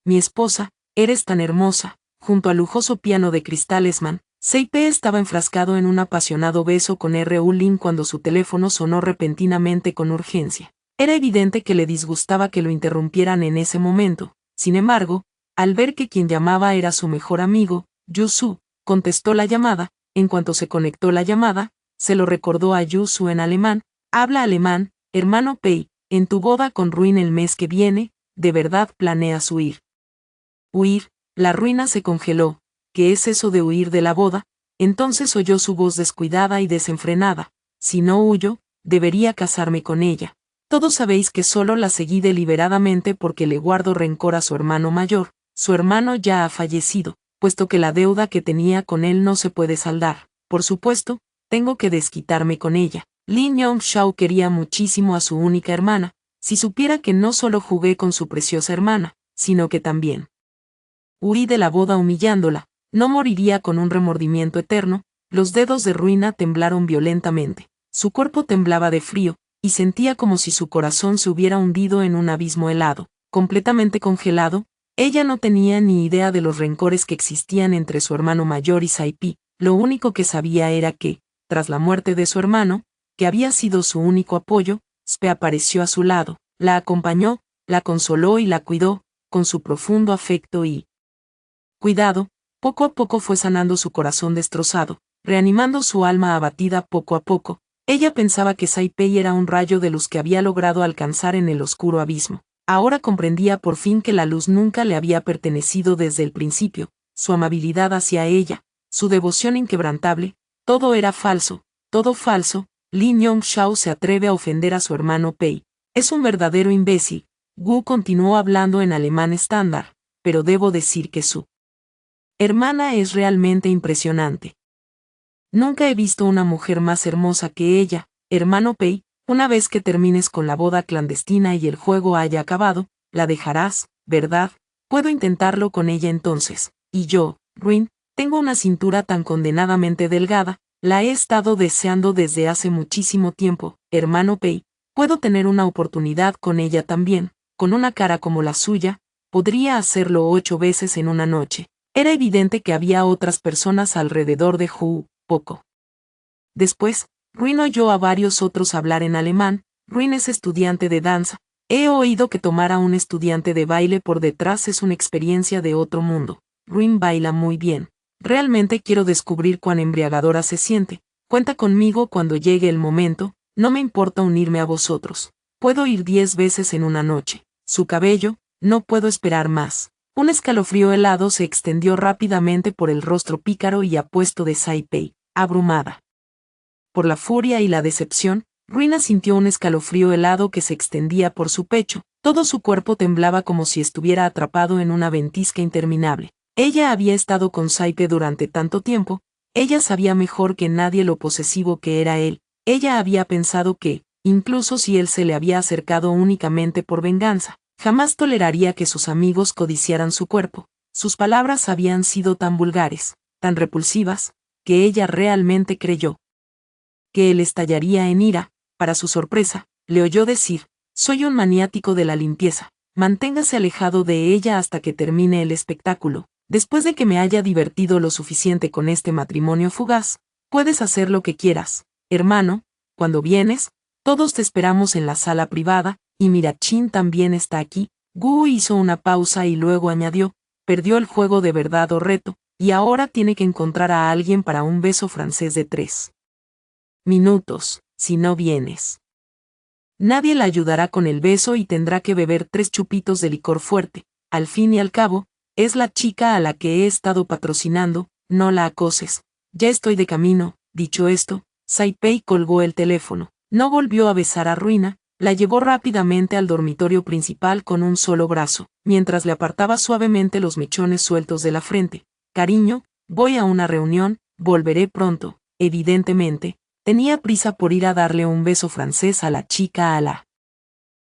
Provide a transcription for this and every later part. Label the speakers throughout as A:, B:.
A: mi esposa, eres tan hermosa. Junto al lujoso piano de cristal Esman, Seipe estaba enfrascado en un apasionado beso con R.U. Lin cuando su teléfono sonó repentinamente con urgencia. Era evidente que le disgustaba que lo interrumpieran en ese momento. Sin embargo, al ver que quien llamaba era su mejor amigo, Yu-Su, contestó la llamada. En cuanto se conectó la llamada, se lo recordó a Yu-Su en alemán. Habla alemán, hermano Pei, en tu boda con Ruin el mes que viene, ¿de verdad planeas huir? Huir, la Ruina se congeló. ¿Qué es eso de huir de la boda? Entonces oyó su voz descuidada y desenfrenada. Si no huyo, debería casarme con ella. Todos sabéis que solo la seguí deliberadamente porque le guardo rencor a su hermano mayor. Su hermano ya ha fallecido, puesto que la deuda que tenía con él no se puede saldar. Por supuesto, tengo que desquitarme con ella. Lin Yongshao quería muchísimo a su única hermana. Si supiera que no solo jugué con su preciosa hermana, sino que también huí de la boda humillándola, no moriría con un remordimiento eterno. Los dedos de Ruina temblaron violentamente. Su cuerpo temblaba de frío, y sentía como si su corazón se hubiera hundido en un abismo helado, completamente congelado. Ella no tenía ni idea de los rencores que existían entre su hermano mayor y Saipi. Lo único que sabía era que, tras la muerte de su hermano, que había sido su único apoyo, Spe apareció a su lado, la acompañó, la consoló y la cuidó, con su profundo afecto y cuidado. Poco a poco fue sanando su corazón destrozado, reanimando su alma abatida poco a poco. Ella pensaba que Saipei era un rayo de luz que había logrado alcanzar en el oscuro abismo. Ahora comprendía por fin que la luz nunca le había pertenecido desde el principio. Su amabilidad hacia ella, su devoción inquebrantable, todo era falso, todo falso. Lin Yongshao se atreve a ofender a su hermano Pei. Es un verdadero imbécil. Gu continuó hablando en alemán estándar, pero debo decir que su hermana es realmente impresionante. Nunca he visto una mujer más hermosa que ella, hermano Pei. Una vez que termines con la boda clandestina y el juego haya acabado, la dejarás, ¿verdad? Puedo intentarlo con ella entonces. Y yo, Ruin, tengo una cintura tan condenadamente delgada, la he estado deseando desde hace muchísimo tiempo, hermano Pei. Puedo tener una oportunidad con ella también. Con una cara como la suya, podría hacerlo 8 veces en una noche. Era evidente que había otras personas alrededor de Hu. Poco después, Ruin oyó a varios otros hablar en alemán. Ruin es estudiante de danza. He oído que tomar a un estudiante de baile por detrás es una experiencia de otro mundo. Ruin baila muy bien. Realmente quiero descubrir cuán embriagadora se siente. Cuenta conmigo cuando llegue el momento. No me importa unirme a vosotros. Puedo ir 10 veces en una noche. Su cabello, no puedo esperar más. Un escalofrío helado se extendió rápidamente por el rostro pícaro y apuesto de Saipei. Abrumada por la furia y la decepción, Ruina sintió un escalofrío helado que se extendía por su pecho. Todo su cuerpo temblaba como si estuviera atrapado en una ventisca interminable. Ella había estado con Saipe durante tanto tiempo. Ella sabía mejor que nadie lo posesivo que era él. Ella había pensado que, incluso si él se le había acercado únicamente por venganza, jamás toleraría que sus amigos codiciaran su cuerpo. Sus palabras habían sido tan vulgares, tan repulsivas, que ella realmente creyó que él estallaría en ira. Para su sorpresa, le oyó decir: soy un maniático de la limpieza. Manténgase alejado de ella hasta que termine el espectáculo. Después de que me haya divertido lo suficiente con este matrimonio fugaz, puedes hacer lo que quieras. Hermano, cuando vienes, todos te esperamos en la sala privada, y Mirachin también está aquí. Gu hizo una pausa y luego añadió: perdió el juego de verdad o reto, y ahora tiene que encontrar a alguien para un beso francés de 3 minutos, si no vienes. Nadie la ayudará con el beso y tendrá que beber 3 chupitos de licor fuerte. Al fin y al cabo, es la chica a la que he estado patrocinando, no la acoses. Ya estoy de camino. Dicho esto, Saipei colgó el teléfono. No volvió a besar a Ruina, la llevó rápidamente al dormitorio principal con un solo brazo, mientras le apartaba suavemente los mechones sueltos de la frente. Cariño, voy a una reunión, volveré pronto. Evidentemente, tenía prisa por ir a darle un beso francés a la chica a la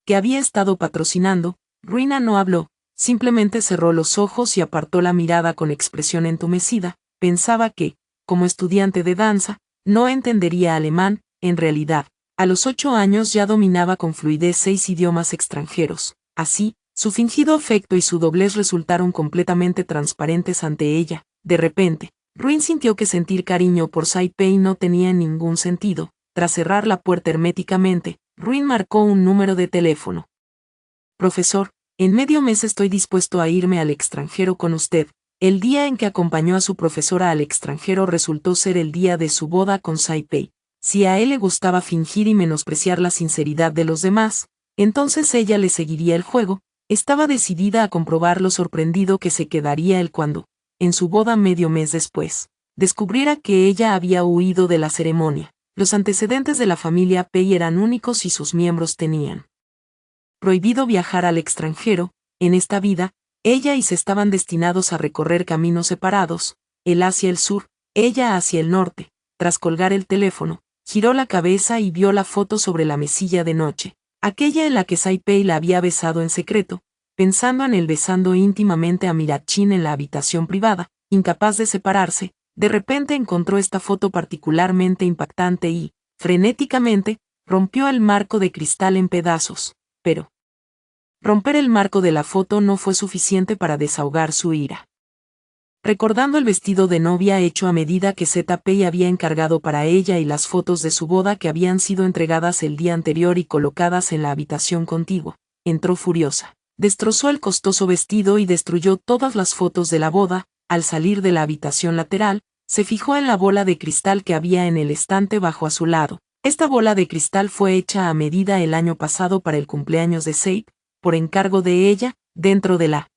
A: que había estado patrocinando. Ruina no habló, simplemente cerró los ojos y apartó la mirada con expresión entumecida. Pensaba que, como estudiante de danza, no entendería alemán. En realidad, a los 8 años ya dominaba con fluidez 6 idiomas extranjeros. Así, Su fingido afecto y su doblez resultaron completamente transparentes ante ella. De repente, Ruin sintió que sentir cariño por Sai-Pei no tenía ningún sentido. Tras cerrar la puerta herméticamente, Ruin marcó un número de teléfono. Profesor, en medio mes estoy dispuesto a irme al extranjero con usted. El día en que acompañó a su profesora al extranjero resultó ser el día de su boda con Sai-Pei. Si a él le gustaba fingir y menospreciar la sinceridad de los demás, entonces ella le seguiría el juego. Estaba decidida a comprobar lo sorprendido que se quedaría él cuando, en su boda medio mes después, descubriera que ella había huido de la ceremonia. Los antecedentes de la familia Pei eran únicos y sus miembros tenían prohibido viajar al extranjero. En esta vida, ella y se estaban destinados a recorrer caminos separados, él hacia el sur, ella hacia el norte. Tras colgar el teléfono, giró la cabeza y vio la foto sobre la mesilla de noche, aquella en la que Sai-Pei la había besado en secreto, pensando en él besando íntimamente a Mirachin en la habitación privada. Incapaz de separarse, de repente encontró esta foto particularmente impactante y, frenéticamente, rompió el marco de cristal en pedazos. Pero romper el marco de la foto no fue suficiente para desahogar su ira. Recordando el vestido de novia hecho a medida que Zeta-Pei había encargado para ella y las fotos de su boda que habían sido entregadas el día anterior y colocadas en la habitación contigua, entró furiosa. Destrozó el costoso vestido y destruyó todas las fotos de la boda. Al salir de la habitación lateral, se fijó en la bola de cristal que había en el estante bajo a su lado. Esta bola de cristal fue hecha a medida el año pasado para el cumpleaños de Sei, por encargo de ella. Dentro de la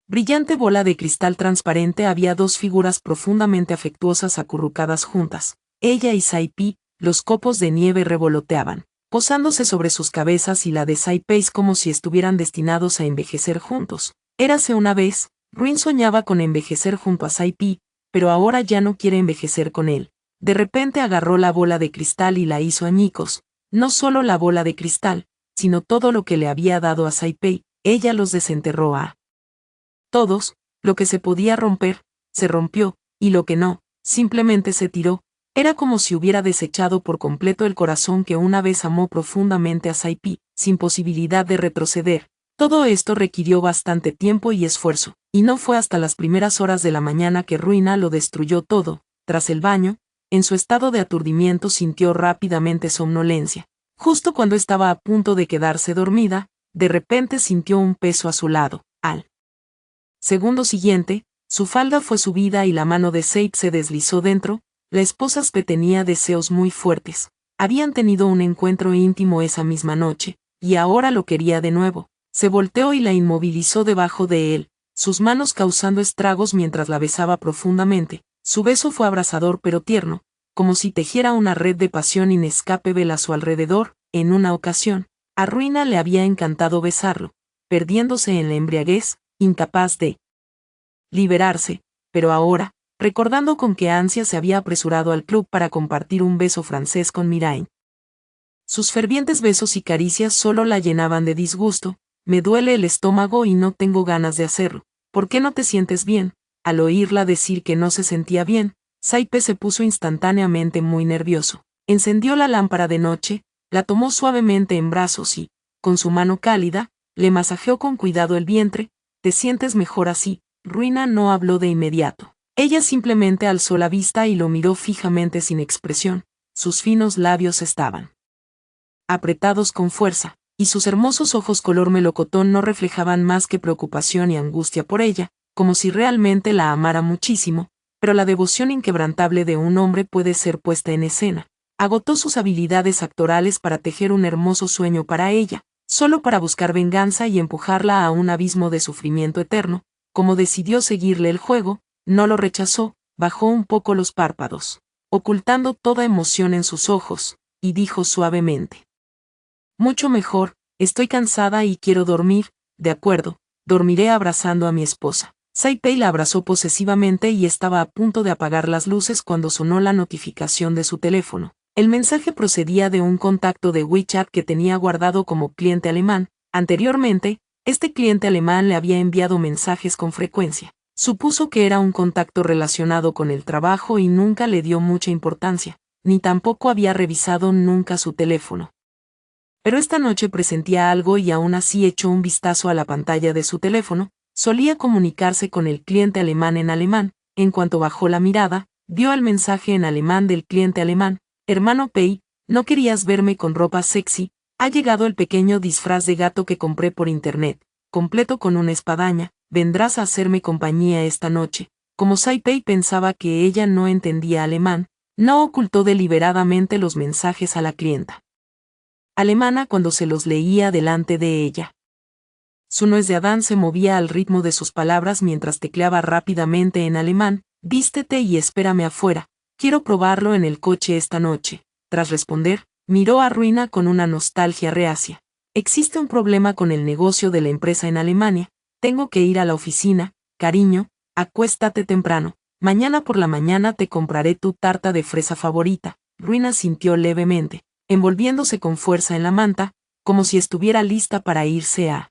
A: brillante bola de cristal transparente había dos figuras profundamente afectuosas acurrucadas juntas. Ella y Sai-Pei. Los copos de nieve revoloteaban, posándose sobre sus cabezas, y la de Sai-Pei como si estuvieran destinados a envejecer juntos. Érase una vez, Ruin soñaba con envejecer junto a Sai-Pei, pero ahora ya no quiere envejecer con él. De repente agarró la bola de cristal y la hizo añicos. No solo la bola de cristal, sino todo lo que le había dado a Sai-Pei. Ella los desenterró a todos. Lo que se podía romper, se rompió, y lo que no, simplemente se tiró. Era como si hubiera desechado por completo el corazón que una vez amó profundamente a Sai-Pei, sin posibilidad de retroceder. Todo esto requirió bastante tiempo y esfuerzo, y no fue hasta las primeras horas de la mañana que Ruina lo destruyó todo. Tras el baño, en su estado de aturdimiento sintió rápidamente somnolencia. Justo cuando estaba a punto de quedarse dormida, de repente sintió un peso a su lado. Al segundo siguiente, su falda fue subida y la mano de Seip se deslizó dentro. La esposa tenía deseos muy fuertes. Habían tenido un encuentro íntimo esa misma noche, y ahora lo quería de nuevo. Se volteó y la inmovilizó debajo de él, sus manos causando estragos mientras la besaba profundamente. Su beso fue abrasador pero tierno, como si tejiera una red de pasión inescapable a su alrededor. En una ocasión, a Ruina le había encantado besarlo, perdiéndose en la embriaguez, incapaz de liberarse, pero ahora, recordando con qué ansia se había apresurado al club para compartir un beso francés con Mirain. Sus fervientes besos y caricias solo la llenaban de disgusto. Me duele el estómago y no tengo ganas de hacerlo. ¿Por qué no te sientes bien? Al oírla decir que no se sentía bien, Sai-Pei se puso instantáneamente muy nervioso. Encendió la lámpara de noche, la tomó suavemente en brazos y, con su mano cálida, le masajeó con cuidado el vientre. ¿Te sientes mejor así? Ruina no habló de inmediato. Ella simplemente alzó la vista y lo miró fijamente sin expresión. Sus finos labios estaban apretados con fuerza, y sus hermosos ojos color melocotón no reflejaban más que preocupación y angustia por ella, como si realmente la amara muchísimo. Pero la devoción inquebrantable de un hombre puede ser puesta en escena. Agotó sus habilidades actorales para tejer un hermoso sueño para ella, solo para buscar venganza y empujarla a un abismo de sufrimiento eterno. Como decidió seguirle el juego, no lo rechazó, bajó un poco los párpados, ocultando toda emoción en sus ojos, y dijo suavemente: mucho mejor, estoy cansada y quiero dormir. De acuerdo, dormiré abrazando a mi esposa. Sai-Pei la abrazó posesivamente y estaba a punto de apagar las luces cuando sonó la notificación de su teléfono. El mensaje procedía de un contacto de WeChat que tenía guardado como cliente alemán. Anteriormente, este cliente alemán le había enviado mensajes con frecuencia. Supuso que era un contacto relacionado con el trabajo y nunca le dio mucha importancia, ni tampoco había revisado nunca su teléfono. Pero esta noche presentía algo y aún así echó un vistazo a la pantalla de su teléfono. Solía comunicarse con el cliente alemán en alemán. En cuanto bajó la mirada, vio el mensaje en alemán del cliente alemán: hermano Pei, ¿no querías verme con ropa sexy? Ha llegado el pequeño disfraz de gato que compré por internet, completo con una espadaña. ¿Vendrás a hacerme compañía esta noche? Como Sai Pei pensaba que ella no entendía alemán, no ocultó deliberadamente los mensajes a la clienta alemana cuando se los leía delante de ella. Su nuez de Adán se movía al ritmo de sus palabras mientras tecleaba rápidamente en alemán: vístete y espérame afuera, quiero probarlo en el coche esta noche. Tras responder, miró a Ruina con una nostalgia reacia. Existe un problema con el negocio de la empresa en Alemania, tengo que ir a la oficina, cariño, acuéstate temprano, mañana por la mañana te compraré tu tarta de fresa favorita. Ruina sintió levemente, envolviéndose con fuerza en la manta, como si estuviera lista para irse a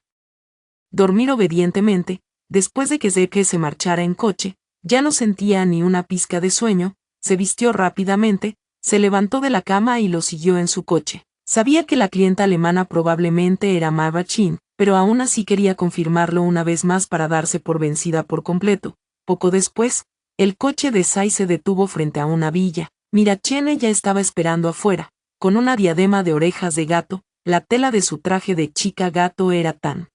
A: dormir obedientemente. Después de que Zeke se marchara en coche, ya no sentía ni una pizca de sueño. Se vistió rápidamente, se levantó de la cama y lo siguió en su coche. Sabía que la clienta alemana probablemente era Mava Chin, pero aún así quería confirmarlo una vez más para darse por vencida por completo. Poco después, el coche de Sai se detuvo frente a una villa. Mirachene ya estaba esperando afuera, con una diadema de orejas de gato. La tela de su traje de chica gato era tan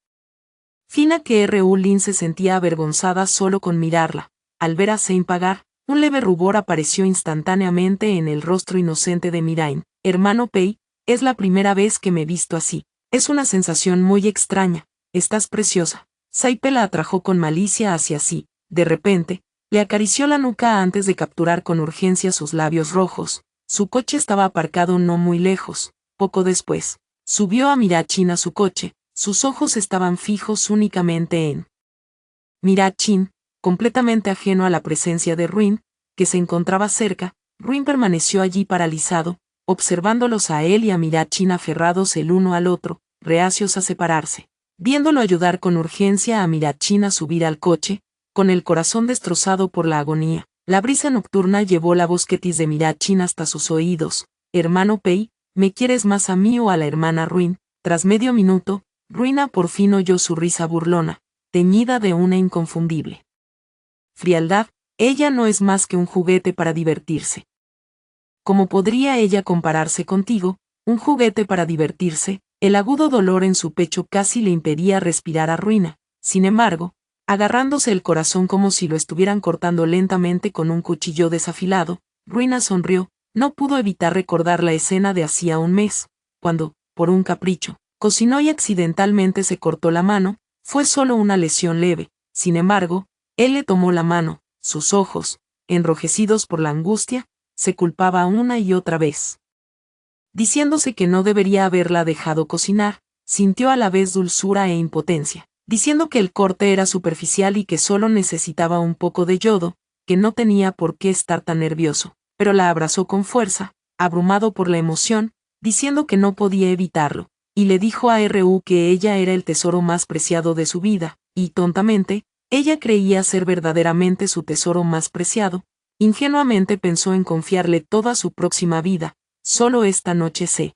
A: fina que Lin se sentía avergonzada solo con mirarla. Al ver a Sein pagar, un leve rubor apareció instantáneamente en el rostro inocente de Mirain. Hermano Pei, es la primera vez que me he visto así. Es una sensación muy extraña. Estás preciosa. Saipe la atrajo con malicia hacia sí. De repente, le acarició la nuca antes de capturar con urgencia sus labios rojos. Su coche estaba aparcado no muy lejos. Poco después, subió a Mirachin a su coche. Sus ojos estaban fijos únicamente en Mirachin, completamente ajeno a la presencia de Ruin, que se encontraba cerca. Ruin permaneció allí paralizado, observándolos a él y a Mirachin aferrados el uno al otro, reacios a separarse. Viéndolo ayudar con urgencia a Mirachin a subir al coche, con el corazón destrozado por la agonía, la brisa nocturna llevó la bosquetis de Mirachin hasta sus oídos. Hermano Pei, ¿me quieres más a mí o a la hermana Ruin? Tras medio minuto, Ruina por fin oyó su risa burlona, teñida de una inconfundible frialdad. Ella no es más que un juguete para divertirse. ¿Cómo podría ella compararse contigo, un juguete para divertirse? El agudo dolor en su pecho casi le impedía respirar a Ruina. Sin embargo, agarrándose el corazón como si lo estuvieran cortando lentamente con un cuchillo desafilado, Ruina sonrió. No pudo evitar recordar la escena de hacía un mes, cuando, por un capricho, cocinó y accidentalmente se cortó la mano. Fue solo una lesión leve. Sin embargo, él le tomó la mano. Sus ojos, enrojecidos por la angustia, se culpaba una y otra vez, diciéndose que no debería haberla dejado cocinar. Sintió a la vez dulzura e impotencia, diciendo que el corte era superficial y que solo necesitaba un poco de yodo, que no tenía por qué estar tan nervioso. Pero la abrazó con fuerza, abrumado por la emoción, diciendo que no podía evitarlo, y le dijo a que ella era el tesoro más preciado de su vida, y tontamente, ella creía ser verdaderamente su tesoro más preciado. Ingenuamente pensó en confiarle toda su próxima vida. Solo esta noche se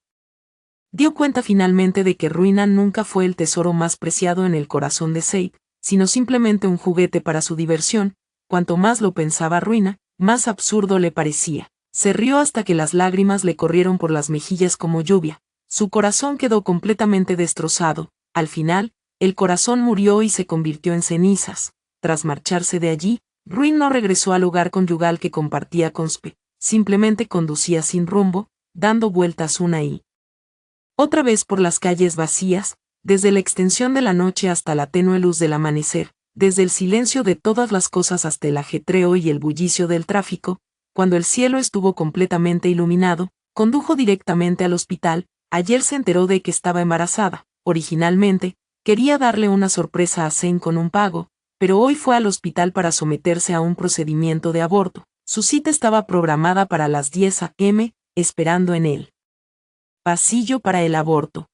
A: dio cuenta finalmente de que Ruina nunca fue el tesoro más preciado en el corazón de Seid, sino simplemente un juguete para su diversión. Cuanto más lo pensaba Ruina, más absurdo le parecía. Se rió hasta que las lágrimas le corrieron por las mejillas como lluvia. Su corazón quedó completamente destrozado. Al final, el corazón murió y se convirtió en cenizas. Tras marcharse de allí, Ruin no regresó al hogar conyugal que compartía con Spe. Simplemente conducía sin rumbo, dando vueltas una y otra vez por las calles vacías, desde la extensión de la noche hasta la tenue luz del amanecer, desde el silencio de todas las cosas hasta el ajetreo y el bullicio del tráfico. Cuando el cielo estuvo completamente iluminado, condujo directamente al hospital. Ayer se enteró de que estaba embarazada. Originalmente, quería darle una sorpresa a Sein con un pago, pero hoy fue al hospital para someterse a un procedimiento de aborto. Su cita estaba programada para las 10 a.m., esperando en el pasillo para el aborto.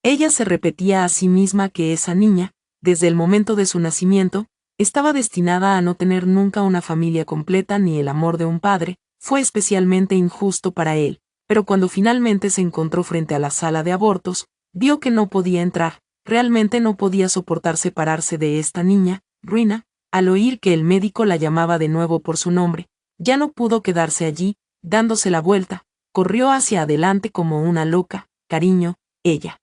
A: Ella se repetía a sí misma que esa niña, desde el momento de su nacimiento, estaba destinada a no tener nunca una familia completa ni el amor de un padre. Fue especialmente injusto para él, pero cuando finalmente se encontró frente a la sala de abortos, vio que no podía entrar. Realmente no podía soportar separarse de esta niña, Ruina. Al oír que el médico la llamaba de nuevo por su nombre, ya no pudo quedarse allí. Dándose la vuelta, corrió hacia adelante como una loca. Cariño, ella.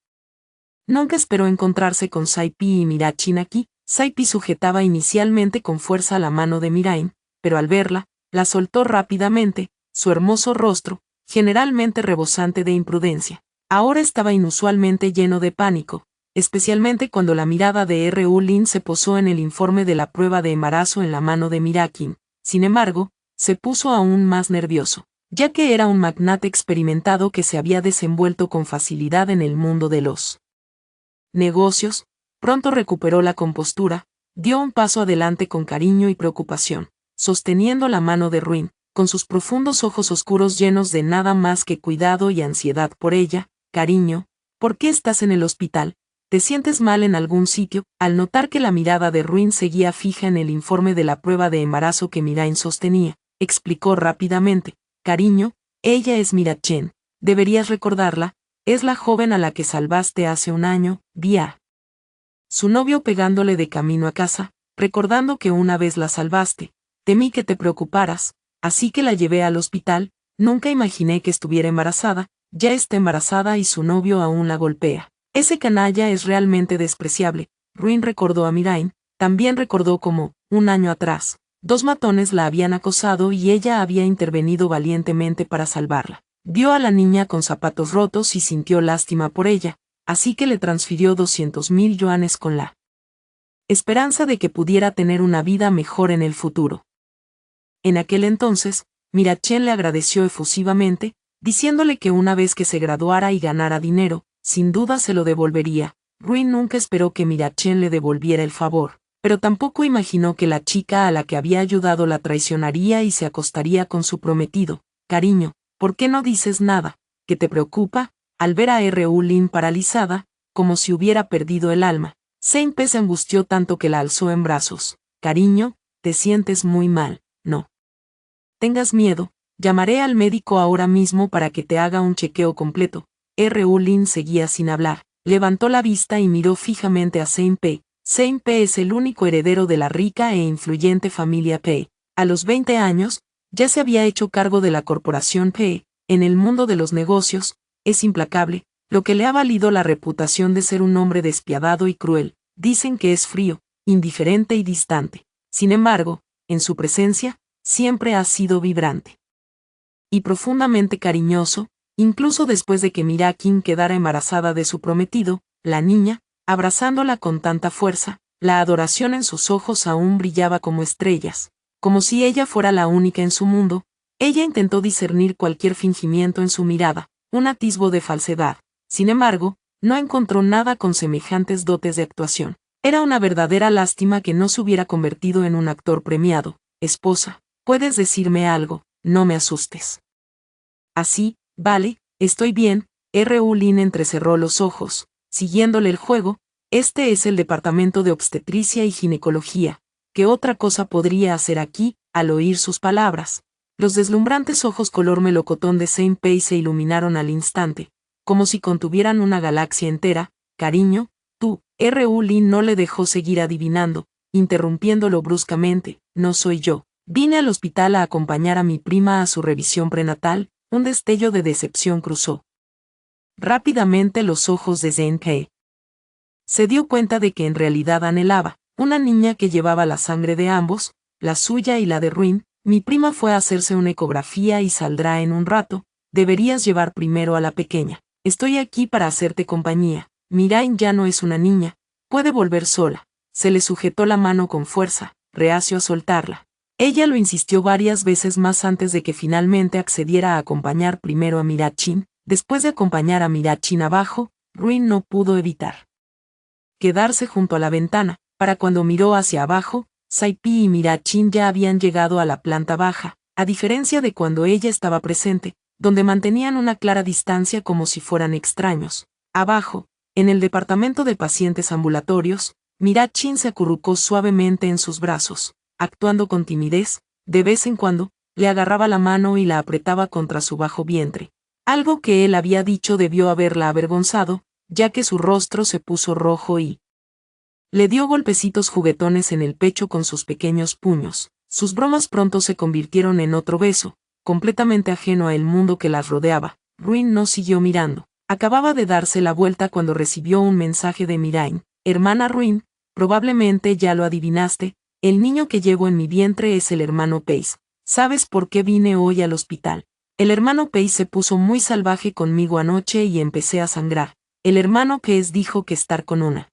A: Nunca esperó encontrarse con Saipi y Mirachin aquí. Saipi sujetaba inicialmente con fuerza la mano de Mirain, pero al verla, la soltó rápidamente. Su hermoso rostro, generalmente rebosante de imprudencia, ahora estaba inusualmente lleno de pánico, especialmente cuando la mirada de R.U. Lin se posó en el informe de la prueba de embarazo en la mano de Mirakin. Sin embargo, se puso aún más nervioso, ya que era un magnate experimentado que se había desenvuelto con facilidad en el mundo de los negocios. Pronto recuperó la compostura, dio un paso adelante con cariño y preocupación, sosteniendo la mano de Ruin, con sus profundos ojos oscuros llenos de nada más que cuidado y ansiedad por ella. Cariño, ¿por qué estás en el hospital? ¿Te sientes mal en algún sitio? Al notar que la mirada de Ruin seguía fija en el informe de la prueba de embarazo que Mirain sostenía, explicó rápidamente: cariño, ella es Mirachen. Deberías recordarla, es la joven a la que salvaste hace un año. Vi a su novio pegándole de camino a casa, recordando que una vez la salvaste. Temí que te preocuparas, así que la llevé al hospital. Nunca imaginé que estuviera embarazada. Ya está embarazada y su novio aún la golpea. Ese canalla es realmente despreciable. Ruin recordó a Mirain, también recordó cómo, un año atrás, dos matones la habían acosado y ella había intervenido valientemente para salvarla. Vio a la niña con zapatos rotos y sintió lástima por ella, así que le transfirió 200.000 yuanes con la esperanza de que pudiera tener una vida mejor en el futuro. En aquel entonces, Mirachen le agradeció efusivamente, diciéndole que una vez que se graduara y ganara dinero, sin duda se lo devolvería. Ruin nunca esperó que Mirachen le devolviera el favor, pero tampoco imaginó que la chica a la que había ayudado la traicionaría y se acostaría con su prometido. Cariño, ¿por qué no dices nada? ¿Qué te preocupa? Al ver a R.U. Lin paralizada, como si hubiera perdido el alma, Seinpe se angustió tanto que la alzó en brazos. Cariño, te sientes muy mal. No tengas miedo, llamaré al médico ahora mismo para que te haga un chequeo completo. R.U. Lin seguía sin hablar, levantó la vista y miró fijamente a Seinpe. Seinpe es el único heredero de la rica e influyente familia Pei. A los 20 años, ya se había hecho cargo de la corporación Pei. En el mundo de los negocios, es implacable, lo que le ha valido la reputación de ser un hombre despiadado y cruel. Dicen que es frío, indiferente y distante. Sin embargo, en su presencia, siempre ha sido vibrante y profundamente cariñoso. Incluso después de que Mirakin quedara embarazada de su prometido, la niña, abrazándola con tanta fuerza, la adoración en sus ojos aún brillaba como estrellas, como si ella fuera la única en su mundo. Ella intentó discernir cualquier fingimiento en su mirada, un atisbo de falsedad. Sin embargo, no encontró nada con semejantes dotes de actuación. Era una verdadera lástima que no se hubiera convertido en un actor premiado. Esposa, ¿puedes decirme algo? No me asustes. Así, vale, estoy bien. R.U. Lin entrecerró los ojos, siguiéndole el juego. Este es el departamento de obstetricia y ginecología. ¿Qué otra cosa podría hacer aquí? Al oír sus palabras, los deslumbrantes ojos color melocotón de Seinpe se iluminaron al instante, como si contuvieran una galaxia entera. Cariño, tú. R.U. Lin no le dejó seguir adivinando, interrumpiéndolo bruscamente. No soy yo. Vine al hospital a acompañar a mi prima a su revisión prenatal. Un destello de decepción cruzó rápidamente los ojos de Seinpe. Se dio cuenta de que en realidad anhelaba una niña que llevaba la sangre de ambos, la suya y la de Ruin. Mi prima fue a hacerse una ecografía y saldrá en un rato. Deberías llevar primero a la pequeña. Estoy aquí para hacerte compañía. Mirain ya no es una niña, puede volver sola. Se le sujetó la mano con fuerza, reacio a soltarla. Ella lo insistió varias veces más antes de que finalmente accediera a acompañar primero a Mirachin. Después de acompañar a Mirachin abajo, Ruin no pudo evitar quedarse junto a la ventana. Para cuando miró hacia abajo, Saipi y Mirachin ya habían llegado a la planta baja, a diferencia de cuando ella estaba presente, donde mantenían una clara distancia como si fueran extraños. Abajo, en el departamento de pacientes ambulatorios, Mirachin se acurrucó suavemente en sus brazos, actuando con timidez. De vez en cuando, le agarraba la mano y la apretaba contra su bajo vientre. Algo que él había dicho debió haberla avergonzado, ya que su rostro se puso rojo y le dio golpecitos juguetones en el pecho con sus pequeños puños. Sus bromas pronto se convirtieron en otro beso, completamente ajeno al mundo que las rodeaba. Ruin no siguió mirando. Acababa de darse la vuelta cuando recibió un mensaje de Mirain. Hermana Ruin, probablemente ya lo adivinaste, el niño que llevo en mi vientre es el hermano Pace. ¿Sabes por qué vine hoy al hospital? El hermano Pace se puso muy salvaje conmigo anoche y empecé a sangrar. El hermano Pace dijo que estar con una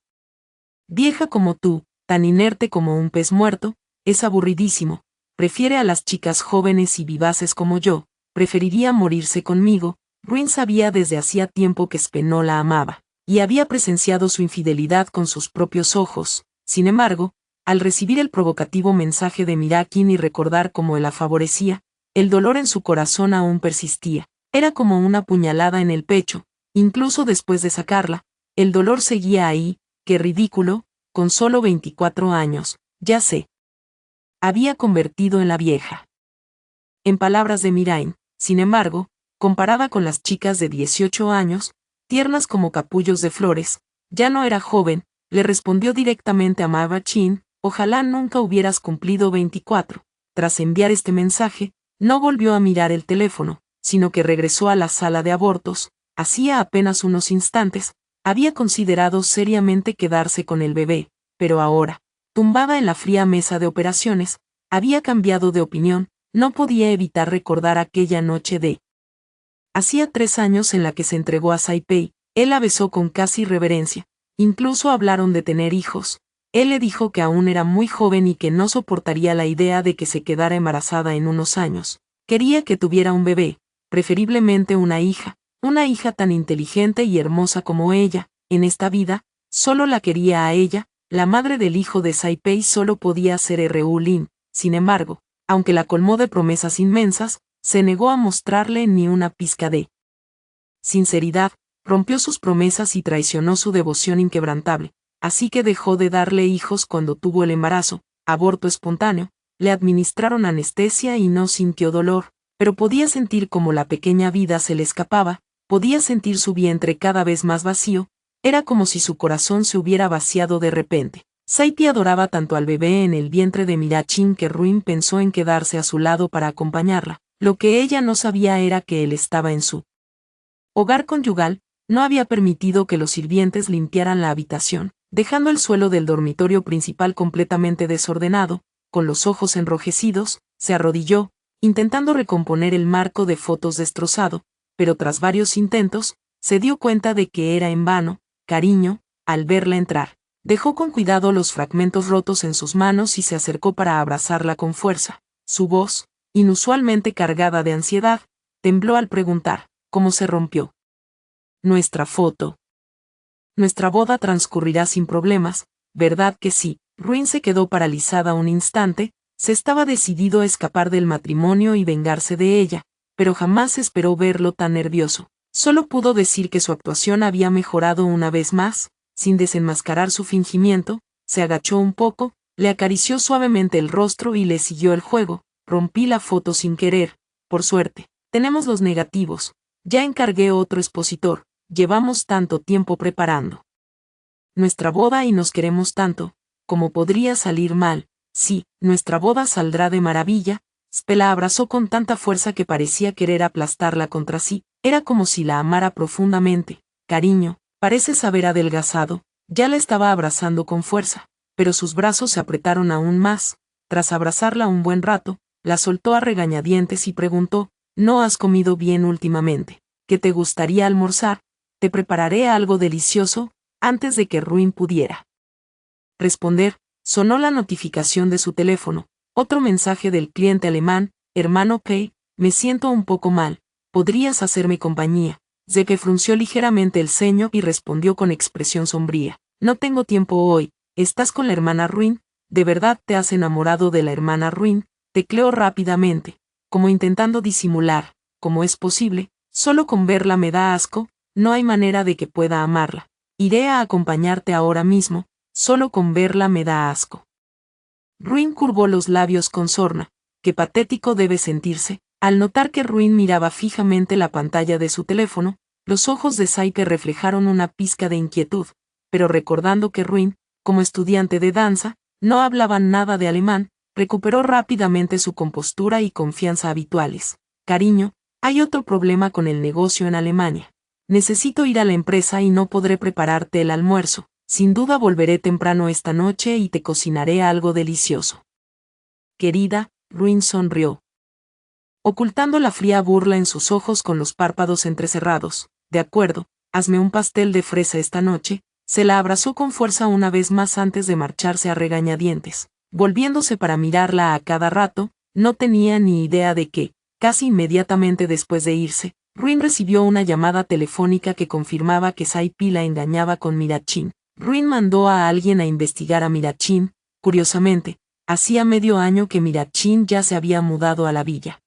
A: vieja como tú, tan inerte como un pez muerto, es aburridísimo. Prefiere a las chicas jóvenes y vivaces como yo. Preferiría morirse conmigo. Ruin sabía desde hacía tiempo que Spenó la amaba, y había presenciado su infidelidad con sus propios ojos. Sin embargo, al recibir el provocativo mensaje de Mirakin y recordar cómo él la favorecía, el dolor en su corazón aún persistía. Era como una puñalada en el pecho. Incluso después de sacarla, el dolor seguía ahí. Qué ridículo, con solo 24 años, ya sé. Había convertido en la vieja. En palabras de Mirain, sin embargo, comparada con las chicas de 18 años, tiernas como capullos de flores, ya no era joven, le respondió directamente a Mava Chin, ojalá nunca hubieras cumplido 24. Tras enviar este mensaje, no volvió a mirar el teléfono, sino que regresó a la sala de abortos. Hacía apenas unos instantes, había considerado seriamente quedarse con el bebé, pero ahora, tumbada en la fría mesa de operaciones, había cambiado de opinión. No podía evitar recordar aquella noche de hacía 3 años en la que se entregó a Saipei. Él la besó con casi reverencia. Incluso hablaron de tener hijos. Él le dijo que aún era muy joven y que no soportaría la idea de que se quedara embarazada en unos años. Quería que tuviera un bebé, preferiblemente una hija tan inteligente y hermosa como ella. En esta vida, solo la quería a ella. La madre del hijo de Saipei solo podía ser R.U. Lin. Sin embargo, aunque la colmó de promesas inmensas, se negó a mostrarle ni una pizca de sinceridad, rompió sus promesas y traicionó su devoción inquebrantable, así que dejó de darle hijos cuando tuvo el embarazo, aborto espontáneo, le administraron anestesia y no sintió dolor, pero podía sentir como la pequeña vida se le escapaba, podía sentir su vientre cada vez más vacío, era como si su corazón se hubiera vaciado de repente. Saipei adoraba tanto al bebé en el vientre de Mirachin que Ruin pensó en quedarse a su lado para acompañarla. Lo que ella no sabía era que él estaba en su hogar conyugal, no había permitido que los sirvientes limpiaran la habitación, dejando el suelo del dormitorio principal completamente desordenado. Con los ojos enrojecidos, se arrodilló, intentando recomponer el marco de fotos destrozado, pero tras varios intentos, se dio cuenta de que era en vano. Cariño, al verla entrar, dejó con cuidado los fragmentos rotos en sus manos y se acercó para abrazarla con fuerza. Su voz, inusualmente cargada de ansiedad, tembló al preguntar, ¿cómo se rompió nuestra foto? Nuestra boda transcurrirá sin problemas, ¿verdad que sí? Ruin se quedó paralizada un instante, se estaba decidido a escapar del matrimonio y vengarse de ella, pero jamás esperó verlo tan nervioso. Solo pudo decir que su actuación había mejorado una vez más. Sin desenmascarar su fingimiento, se agachó un poco, le acarició suavemente el rostro y le siguió el juego. Rompí la foto sin querer, por suerte. Tenemos los negativos. Ya encargué otro expositor. Llevamos tanto tiempo preparando nuestra boda y nos queremos tanto. ¿Cómo podría salir mal? Sí, nuestra boda saldrá de maravilla. Spe la abrazó con tanta fuerza que parecía querer aplastarla contra sí. Era como si la amara profundamente. Cariño, pareces haber adelgazado. Ya la estaba abrazando con fuerza, pero sus brazos se apretaron aún más. Tras abrazarla un buen rato, la soltó a regañadientes y preguntó, ¿no has comido bien últimamente? ¿Qué te gustaría almorzar? Te prepararé algo delicioso. Antes de que Ruin pudiera responder, sonó la notificación de su teléfono. Otro mensaje del cliente alemán, hermano Pei, me siento un poco mal. ¿Podrías hacerme compañía? Zeke frunció ligeramente el ceño y respondió con expresión sombría. No tengo tiempo hoy. ¿Estás con la hermana Ruin? ¿De verdad te has enamorado de la hermana Ruin? Tecleó rápidamente, como intentando disimular. ¿Cómo es posible? Solo con verla me da asco. No hay manera de que pueda amarla. Iré a acompañarte ahora mismo. Solo con verla me da asco. Ruin curvó los labios con sorna. Qué patético debe sentirse. Al notar que Ruin miraba fijamente la pantalla de su teléfono, los ojos de Saike reflejaron una pizca de inquietud, pero recordando que Ruin, como estudiante de danza, no hablaba nada de alemán, recuperó rápidamente su compostura y confianza habituales. Cariño, hay otro problema con el negocio en Alemania. Necesito ir a la empresa y no podré prepararte el almuerzo. Sin duda volveré temprano esta noche y te cocinaré algo delicioso. Querida, Ruin sonrió, ocultando la fría burla en sus ojos con los párpados entrecerrados. De acuerdo, hazme un pastel de fresa esta noche. Se la abrazó con fuerza una vez más antes de marcharse a regañadientes. Volviéndose para mirarla a cada rato, no tenía ni idea de que, casi inmediatamente después de irse, Ruin recibió una llamada telefónica que confirmaba que Saipi la engañaba con Mirachin. Ruin mandó a alguien a investigar a Mirachin. Curiosamente, hacía medio año que Mirachin ya se había mudado a la villa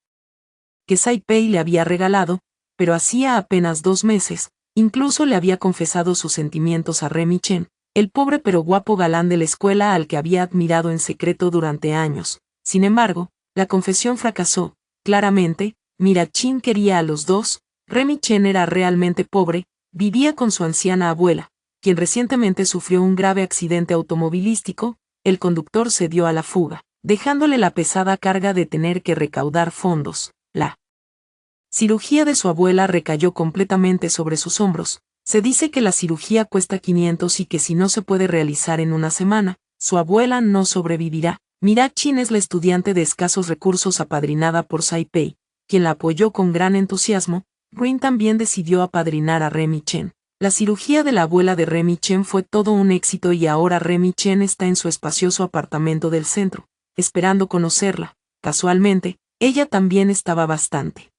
A: que Saipei le había regalado, pero hacía apenas 2 meses, incluso le había confesado sus sentimientos a Remy Chen, el pobre pero guapo galán de la escuela al que había admirado en secreto durante años. Sin embargo, la confesión fracasó. Claramente, Mirachin quería a los dos. Remy Chen era realmente pobre, vivía con su anciana abuela, quien recientemente sufrió un grave accidente automovilístico. El conductor se dio a la fuga, dejándole la pesada carga de tener que recaudar fondos. La cirugía de su abuela recayó completamente sobre sus hombros. Se dice que la cirugía cuesta 500 y que si no se puede realizar en una semana, su abuela no sobrevivirá. Mirachin es la estudiante de escasos recursos apadrinada por Saipei, quien la apoyó con gran entusiasmo. Ruin también decidió apadrinar a Remy Chen. La cirugía de la abuela de Remy Chen fue todo un éxito y ahora Remy Chen está en su espacioso apartamento del centro, esperando conocerla. Casualmente, ella también estaba bastante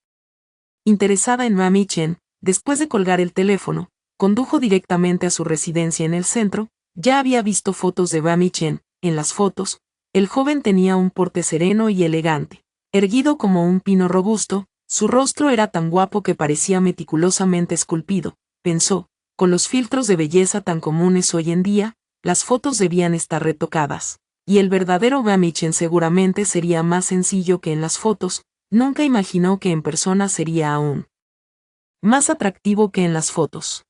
A: interesada en Remy Chen. Después de colgar el teléfono, condujo directamente a su residencia en el centro. Ya había visto fotos de Remy Chen. En las fotos, el joven tenía un porte sereno y elegante. Erguido como un pino robusto, su rostro era tan guapo que parecía meticulosamente esculpido. Pensó, con los filtros de belleza tan comunes hoy en día, las fotos debían estar retocadas. Y el verdadero Remy Chen seguramente sería más sencillo que en las fotos. Nunca imaginó que en persona sería aún más atractivo que en las fotos.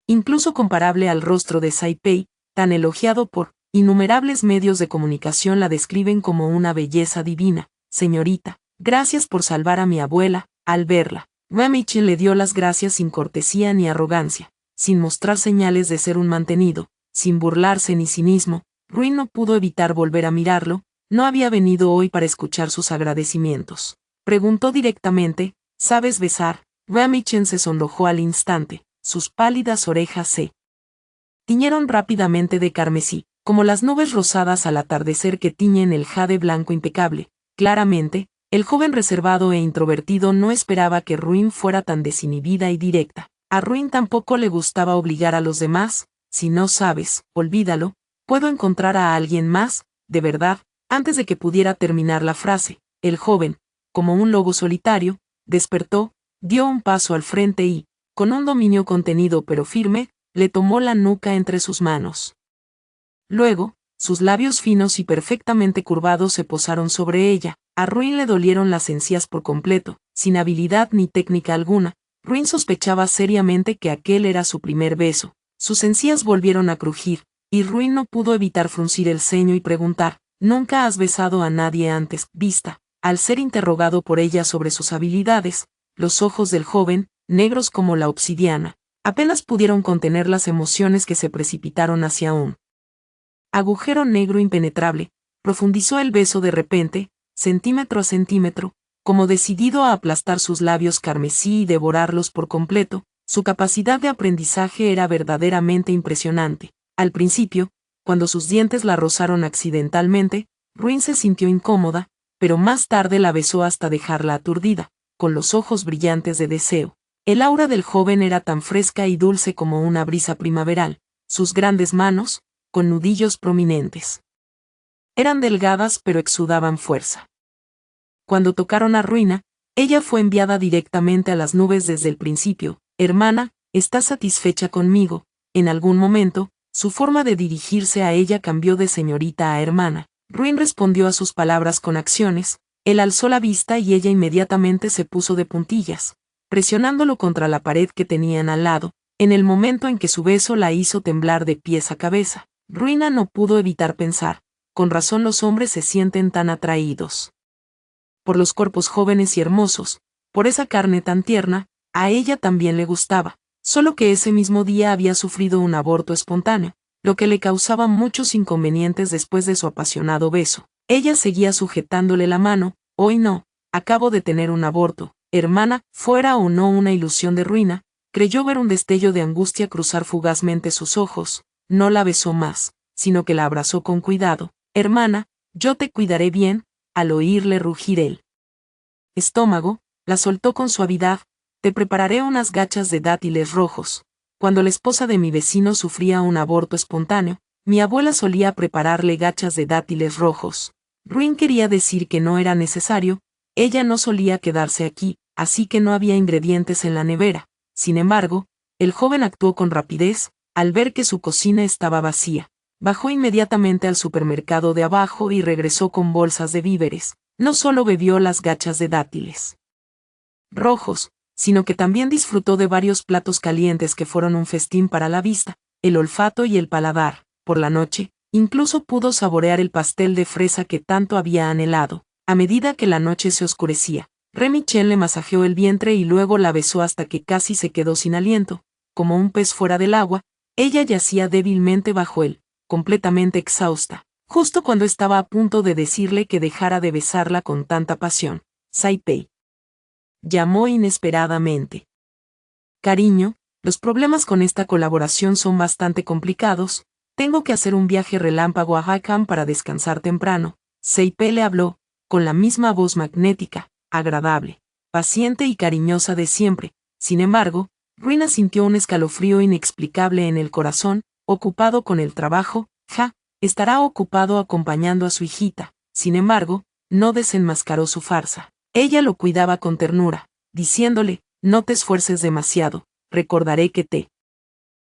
A: Incluso comparable al rostro de Saipei, tan elogiado por innumerables medios de comunicación la describen como una belleza divina. Señorita, gracias por salvar a mi abuela. Al verla, Remy Chen le dio las gracias sin cortesía ni arrogancia, sin mostrar señales de ser un mantenido, sin burlarse ni cinismo. Ruin no pudo evitar volver a mirarlo. No había venido hoy para escuchar sus agradecimientos. Preguntó directamente, ¿sabes besar? Remy Chen se sonrojó al instante, sus pálidas orejas se tiñeron rápidamente de carmesí, como las nubes rosadas al atardecer que tiñen el jade blanco impecable. Claramente, el joven reservado e introvertido no esperaba que Ruin fuera tan desinhibida y directa. A Ruin tampoco le gustaba obligar a los demás. Si no sabes, olvídalo, puedo encontrar a alguien más, de verdad. Antes de que pudiera terminar la frase, el joven, como un lobo solitario, despertó, dio un paso al frente y, con un dominio contenido pero firme, le tomó la nuca entre sus manos. Luego, sus labios finos y perfectamente curvados se posaron sobre ella. A Ruin le dolieron las encías por completo, sin habilidad ni técnica alguna. Ruin sospechaba seriamente que aquel era su primer beso. Sus encías volvieron a crujir, y Ruin no pudo evitar fruncir el ceño y preguntar, ¿nunca has besado a nadie antes? Vista, al ser interrogado por ella sobre sus habilidades, los ojos del joven, negros como la obsidiana, apenas pudieron contener las emociones que se precipitaron hacia un agujero negro impenetrable. Profundizó el beso de repente, centímetro a centímetro, como decidido a aplastar sus labios carmesí y devorarlos por completo. Su capacidad de aprendizaje era verdaderamente impresionante. Al principio, cuando sus dientes la rozaron accidentalmente, Ruin se sintió incómoda, pero más tarde la besó hasta dejarla aturdida, con los ojos brillantes de deseo. El aura del joven era tan fresca y dulce como una brisa primaveral. Sus grandes manos, con nudillos prominentes, eran delgadas pero exudaban fuerza. Cuando tocaron a Ruina, ella fue enviada directamente a las nubes desde el principio. Hermana, ¿estás satisfecha conmigo? En algún momento, su forma de dirigirse a ella cambió de señorita a hermana. Ruin respondió a sus palabras con acciones, Él alzó la vista y ella inmediatamente se puso de puntillas, presionándolo contra la pared que tenían al lado, en el momento en que su beso la hizo temblar de pies a cabeza. Ruina no pudo evitar pensar, con razón los hombres se sienten tan atraídos por los cuerpos jóvenes y hermosos, por esa carne tan tierna, a ella también le gustaba, solo que ese mismo día había sufrido un aborto espontáneo, lo que le causaba muchos inconvenientes después de su apasionado beso. Ella seguía sujetándole la mano. Hoy no, acabo de tener un aborto, hermana, fuera o no una ilusión de Ruina, creyó ver un destello de angustia cruzar fugazmente sus ojos, no la besó más, sino que la abrazó con cuidado. Hermana, yo te cuidaré bien. Al oírle rugir el estómago, la soltó con suavidad. Te prepararé unas gachas de dátiles rojos. Cuando la esposa de mi vecino sufría un aborto espontáneo, mi abuela solía prepararle gachas de dátiles rojos. Ruin quería decir que no era necesario, ella no solía quedarse aquí, así que no había ingredientes en la nevera. Sin embargo, el joven actuó con rapidez, al ver que su cocina estaba vacía. Bajó inmediatamente al supermercado de abajo y regresó con bolsas de víveres. No solo bebió las gachas de dátiles rojos, sino que también disfrutó de varios platos calientes que fueron un festín para la vista, el olfato y el paladar. Por la noche, incluso pudo saborear el pastel de fresa que tanto había anhelado. A medida que la noche se oscurecía, Remy Chen le masajeó el vientre y luego la besó hasta que casi se quedó sin aliento. Como un pez fuera del agua, ella yacía débilmente bajo él, completamente exhausta. Justo cuando estaba a punto de decirle que dejara de besarla con tanta pasión, Saipei llamó inesperadamente. Cariño, los problemas con esta colaboración son bastante complicados. Tengo que hacer un viaje relámpago a Hakam para descansar temprano. Saipei le habló, con la misma voz magnética, agradable, paciente y cariñosa de siempre. Sin embargo, Ruina sintió un escalofrío inexplicable en el corazón. Ocupado con el trabajo, estará ocupado acompañando a su hijita. Sin embargo, no desenmascaró su farsa. Ella lo cuidaba con ternura, diciéndole, no te esfuerces demasiado, recordaré que te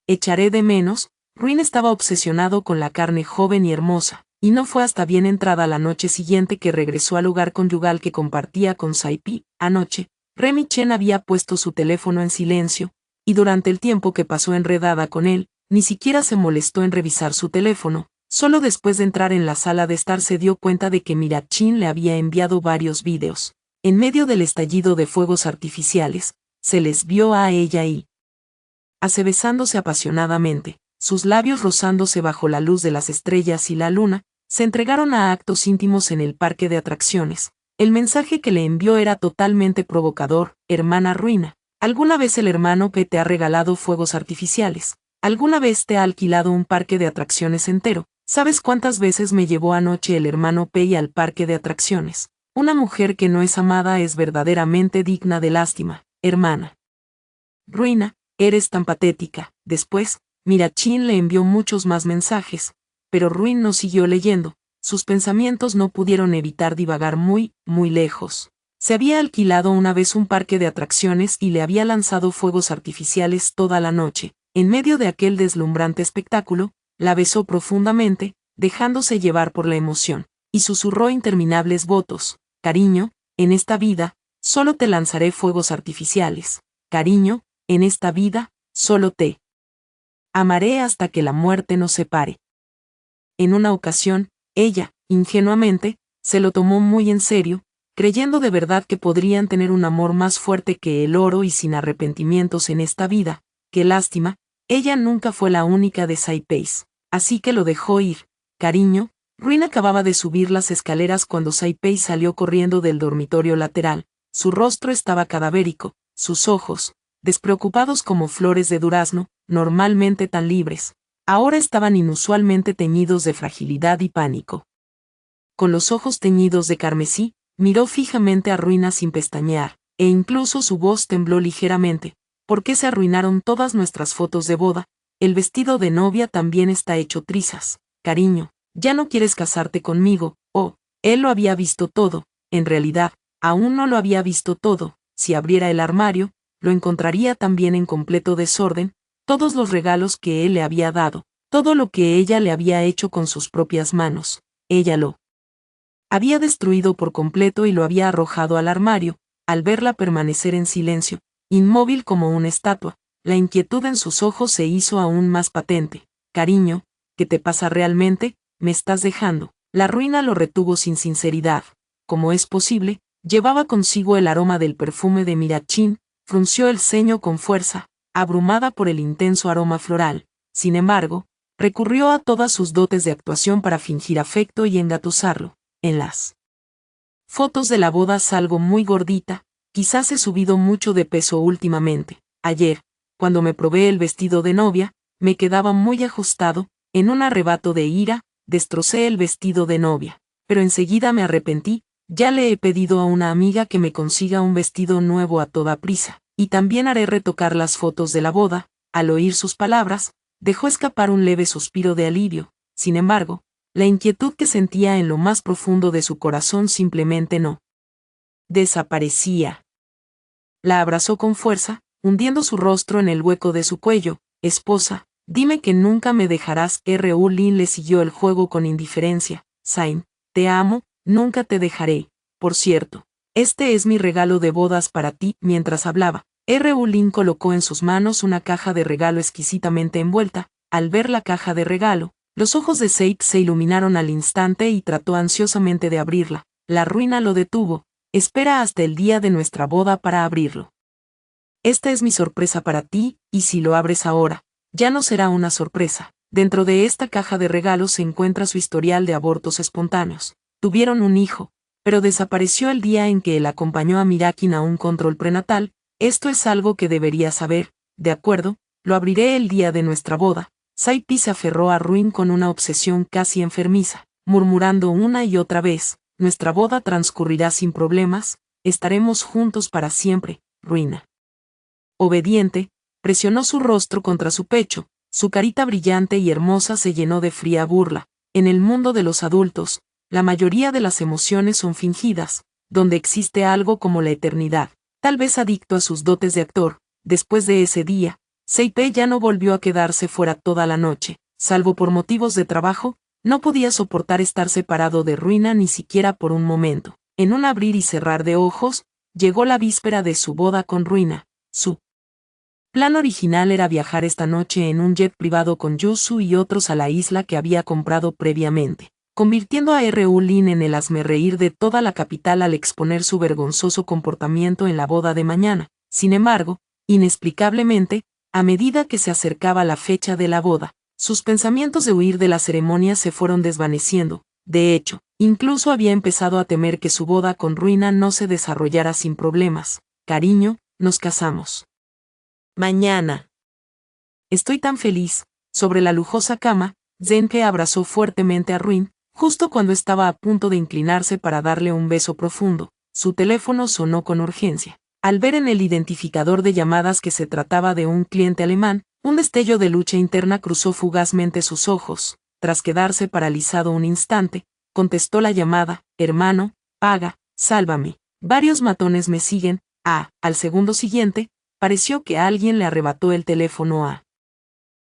A: echaré de menos. Ruin estaba obsesionado con la carne joven y hermosa, y no fue hasta bien entrada la noche siguiente que regresó al hogar conyugal que compartía con Saipei. Anoche, Remy Chen había puesto su teléfono en silencio, y durante el tiempo que pasó enredada con él, ni siquiera se molestó en revisar su teléfono. Solo después de entrar en la sala de estar se dio cuenta de que Mirachin le había enviado varios vídeos. En medio del estallido de fuegos artificiales, se les vio a ella y Ace besándose apasionadamente, sus labios rozándose bajo la luz de las estrellas y la luna, se entregaron a actos íntimos en el parque de atracciones. El mensaje que le envió era totalmente provocador. Hermana Ruina, ¿alguna vez el hermano P te ha regalado fuegos artificiales? ¿Alguna vez te ha alquilado un parque de atracciones entero? ¿Sabes cuántas veces me llevó anoche el hermano P al parque de atracciones? Una mujer que no es amada es verdaderamente digna de lástima, hermana Ruina, eres tan patética. Después, Mirachin le envió muchos más mensajes, pero Ruin no siguió leyendo. Sus pensamientos no pudieron evitar divagar muy, muy lejos. Se había alquilado una vez un parque de atracciones y le había lanzado fuegos artificiales toda la noche. En medio de aquel deslumbrante espectáculo, la besó profundamente, dejándose llevar por la emoción, y susurró interminables votos. Cariño, en esta vida, solo te lanzaré fuegos artificiales. Cariño, en esta vida, solo te amaré hasta que la muerte nos separe. En una ocasión, ella, ingenuamente, se lo tomó muy en serio, creyendo de verdad que podrían tener un amor más fuerte que el oro y sin arrepentimientos en esta vida. Qué lástima, ella nunca fue la única de Saipei, así que lo dejó ir. Cariño, Ruin acababa de subir las escaleras cuando Saipei salió corriendo del dormitorio lateral. Su rostro estaba cadavérico, sus ojos, despreocupados como flores de durazno, normalmente tan libres, ahora estaban inusualmente teñidos de fragilidad y pánico. Con los ojos teñidos de carmesí, miró fijamente a Ruina sin pestañear, e incluso su voz tembló ligeramente. ¿Por qué se arruinaron todas nuestras fotos de boda? El vestido de novia también está hecho trizas. Cariño, ¿ya no quieres casarte conmigo? Oh, él lo había visto todo. En realidad, aún no lo había visto todo. Si abriera el armario, lo encontraría también en completo desorden, todos los regalos que él le había dado, todo lo que ella le había hecho con sus propias manos. Ella lo Había destruido por completo y lo había arrojado al armario. Al verla permanecer en silencio, inmóvil como una estatua, la inquietud en sus ojos se hizo aún más patente. Cariño, ¿qué te pasa realmente? ¿Me estás dejando? La ruina lo retuvo sin sinceridad. ¿Cómo es posible? Llevaba consigo el aroma del perfume de Mirachín, frunció el ceño con fuerza, abrumada por el intenso aroma floral. Sin embargo, recurrió a todas sus dotes de actuación para fingir afecto y engatusarlo. En las fotos de la boda salgo muy gordita, quizás he subido mucho de peso últimamente. Ayer, cuando me probé el vestido de novia, me quedaba muy ajustado. En un arrebato de ira, destrocé el vestido de novia, pero enseguida me arrepentí. Ya le he pedido a una amiga que me consiga un vestido nuevo a toda prisa, y también haré retocar las fotos de la boda. Al oír sus palabras, dejó escapar un leve suspiro de alivio. Sin embargo, la inquietud que sentía en lo más profundo de su corazón simplemente no desaparecía. La abrazó con fuerza, hundiendo su rostro en el hueco de su cuello. Esposa, dime que nunca me dejarás. Lin le siguió el juego con indiferencia. Sain, te amo, nunca te dejaré. Por cierto, este es mi regalo de bodas para ti. Mientras hablaba, Lin colocó en sus manos una caja de regalo exquisitamente envuelta. Al ver la caja de regalo, los ojos de Seip se iluminaron al instante y trató ansiosamente de abrirla. La ruina lo detuvo. Espera hasta el día de nuestra boda para abrirlo. Esta es mi sorpresa para ti, y si lo abres ahora, ya no será una sorpresa. Dentro de esta caja de regalos se encuentra su historial de abortos espontáneos. Tuvieron un hijo, pero desapareció el día en que él acompañó a Mirakin a un control prenatal. Esto es algo que deberías saber. De acuerdo, lo abriré el día de nuestra boda. Saipi se aferró a Ruin con una obsesión casi enfermiza, murmurando una y otra vez, nuestra boda transcurrirá sin problemas, estaremos juntos para siempre. Ruina, obediente, presionó su rostro contra su pecho, su carita brillante y hermosa se llenó de fría burla. En el mundo de los adultos, la mayoría de las emociones son fingidas, donde existe algo como la eternidad. Tal vez adicto a sus dotes de actor, después de ese día, Seipe ya no volvió a quedarse fuera toda la noche, salvo por motivos de trabajo. No podía soportar estar separado de Ruina ni siquiera por un momento. En un abrir y cerrar de ojos, llegó la víspera de su boda con Ruina. Su plan original era viajar esta noche en un jet privado con Yusu y otros a la isla que había comprado previamente, convirtiendo a Lin en el hazmerreír de toda la capital al exponer su vergonzoso comportamiento en la boda de mañana. Sin embargo, inexplicablemente, a medida que se acercaba la fecha de la boda, sus pensamientos de huir de la ceremonia se fueron desvaneciendo. De hecho, incluso había empezado a temer que su boda con Ruina no se desarrollara sin problemas. Cariño, nos casamos mañana. Estoy tan feliz. Sobre la lujosa cama, Zenke abrazó fuertemente a Ruin, justo cuando estaba a punto de inclinarse para darle un beso profundo. Su teléfono sonó con urgencia. Al ver en el identificador de llamadas que se trataba de un cliente alemán, un destello de lucha interna cruzó fugazmente sus ojos. Tras quedarse paralizado un instante, contestó la llamada. Hermano, paga, sálvame. Varios matones me siguen. Al segundo siguiente, pareció que alguien le arrebató el teléfono a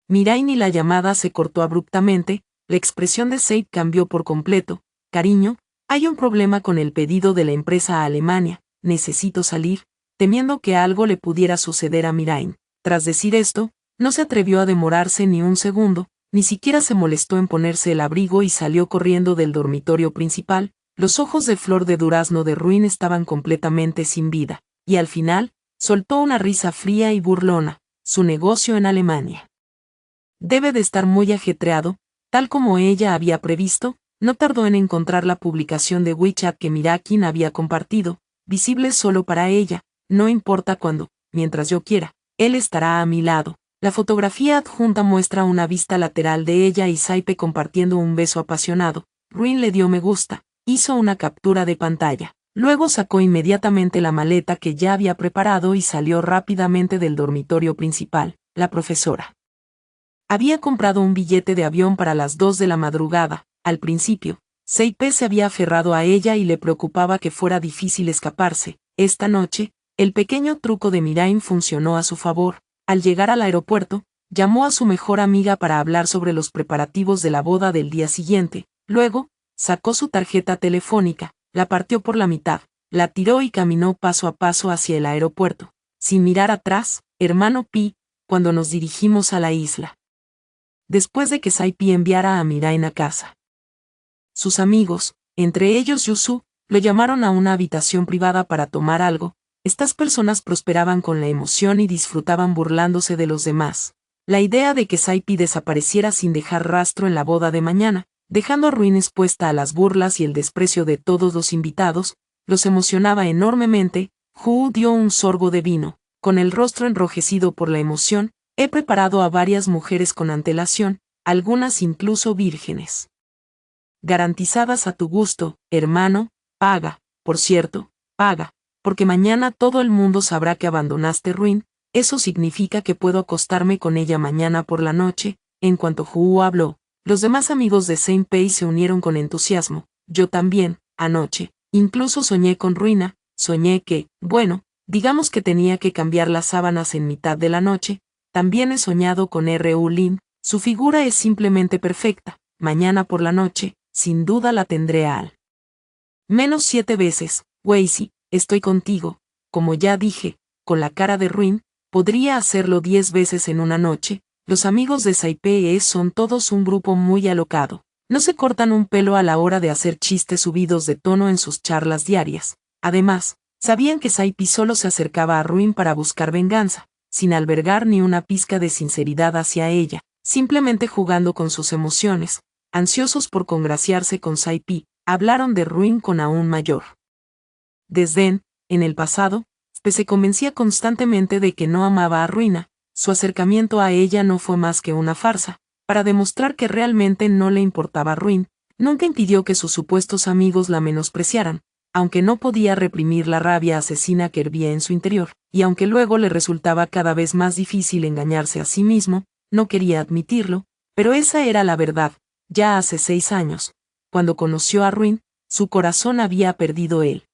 A: Mirain y la llamada se cortó abruptamente. La expresión de Seip cambió por completo. Cariño, hay un problema con el pedido de la empresa a Alemania. Necesito salir, temiendo que algo le pudiera suceder a Mirain. Tras decir esto, no se atrevió a demorarse ni un segundo, ni siquiera se molestó en ponerse el abrigo y salió corriendo del dormitorio principal. Los ojos de flor de durazno de Ruin estaban completamente sin vida, y al final, soltó una risa fría y burlona. Su negocio en Alemania debe de estar muy ajetreado, tal como ella había previsto. No tardó en encontrar la publicación de WeChat que Mirakin había compartido, visible solo para ella. No importa cuándo, mientras yo quiera, él estará a mi lado. La fotografía adjunta muestra una vista lateral de ella y Saipe compartiendo un beso apasionado. Ruin le dio me gusta, hizo una captura de pantalla. Luego sacó inmediatamente la maleta que ya había preparado y salió rápidamente del dormitorio principal. La profesora había comprado un billete de avión para las 2 de la madrugada. Al principio, Seipe se había aferrado a ella y le preocupaba que fuera difícil escaparse. Esta noche, el pequeño truco de Mirain funcionó a su favor. Al llegar al aeropuerto, llamó a su mejor amiga para hablar sobre los preparativos de la boda del día siguiente. Luego, sacó su tarjeta telefónica, la partió por la mitad, la tiró y caminó paso a paso hacia el aeropuerto, sin mirar atrás, hermano Pi, cuando nos dirigimos a la isla. Después de que Saipi enviara a Mirain a casa. Sus amigos, entre ellos Yusu, lo llamaron a una habitación privada para tomar algo. Estas personas prosperaban con la emoción y disfrutaban burlándose de los demás. La idea de que Saipi desapareciera sin dejar rastro en la boda de mañana, dejando a Ruin expuesta a las burlas y el desprecio de todos los invitados, los emocionaba enormemente. Hu dio un sorbo de vino. Con el rostro enrojecido por la emoción, he preparado a varias mujeres con antelación, algunas incluso vírgenes. Garantizadas a tu gusto, hermano, paga, por cierto, paga, porque mañana todo el mundo sabrá que abandonaste Ruin. Eso significa que puedo acostarme con ella mañana por la noche. En cuanto Hu habló, los demás amigos de Senpei se unieron con entusiasmo. Yo también, anoche, incluso soñé con Ruina, soñé que, bueno, digamos que tenía que cambiar las sábanas en mitad de la noche. También he soñado con R.U. Lin, su figura es simplemente perfecta. Mañana por la noche, sin duda la tendré al menos 7 veces. Weishi, estoy contigo, como ya dije, con la cara de Ruin, podría hacerlo 10 veces en una noche. Los amigos de Saipei son todos un grupo muy alocado. No se cortan un pelo a la hora de hacer chistes subidos de tono en sus charlas diarias. Además, sabían que Saipi solo se acercaba a Ruin para buscar venganza, sin albergar ni una pizca de sinceridad hacia ella, simplemente jugando con sus emociones. Ansiosos por congraciarse con Saipi, hablaron de Ruin con aún mayor desdén. En el pasado, se convencía constantemente de que no amaba a Ruina. Su acercamiento a ella no fue más que una farsa, para demostrar que realmente no le importaba Ruin. Nunca impidió que sus supuestos amigos la menospreciaran, aunque no podía reprimir la rabia asesina que hervía en su interior, y aunque luego le resultaba cada vez más difícil engañarse a sí mismo, no quería admitirlo, pero esa era la verdad. Ya hace 6 años, cuando conoció a Ruin, su corazón había perdido el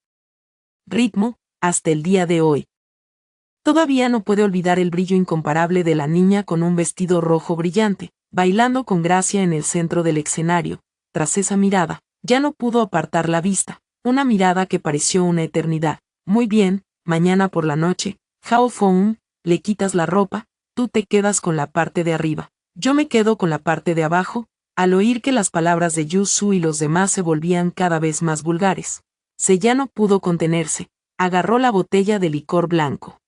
A: ritmo, hasta el día de hoy. Todavía no puede olvidar el brillo incomparable de la niña con un vestido rojo brillante, bailando con gracia en el centro del escenario. Tras esa mirada, ya no pudo apartar la vista, una mirada que pareció una eternidad. Muy bien, mañana por la noche, Hao Fong, le quitas la ropa, tú te quedas con la parte de arriba, yo me quedo con la parte de abajo. Al oír que las palabras de Yusu y los demás se volvían cada vez más vulgares, Se ya no pudo contenerse, agarró la botella de licor blanco,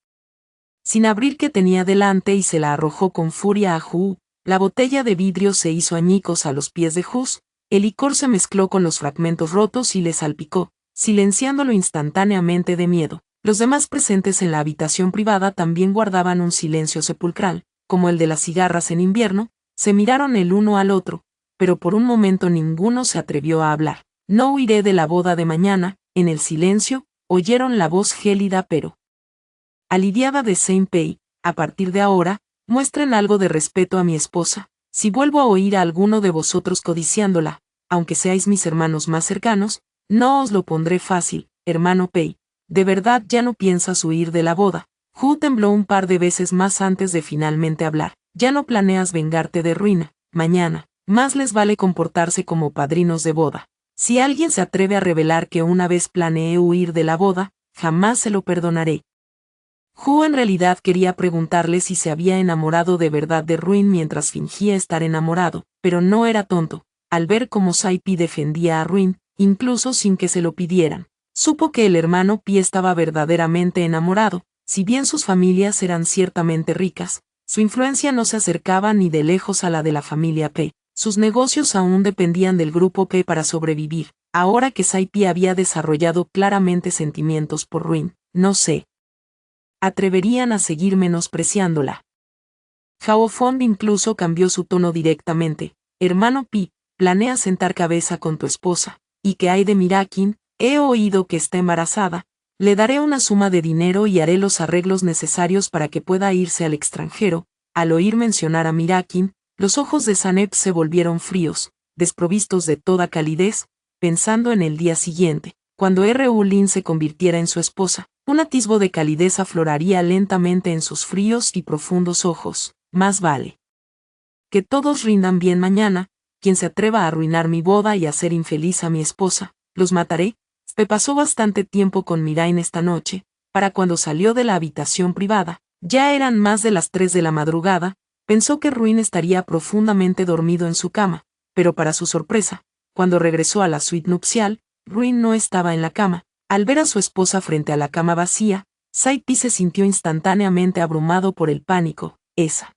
A: sin abrir que tenía delante y se la arrojó con furia a Hu. La botella de vidrio se hizo añicos a los pies de Hus, el licor se mezcló con los fragmentos rotos y le salpicó, silenciándolo instantáneamente de miedo. Los demás presentes en la habitación privada también guardaban un silencio sepulcral, como el de las cigarras en invierno. Se miraron el uno al otro, pero por un momento ninguno se atrevió a hablar. No huiré de la boda de mañana. En el silencio, oyeron la voz gélida pero aliviada de Senpei. A partir de ahora, muestren algo de respeto a mi esposa. Si vuelvo a oír a alguno de vosotros codiciándola, aunque seáis mis hermanos más cercanos, no os lo pondré fácil, hermano Pei. ¿De verdad ya no piensas huir de la boda? Hu tembló un par de veces más antes de finalmente hablar. Ya no planeas vengarte de Ruina. Mañana, más les vale comportarse como padrinos de boda. Si alguien se atreve a revelar que una vez planeé huir de la boda, jamás se lo perdonaré. Hu en realidad quería preguntarle si se había enamorado de verdad de Ruin mientras fingía estar enamorado, pero no era tonto. Al ver cómo Saipi defendía a Ruin, incluso sin que se lo pidieran, supo que el hermano Pi estaba verdaderamente enamorado. Si bien sus familias eran ciertamente ricas, su influencia no se acercaba ni de lejos a la de la familia P. Sus negocios aún dependían del grupo P para sobrevivir. Ahora que Saipi había desarrollado claramente sentimientos por Ruin, no se atreverían a seguir menospreciándola. Hao Fong incluso cambió su tono directamente. Hermano Pi, ¿planeas sentar cabeza con tu esposa? ¿Y qué hay de Mirakin? He oído que está embarazada. Le daré una suma de dinero y haré los arreglos necesarios para que pueda irse al extranjero. Al oír mencionar a Mirakin, los ojos de Sanet se volvieron fríos, desprovistos de toda calidez, pensando en el día siguiente, cuando R.U. Lin se convirtiera en su esposa. Un atisbo de calidez afloraría lentamente en sus fríos y profundos ojos. Más vale que todos rindan bien mañana, quien se atreva a arruinar mi boda y hacer infeliz a mi esposa, los mataré. Pasó bastante tiempo con Mirain esta noche, para cuando salió de la habitación privada, ya eran más de las 3 de la madrugada, pensó que Ruin estaría profundamente dormido en su cama, pero para su sorpresa, cuando regresó a la suite nupcial, Ruin no estaba en la cama. Al ver a su esposa frente a la cama vacía, Saipi se sintió instantáneamente abrumado por el pánico. Esa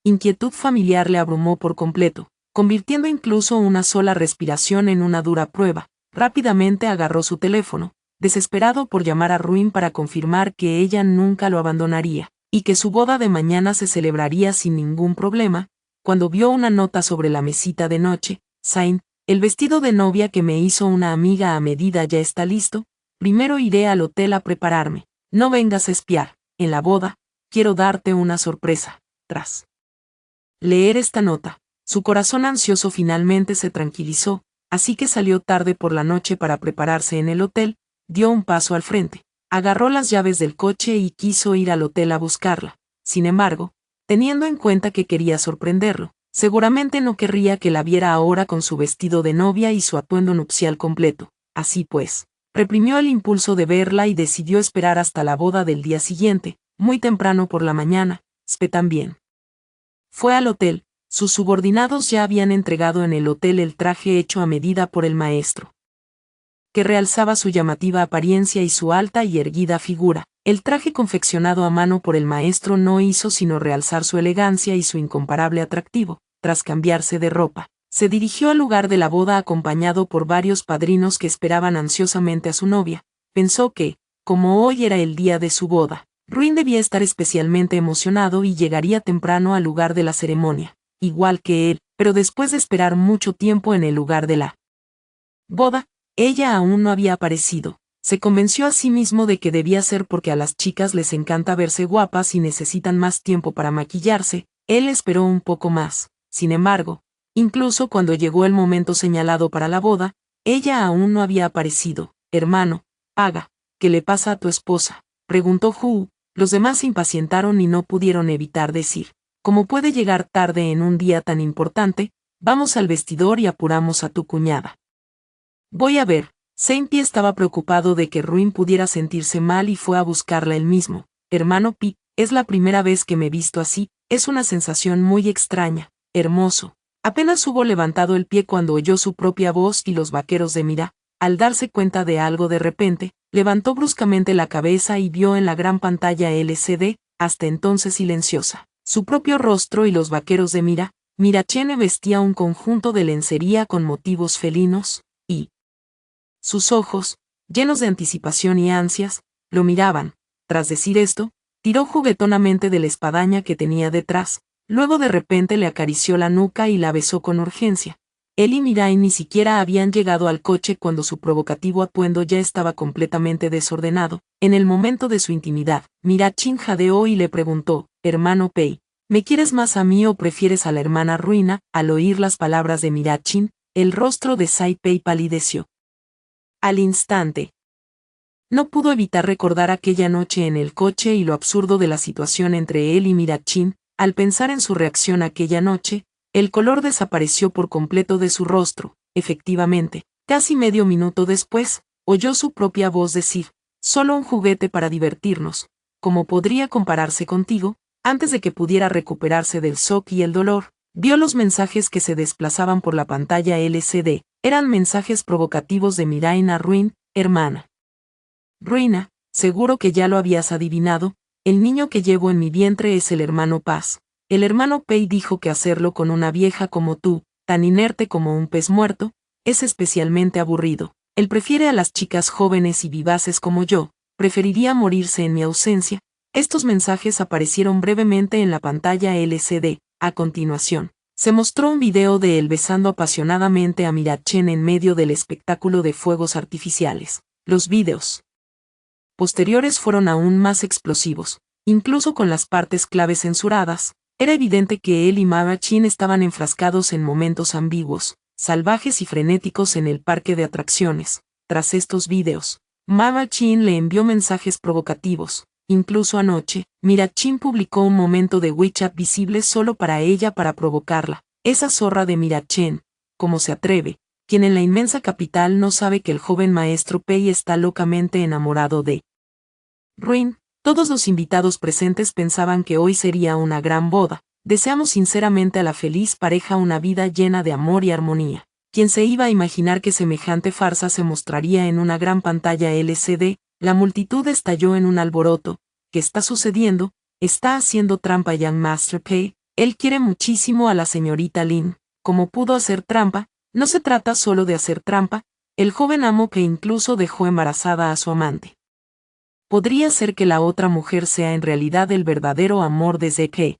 A: inquietud familiar le abrumó por completo, convirtiendo incluso una sola respiración en una dura prueba. Rápidamente agarró su teléfono, desesperado por llamar a Ruin para confirmar que ella nunca lo abandonaría, y que su boda de mañana se celebraría sin ningún problema, cuando vio una nota sobre la mesita de noche. Sain, el vestido de novia que me hizo una amiga a medida ya está listo, primero iré al hotel a prepararme. No vengas a espiar, en la boda, quiero darte una sorpresa. Tras leer esta nota, su corazón ansioso finalmente se tranquilizó, así que salió tarde por la noche para prepararse en el hotel, dio un paso al frente, agarró las llaves del coche y quiso ir al hotel a buscarla. Sin embargo, teniendo en cuenta que quería sorprenderlo, seguramente no querría que la viera ahora con su vestido de novia y su atuendo nupcial completo. Así pues, reprimió el impulso de verla y decidió esperar hasta la boda del día siguiente, muy temprano por la mañana. Spe también fue al hotel. Sus subordinados ya habían entregado en el hotel el traje hecho a medida por el maestro, que realzaba su llamativa apariencia y su alta y erguida figura. El traje confeccionado a mano por el maestro no hizo sino realzar su elegancia y su incomparable atractivo. Tras cambiarse de ropa, se dirigió al lugar de la boda acompañado por varios padrinos que esperaban ansiosamente a su novia. Pensó que, como hoy era el día de su boda, Ruin debía estar especialmente emocionado y llegaría temprano al lugar de la ceremonia, igual que él, pero después de esperar mucho tiempo en el lugar de la boda, ella aún no había aparecido. Se convenció a sí mismo de que debía ser porque a las chicas les encanta verse guapas y necesitan más tiempo para maquillarse. Él esperó un poco más. Sin embargo, incluso cuando llegó el momento señalado para la boda, ella aún no había aparecido. Hermano, Paga, ¿qué le pasa a tu esposa?, preguntó Hu. Los demás se impacientaron y no pudieron evitar decir: ¿cómo puede llegar tarde en un día tan importante? Vamos al vestidor y apuramos a tu cuñada. Voy a ver. Seinpi estaba preocupado de que Ruin pudiera sentirse mal y fue a buscarla él mismo. Hermano Pi, es la primera vez que me he visto así, es una sensación muy extraña. Hermoso. Apenas hubo levantado el pie cuando oyó su propia voz y los vaqueros de Mira. Al darse cuenta de algo de repente, levantó bruscamente la cabeza y vio en la gran pantalla LCD, hasta entonces silenciosa, su propio rostro y los vaqueros de Mira. Mirachene vestía un conjunto de lencería con motivos felinos, y sus ojos, llenos de anticipación y ansias, lo miraban. Tras decir esto, tiró juguetonamente de la espadaña que tenía detrás, luego de repente le acarició la nuca y la besó con urgencia. Él y Mirai ni siquiera habían llegado al coche cuando su provocativo atuendo ya estaba completamente desordenado. En el momento de su intimidad, Mirachin jadeó y le preguntó: hermano Pei, ¿me quieres más a mí o prefieres a la hermana Ruina? Al oír las palabras de Mirachin, el rostro de Sai Pei palideció. Al instante, no pudo evitar recordar aquella noche en el coche y lo absurdo de la situación entre él y Mirachin. Al pensar en su reacción aquella noche, el color desapareció por completo de su rostro. Efectivamente, casi medio minuto después, oyó su propia voz decir: solo un juguete para divertirnos. ¿Cómo podría compararse contigo? Antes de que pudiera recuperarse del shock y el dolor, vio los mensajes que se desplazaban por la pantalla LCD. Eran mensajes provocativos de Mirai a Ruin: hermana Ruina, seguro que ya lo habías adivinado, el niño que llevo en mi vientre es el hermano Paz. El hermano Pei dijo que hacerlo con una vieja como tú, tan inerte como un pez muerto, es especialmente aburrido. Él prefiere a las chicas jóvenes y vivaces como yo, preferiría morirse en mi ausencia. Estos mensajes aparecieron brevemente en la pantalla LCD. A continuación, se mostró un video de él besando apasionadamente a Mirachen en medio del espectáculo de fuegos artificiales. Los videos posteriores fueron aún más explosivos, incluso con las partes clave censuradas. Era evidente que él y Mirachin estaban enfrascados en momentos ambiguos, salvajes y frenéticos en el parque de atracciones. Tras estos videos, Mirachin le envió mensajes provocativos. Incluso anoche, Mirachin publicó un momento de WeChat visible solo para ella para provocarla. Esa zorra de Mirachen, ¿cómo se atreve? Quien en la inmensa capital no sabe que el joven maestro Pei está locamente enamorado de Ruin. Todos los invitados presentes pensaban que hoy sería una gran boda. Deseamos sinceramente a la feliz pareja una vida llena de amor y armonía. ¿Quién se iba a imaginar que semejante farsa se mostraría en una gran pantalla LCD? La multitud estalló en un alboroto. ¿Qué está sucediendo? ¿Está haciendo trampa Young Master Pei? Él quiere muchísimo a la señorita Lin. ¿Cómo pudo hacer trampa? No se trata solo de hacer trampa. El joven amo que incluso dejó embarazada a su amante. Podría ser que la otra mujer sea en realidad el verdadero amor de Zeke.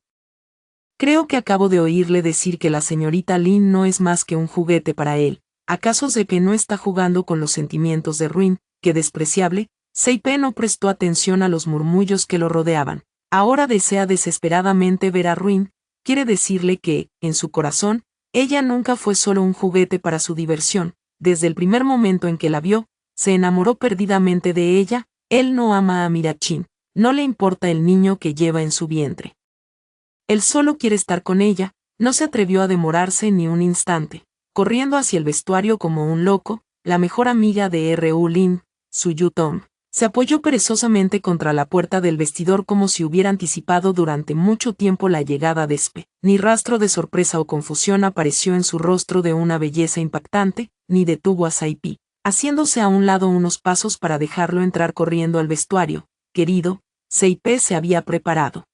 A: Creo que acabo de oírle decir que la señorita Lin no es más que un juguete para él. ¿Acaso Zeke no está jugando con los sentimientos de Ruin? ¡Qué despreciable! Seipe no prestó atención a los murmullos que lo rodeaban. Ahora desea desesperadamente ver a Ruin. Quiere decirle que, en su corazón, ella nunca fue solo un juguete para su diversión. Desde el primer momento en que la vio, se enamoró perdidamente de ella. Él no ama a Mirachin. No le importa el niño que lleva en su vientre. Él solo quiere estar con ella. No se atrevió a demorarse ni un instante. Corriendo hacia el vestuario como un loco, la mejor amiga de R.U. Lin, Suyu Tong, se apoyó perezosamente contra la puerta del vestidor como si hubiera anticipado durante mucho tiempo la llegada de Spe. Ni rastro de sorpresa o confusión apareció en su rostro de una belleza impactante, ni detuvo a Saipi, haciéndose a un lado unos pasos para dejarlo entrar corriendo al vestuario. Querido, Seipe se había preparado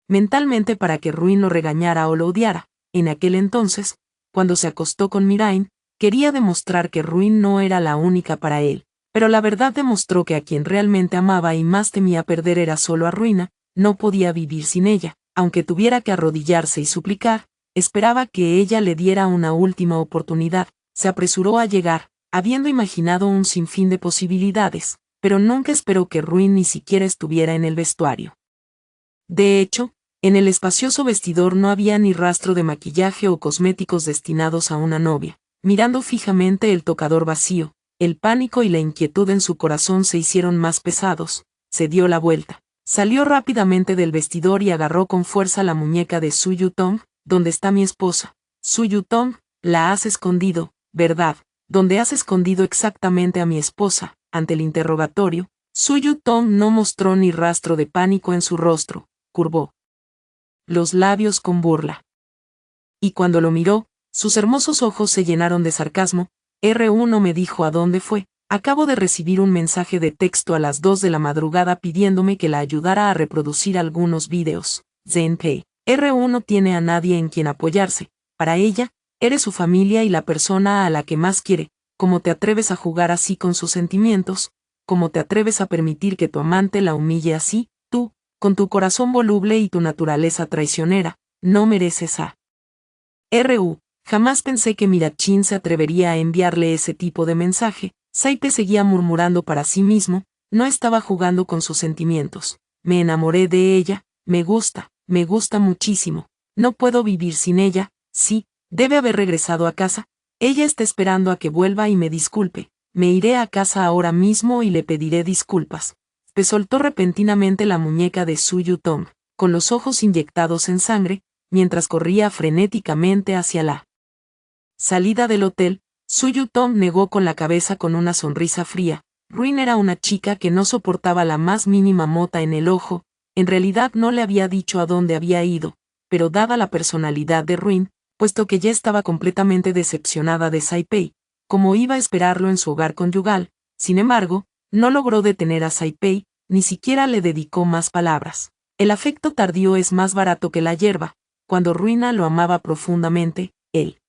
A: mentalmente para que Ruin lo regañara o lo odiara. En aquel entonces, cuando se acostó con Mirain, quería demostrar que Ruin no era la única para él. Pero la verdad demostró que a quien realmente amaba y más temía perder era solo a Ruina. No podía vivir sin ella, aunque tuviera que arrodillarse y suplicar, esperaba que ella le diera una última oportunidad. Se apresuró a llegar, habiendo imaginado un sinfín de posibilidades, pero nunca esperó que Ruin ni siquiera estuviera en el vestuario. De hecho, en el espacioso vestidor no había ni rastro de maquillaje o cosméticos destinados a una novia. Mirando fijamente el tocador vacío, el pánico y la inquietud en su corazón se hicieron más pesados. Se dio la vuelta. Salió rápidamente del vestidor y agarró con fuerza la muñeca de Suyu Tong. ¿Dónde está mi esposa? Suyu Tong, la has escondido, ¿verdad? ¿Dónde has escondido exactamente a mi esposa? Ante el interrogatorio, Suyu Tong no mostró ni rastro de pánico en su rostro. Curvó los labios con burla. Y cuando lo miró, sus hermosos ojos se llenaron de sarcasmo. R1 me dijo a dónde fue. Acabo de recibir un mensaje de texto a las 2 de la madrugada pidiéndome que la ayudara a reproducir algunos vídeos. Zenpei. R1 tiene a nadie en quien apoyarse. Para ella, eres su familia y la persona a la que más quiere. ¿Cómo te atreves a jugar así con sus sentimientos? ¿Cómo te atreves a permitir que tu amante la humille así? Tú, con tu corazón voluble y tu naturaleza traicionera, no mereces a R.U. Jamás pensé que Mirachin se atrevería a enviarle ese tipo de mensaje. Saipe seguía murmurando para sí mismo, no estaba jugando con sus sentimientos. Me enamoré de ella, me gusta muchísimo. No puedo vivir sin ella. Sí, debe haber regresado a casa. Ella está esperando a que vuelva y me disculpe. Me iré a casa ahora mismo y le pediré disculpas. Soltó repentinamente la muñeca de Suyu Tong, con los ojos inyectados en sangre, mientras corría frenéticamente hacia la salida del hotel. Suyu Tong negó con la cabeza con una sonrisa fría. Ruin era una chica que no soportaba la más mínima mota en el ojo. En realidad no le había dicho a dónde había ido, pero dada la personalidad de Ruin, puesto que ya estaba completamente decepcionada de Saipei, como iba a esperarlo en su hogar conyugal, sin embargo, no logró detener a Saipei, ni siquiera le dedicó más palabras. El afecto tardío es más barato que la hierba. Cuando Ruina lo amaba profundamente, él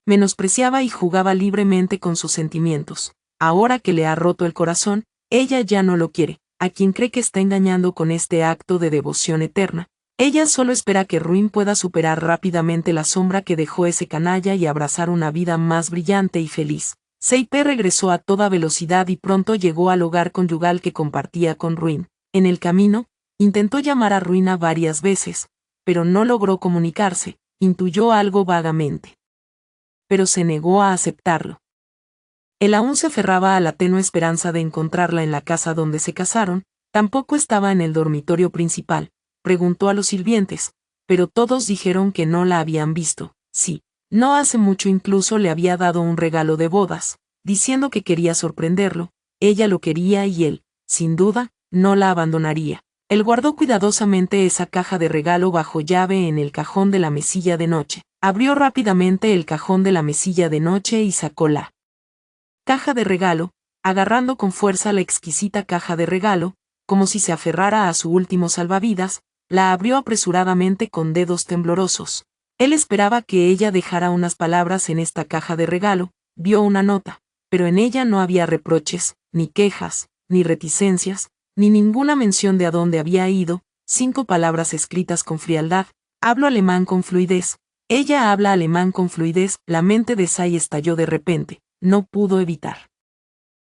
A: menospreciaba y jugaba libremente con sus sentimientos. Ahora que le ha roto el corazón, ella ya no lo quiere. A quien cree que está engañando con este acto de devoción eterna. Ella solo espera que Ruin pueda superar rápidamente la sombra que dejó ese canalla y abrazar una vida más brillante y feliz. Seipe regresó a toda velocidad y pronto llegó al hogar conyugal que compartía con Ruin. En el camino, intentó llamar a Ruina varias veces, pero no logró comunicarse. Intuyó algo vagamente, pero se negó a aceptarlo. Él aún se aferraba a la tenue esperanza de encontrarla en la casa donde se casaron. Tampoco estaba en el dormitorio principal. Preguntó a los sirvientes, pero todos dijeron que no la habían visto. Sí, no hace mucho incluso le había dado un regalo de bodas, diciendo que quería sorprenderlo, ella lo quería y él, sin duda, no la abandonaría. Él guardó cuidadosamente esa caja de regalo bajo llave en el cajón de la mesilla de noche. Abrió rápidamente el cajón de la mesilla de noche y sacó la caja de regalo, agarrando con fuerza la exquisita caja de regalo, como si se aferrara a su último salvavidas, la abrió apresuradamente con dedos temblorosos. Él esperaba que ella dejara unas palabras en esta caja de regalo, vio una nota, pero en ella no había reproches, ni quejas, ni reticencias, ni ninguna mención de a dónde había ido, 5 palabras escritas con frialdad. Hablo alemán con fluidez. Ella habla alemán con fluidez. La mente de Sai estalló de repente. No pudo evitar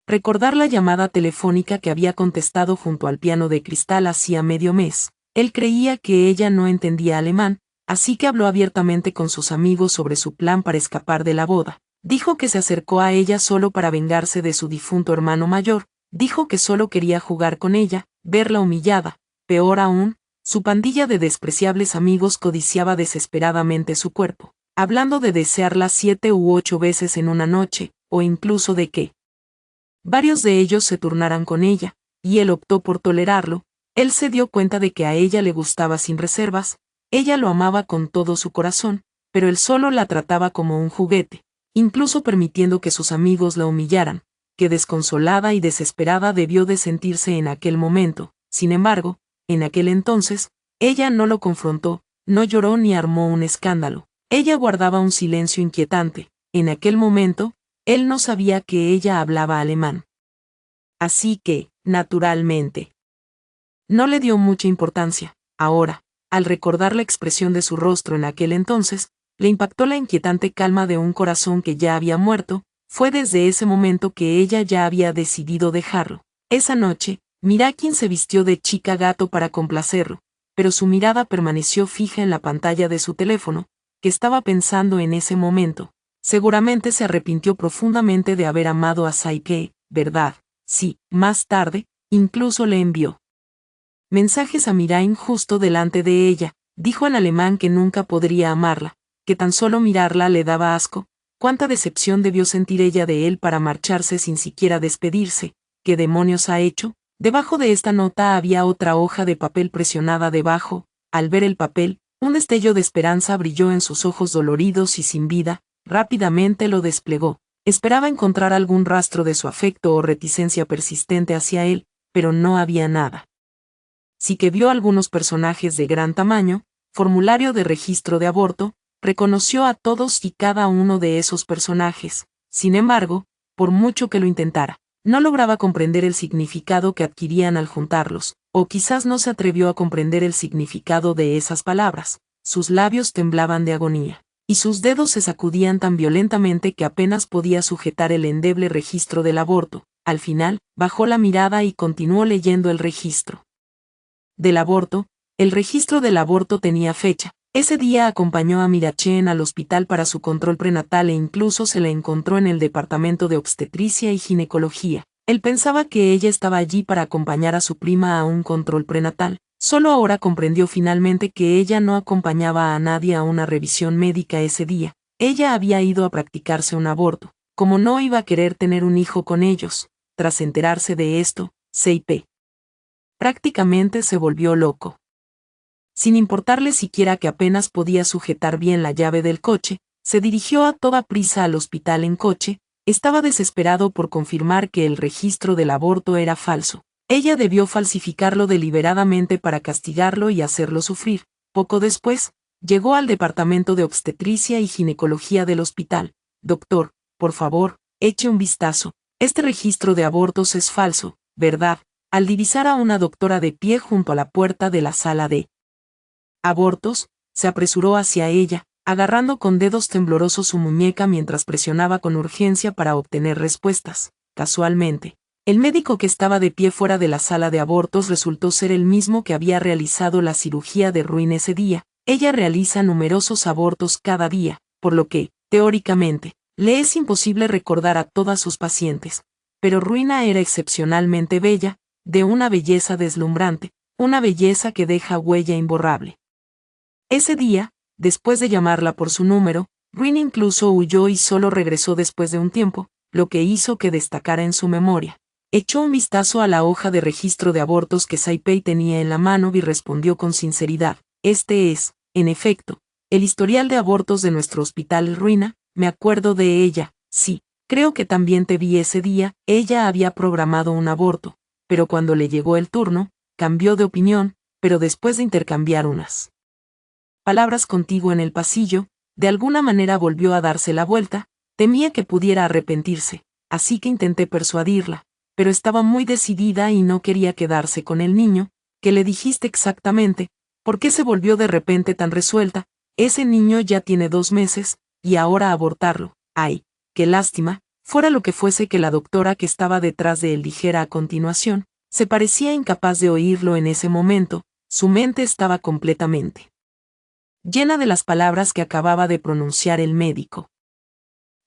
A: recordar la llamada telefónica que había contestado junto al piano de cristal hacía medio mes. Él creía que ella no entendía alemán, así que habló abiertamente con sus amigos sobre su plan para escapar de la boda. Dijo que se acercó a ella solo para vengarse de su difunto hermano mayor. Dijo que solo quería jugar con ella, verla humillada. Peor aún, su pandilla de despreciables amigos codiciaba desesperadamente su cuerpo, hablando de desearla 7 u 8 veces en una noche, o incluso de que varios de ellos se turnaran con ella, y él optó por tolerarlo. Él se dio cuenta de que a ella le gustaba sin reservas, ella lo amaba con todo su corazón, pero él solo la trataba como un juguete, incluso permitiendo que sus amigos la humillaran, que desconsolada y desesperada debió de sentirse en aquel momento. Sin embargo, en aquel entonces, ella no lo confrontó, no lloró ni armó un escándalo. Ella guardaba un silencio inquietante. En aquel momento, él no sabía que ella hablaba alemán. Así que, naturalmente, no le dio mucha importancia. Ahora, al recordar la expresión de su rostro en aquel entonces, le impactó la inquietante calma de un corazón que ya había muerto. Fue desde ese momento que ella ya había decidido dejarlo. Esa noche, Mirakin se vistió de chica gato para complacerlo, pero su mirada permaneció fija en la pantalla de su teléfono, que estaba pensando en ese momento. Seguramente se arrepintió profundamente de haber amado a Saike, ¿verdad? Sí, más tarde, incluso le envió mensajes a Mirain justo delante de ella. Dijo en alemán que nunca podría amarla, que tan solo mirarla le daba asco. Cuánta decepción debió sentir ella de él para marcharse sin siquiera despedirse. ¿Qué demonios ha hecho? Debajo de esta nota había otra hoja de papel presionada debajo. Al ver el papel, un destello de esperanza brilló en sus ojos doloridos y sin vida. Rápidamente lo desplegó. Esperaba encontrar algún rastro de su afecto o reticencia persistente hacia él, pero no había nada. Sí que vio algunos personajes de gran tamaño, formulario de registro de aborto, reconoció a todos y cada uno de esos personajes. Sin embargo, por mucho que lo intentara, no lograba comprender el significado que adquirían al juntarlos, o quizás no se atrevió a comprender el significado de esas palabras. Sus labios temblaban de agonía, y sus dedos se sacudían tan violentamente que apenas podía sujetar el endeble registro del aborto. Al final, bajó la mirada y continuó leyendo el registro del aborto. El registro del aborto tenía fecha. Ese día acompañó a Mirachen al hospital para su control prenatal e incluso se la encontró en el departamento de obstetricia y ginecología. Él pensaba que ella estaba allí para acompañar a su prima a un control prenatal. Solo ahora comprendió finalmente que ella no acompañaba a nadie a una revisión médica ese día. Ella había ido a practicarse un aborto. Como no iba a querer tener un hijo con ellos. Tras enterarse de esto, CIP prácticamente se volvió loco. Sin importarle siquiera que apenas podía sujetar bien la llave del coche, se dirigió a toda prisa al hospital en coche. Estaba desesperado por confirmar que el registro del aborto era falso. Ella debió falsificarlo deliberadamente para castigarlo y hacerlo sufrir. Poco después, llegó al departamento de obstetricia y ginecología del hospital. Doctor, por favor, eche un vistazo. Este registro de abortos es falso, ¿verdad? Al divisar a una doctora de pie junto a la puerta de la sala de abortos, se apresuró hacia ella, agarrando con dedos temblorosos su muñeca mientras presionaba con urgencia para obtener respuestas. Casualmente, el médico que estaba de pie fuera de la sala de abortos resultó ser el mismo que había realizado la cirugía de Ruin ese día. Ella realiza numerosos abortos cada día, por lo que, teóricamente, le es imposible recordar a todas sus pacientes. Pero Ruina era excepcionalmente bella, de una belleza deslumbrante, una belleza que deja huella imborrable. Ese día, Después de llamarla por su número, Rin incluso huyó y solo regresó después de un tiempo, lo que hizo que destacara en su memoria. Echó un vistazo a la hoja de registro de abortos que Sai-Pei tenía en la mano y respondió con sinceridad: este es, en efecto, el historial de abortos de nuestro hospital. Ruina, me acuerdo de ella, sí, creo que también te vi ese día. Ella había programado un aborto, pero cuando le llegó el turno, cambió de opinión, pero después de intercambiar unas palabras contigo en el pasillo, de alguna manera volvió a darse la vuelta. Temía que pudiera arrepentirse, así que intenté persuadirla, pero estaba muy decidida y no quería quedarse con el niño. ¿Qué le dijiste exactamente? ¿Por qué se volvió de repente tan resuelta? Ese niño ya tiene 2 meses, y ahora abortarlo. Ay, qué lástima. Fuera lo que fuese que la doctora que estaba detrás de él dijera a continuación, se parecía incapaz de oírlo en ese momento. Su mente estaba completamente llena de las palabras que acababa de pronunciar el médico.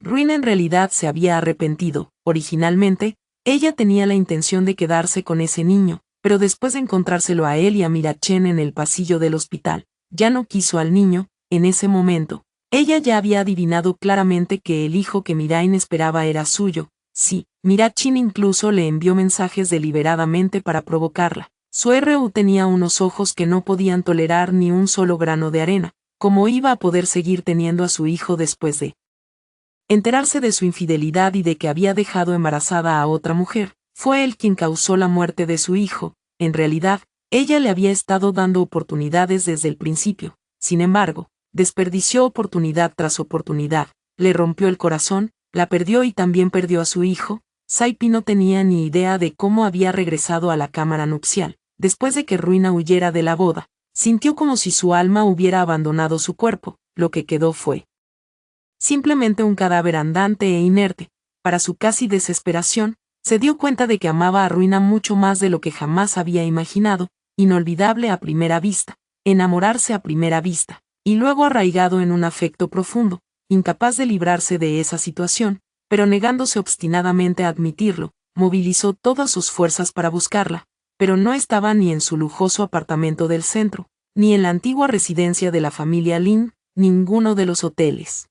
A: Ruin en realidad se había arrepentido. Originalmente, ella tenía la intención de quedarse con ese niño, pero después de encontrárselo a él y a Mirachen en el pasillo del hospital, ya no quiso al niño. En ese momento, ella ya había adivinado claramente que el hijo que Mirain esperaba era suyo. Sí, Mirachin incluso le envió mensajes deliberadamente para provocarla. Su RU tenía unos ojos que no podían tolerar ni un solo grano de arena. ¿Cómo iba a poder seguir teniendo a su hijo después de enterarse de su infidelidad y de que había dejado embarazada a otra mujer? Fue él quien causó la muerte de su hijo. En realidad, ella le había estado dando oportunidades desde el principio. Sin embargo, desperdició oportunidad tras oportunidad, le rompió el corazón, la perdió y también perdió a su hijo. Sai-Pi no tenía ni idea de cómo había regresado a la cámara nupcial. Después de que Ruina huyera de la boda, sintió como si su alma hubiera abandonado su cuerpo. Lo que quedó fue simplemente un cadáver andante e inerte. Para su casi desesperación, se dio cuenta de que amaba a Ruina mucho más de lo que jamás había imaginado. Inolvidable a primera vista, enamorarse a primera vista, y luego arraigado en un afecto profundo, incapaz de librarse de esa situación, pero negándose obstinadamente a admitirlo. Movilizó todas sus fuerzas para buscarla, pero no estaba ni en su lujoso apartamento del centro, ni en la antigua residencia de la familia Lin. Ninguno de los hoteles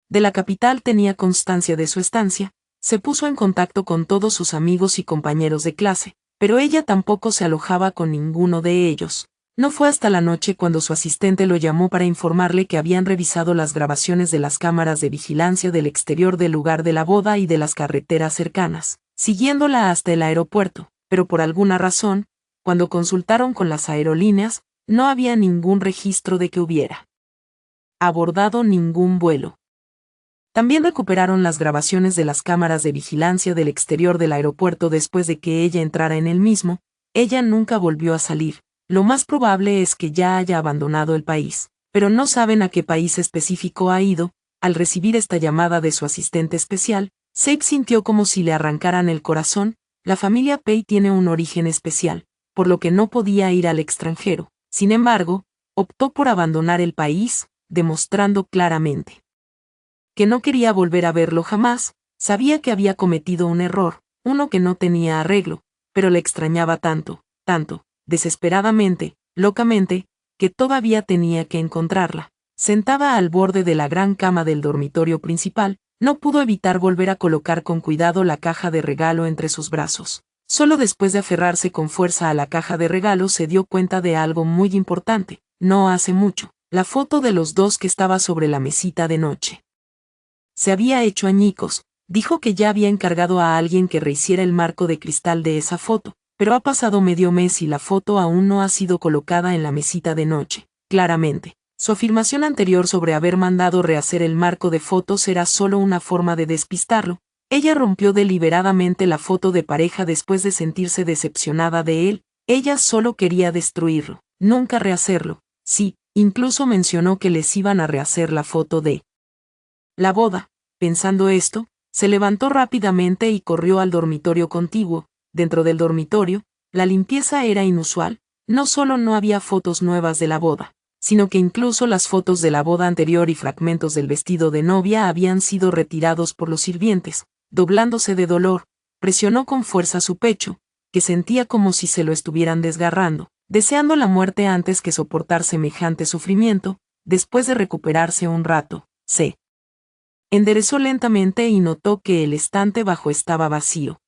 A: de la capital tenía constancia de su estancia. Se puso en contacto con todos sus amigos y compañeros de clase, pero ella tampoco se alojaba con ninguno de ellos. No fue hasta la noche cuando su asistente lo llamó para informarle que habían revisado las grabaciones de las cámaras de vigilancia del exterior del lugar de la boda y de las carreteras cercanas, siguiéndola hasta el aeropuerto, pero por alguna razón, cuando consultaron con las aerolíneas, no había ningún registro de que hubiera abordado ningún vuelo. También recuperaron las grabaciones de las cámaras de vigilancia del exterior del aeropuerto después de que ella entrara en el mismo. Ella nunca volvió a salir. Lo más probable es que ya haya abandonado el país, pero no saben a qué país específico ha ido. Al recibir esta llamada de su asistente especial, Seip sintió como si le arrancaran el corazón. La familia Pei tiene un origen especial, por lo que no podía ir al extranjero. Sin embargo, optó por abandonar el país, demostrando claramente que no quería volver a verlo jamás. Sabía que había cometido un error, uno que no tenía arreglo, pero le extrañaba tanto, desesperadamente, locamente, que todavía tenía que encontrarla. Sentada al borde de la gran cama del dormitorio principal, no pudo evitar volver a colocar con cuidado la caja de regalo entre sus brazos. Solo después de aferrarse con fuerza a la caja de regalo se dio cuenta de algo muy importante. No hace mucho, la foto de los dos que estaba sobre la mesita de noche se había hecho añicos. Dijo que ya había encargado a alguien que rehiciera el marco de cristal de esa foto, pero ha pasado medio mes y la foto aún no ha sido colocada en la mesita de noche. Claramente, su afirmación anterior sobre haber mandado rehacer el marco de fotos era solo una forma de despistarlo. Ella rompió deliberadamente la foto de pareja después de sentirse decepcionada de él. Ella solo quería destruirlo, nunca rehacerlo. Sí, incluso mencionó que les iban a rehacer la foto de la boda. Pensando esto, se levantó rápidamente y corrió al dormitorio contiguo. Dentro del dormitorio, la limpieza era inusual. No solo no había fotos nuevas de la boda, sino que incluso las fotos de la boda anterior y fragmentos del vestido de novia habían sido retirados por los sirvientes. Doblándose de dolor, presionó con fuerza su pecho, que sentía como si se lo estuvieran desgarrando, deseando la muerte antes que soportar semejante sufrimiento. después de recuperarse un rato, se enderezó lentamente y notó que el estante bajo estaba vacío.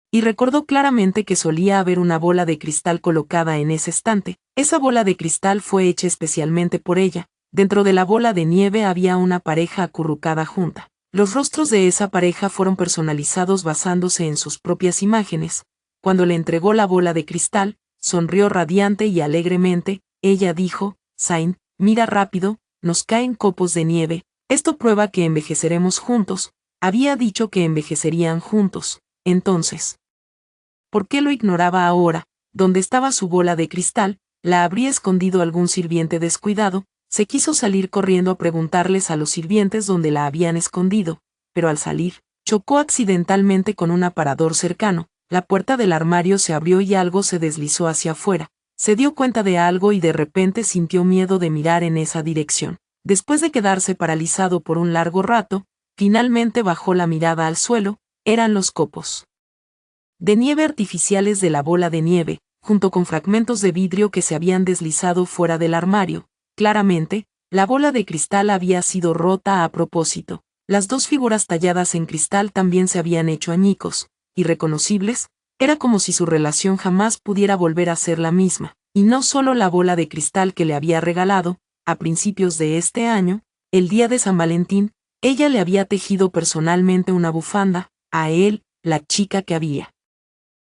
A: Y recordó claramente que solía haber una bola de cristal colocada en ese estante. Esa bola de cristal fue hecha especialmente por ella. Dentro de la bola de nieve había una pareja acurrucada junta. Los rostros de esa pareja fueron personalizados basándose en sus propias imágenes. Cuando le entregó la bola de cristal, sonrió radiante y alegremente. Ella dijo: Saint, mira rápido, nos caen copos de nieve. Esto prueba que envejeceremos juntos. Había dicho que envejecerían juntos. Entonces, ¿por qué lo ignoraba ahora? ¿Dónde estaba su bola de cristal? ¿La habría escondido algún sirviente descuidado? Se quiso salir corriendo a preguntarles a los sirvientes dónde la habían escondido, pero al salir, chocó accidentalmente con un aparador cercano. La puerta del armario se abrió y algo se deslizó hacia afuera. Se dio cuenta de algo y de repente sintió miedo de mirar en esa dirección. Después de quedarse paralizado por un largo rato, finalmente bajó la mirada al suelo. Eran los copos de nieve artificiales de la bola de nieve, junto con fragmentos de vidrio que se habían deslizado fuera del armario. Claramente, la bola de cristal había sido rota a propósito. Las dos figuras talladas en cristal también se habían hecho añicos, irreconocibles. Era como si su relación jamás pudiera volver a ser la misma. Y no solo la bola de cristal que le había regalado, a principios de este año, el día de San Valentín, ella le había tejido personalmente una bufanda. A él, la chica que había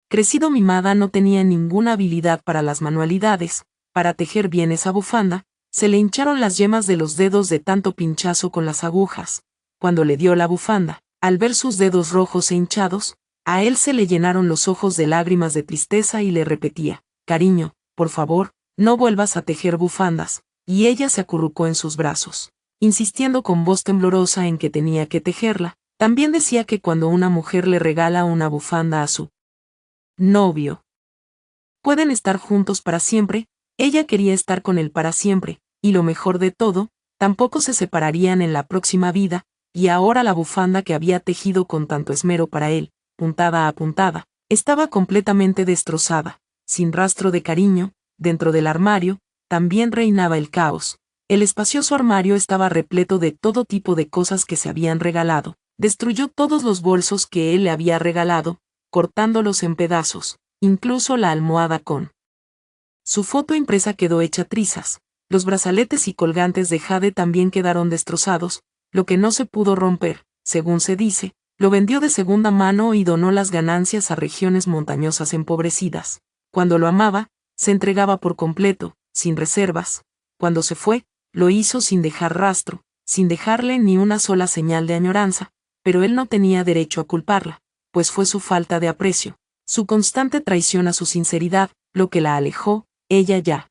A: crecido mimada, no tenía ninguna habilidad para las manualidades. Para tejer bien esa bufanda, se le hincharon las yemas de los dedos de tanto pinchazo con las agujas. Cuando le dio la bufanda, al ver sus dedos rojos e hinchados, a él se le llenaron los ojos de lágrimas de tristeza y le repetía: cariño, por favor, no vuelvas a tejer bufandas. Y ella se acurrucó en sus brazos, insistiendo con voz temblorosa en que tenía que tejerla. También decía que cuando una mujer le regala una bufanda a su novio, pueden estar juntos para siempre. Ella quería estar con él para siempre, y lo mejor de todo, tampoco se separarían en la próxima vida. Y ahora la bufanda que había tejido con tanto esmero para él, puntada a puntada, estaba completamente destrozada, sin rastro de cariño. Dentro del armario también reinaba el caos. El espacioso armario estaba repleto de todo tipo de cosas que se habían regalado. Destruyó todos los bolsos que él le había regalado, cortándolos en pedazos. Incluso la almohada con su foto impresa quedó hecha trizas. Los brazaletes y colgantes de jade también quedaron destrozados. Lo que no se pudo romper, según se dice, lo vendió de segunda mano y donó las ganancias a regiones montañosas empobrecidas. Cuando lo amaba, se entregaba por completo, sin reservas. Cuando se fue, lo hizo sin dejar rastro, sin dejarle ni una sola señal de añoranza. Pero él no tenía derecho a culparla, pues fue su falta de aprecio, su constante traición a su sinceridad, lo que la alejó. Ella ya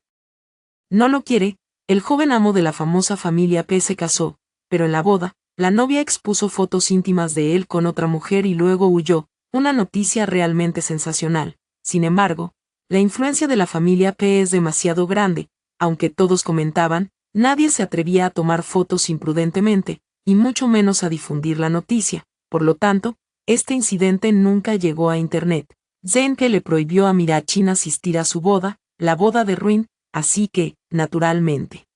A: no lo quiere. El joven amo de la famosa familia P se casó, pero en la boda, la novia expuso fotos íntimas de él con otra mujer y luego huyó, una noticia realmente sensacional. Sin embargo, la influencia de la familia P es demasiado grande. Aunque todos comentaban, nadie se atrevía a tomar fotos imprudentemente, y mucho menos a difundir la noticia. Por lo tanto, este incidente nunca llegó a internet. Zenke le prohibió a Mirachin asistir a su boda, la boda de Ruin, así que, naturalmente,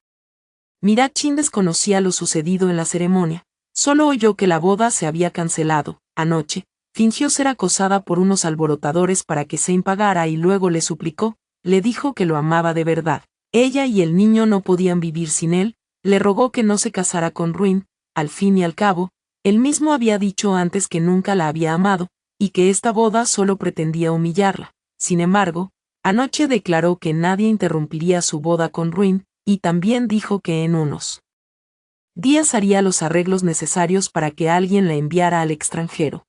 A: Mirachin desconocía lo sucedido en la ceremonia. Solo oyó que la boda se había cancelado. Anoche, fingió ser acosada por unos alborotadores para que Zane pagara y luego le suplicó, le dijo que lo amaba de verdad. Ella y el niño no podían vivir sin él, le rogó que no se casara con Ruin. Al fin y al cabo, él mismo había dicho antes que nunca la había amado, y que esta boda solo pretendía humillarla. Sin embargo, anoche declaró que nadie interrumpiría su boda con Ruin, y también dijo que en unos días haría los arreglos necesarios para que alguien la enviara al extranjero.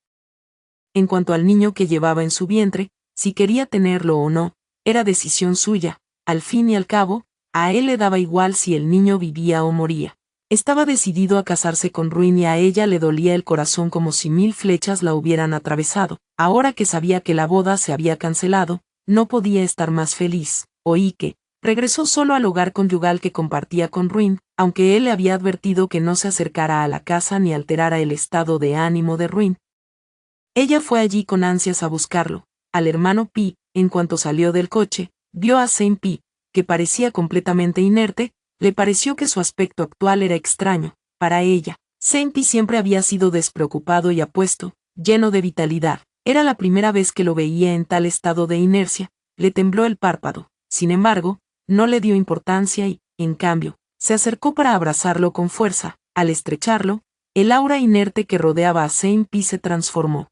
A: En cuanto al niño que llevaba en su vientre, si quería tenerlo o no, era decisión suya. Al fin y al cabo, a él le daba igual si el niño vivía o moría. Estaba decidido a casarse con Ruin y a ella le dolía el corazón como si 1000 flechas la hubieran atravesado. Ahora que sabía que la boda se había cancelado, no podía estar más feliz. Oí que regresó solo al hogar conyugal que compartía con Ruin, aunque él le había advertido que no se acercara a la casa ni alterara el estado de ánimo de Ruin. Ella fue allí con ansias a buscarlo. Al hermano Pi, en cuanto salió del coche, vio a Saint Pi, que parecía completamente inerte, Le pareció que su aspecto actual era extraño. Para ella, Sempy siempre había sido despreocupado y apuesto, lleno de vitalidad. Era la primera vez que lo veía en tal estado de inercia. Le tembló el párpado. Sin embargo, no le dio importancia y, en cambio, se acercó para abrazarlo con fuerza. Al estrecharlo, el aura inerte que rodeaba a Sempy se transformó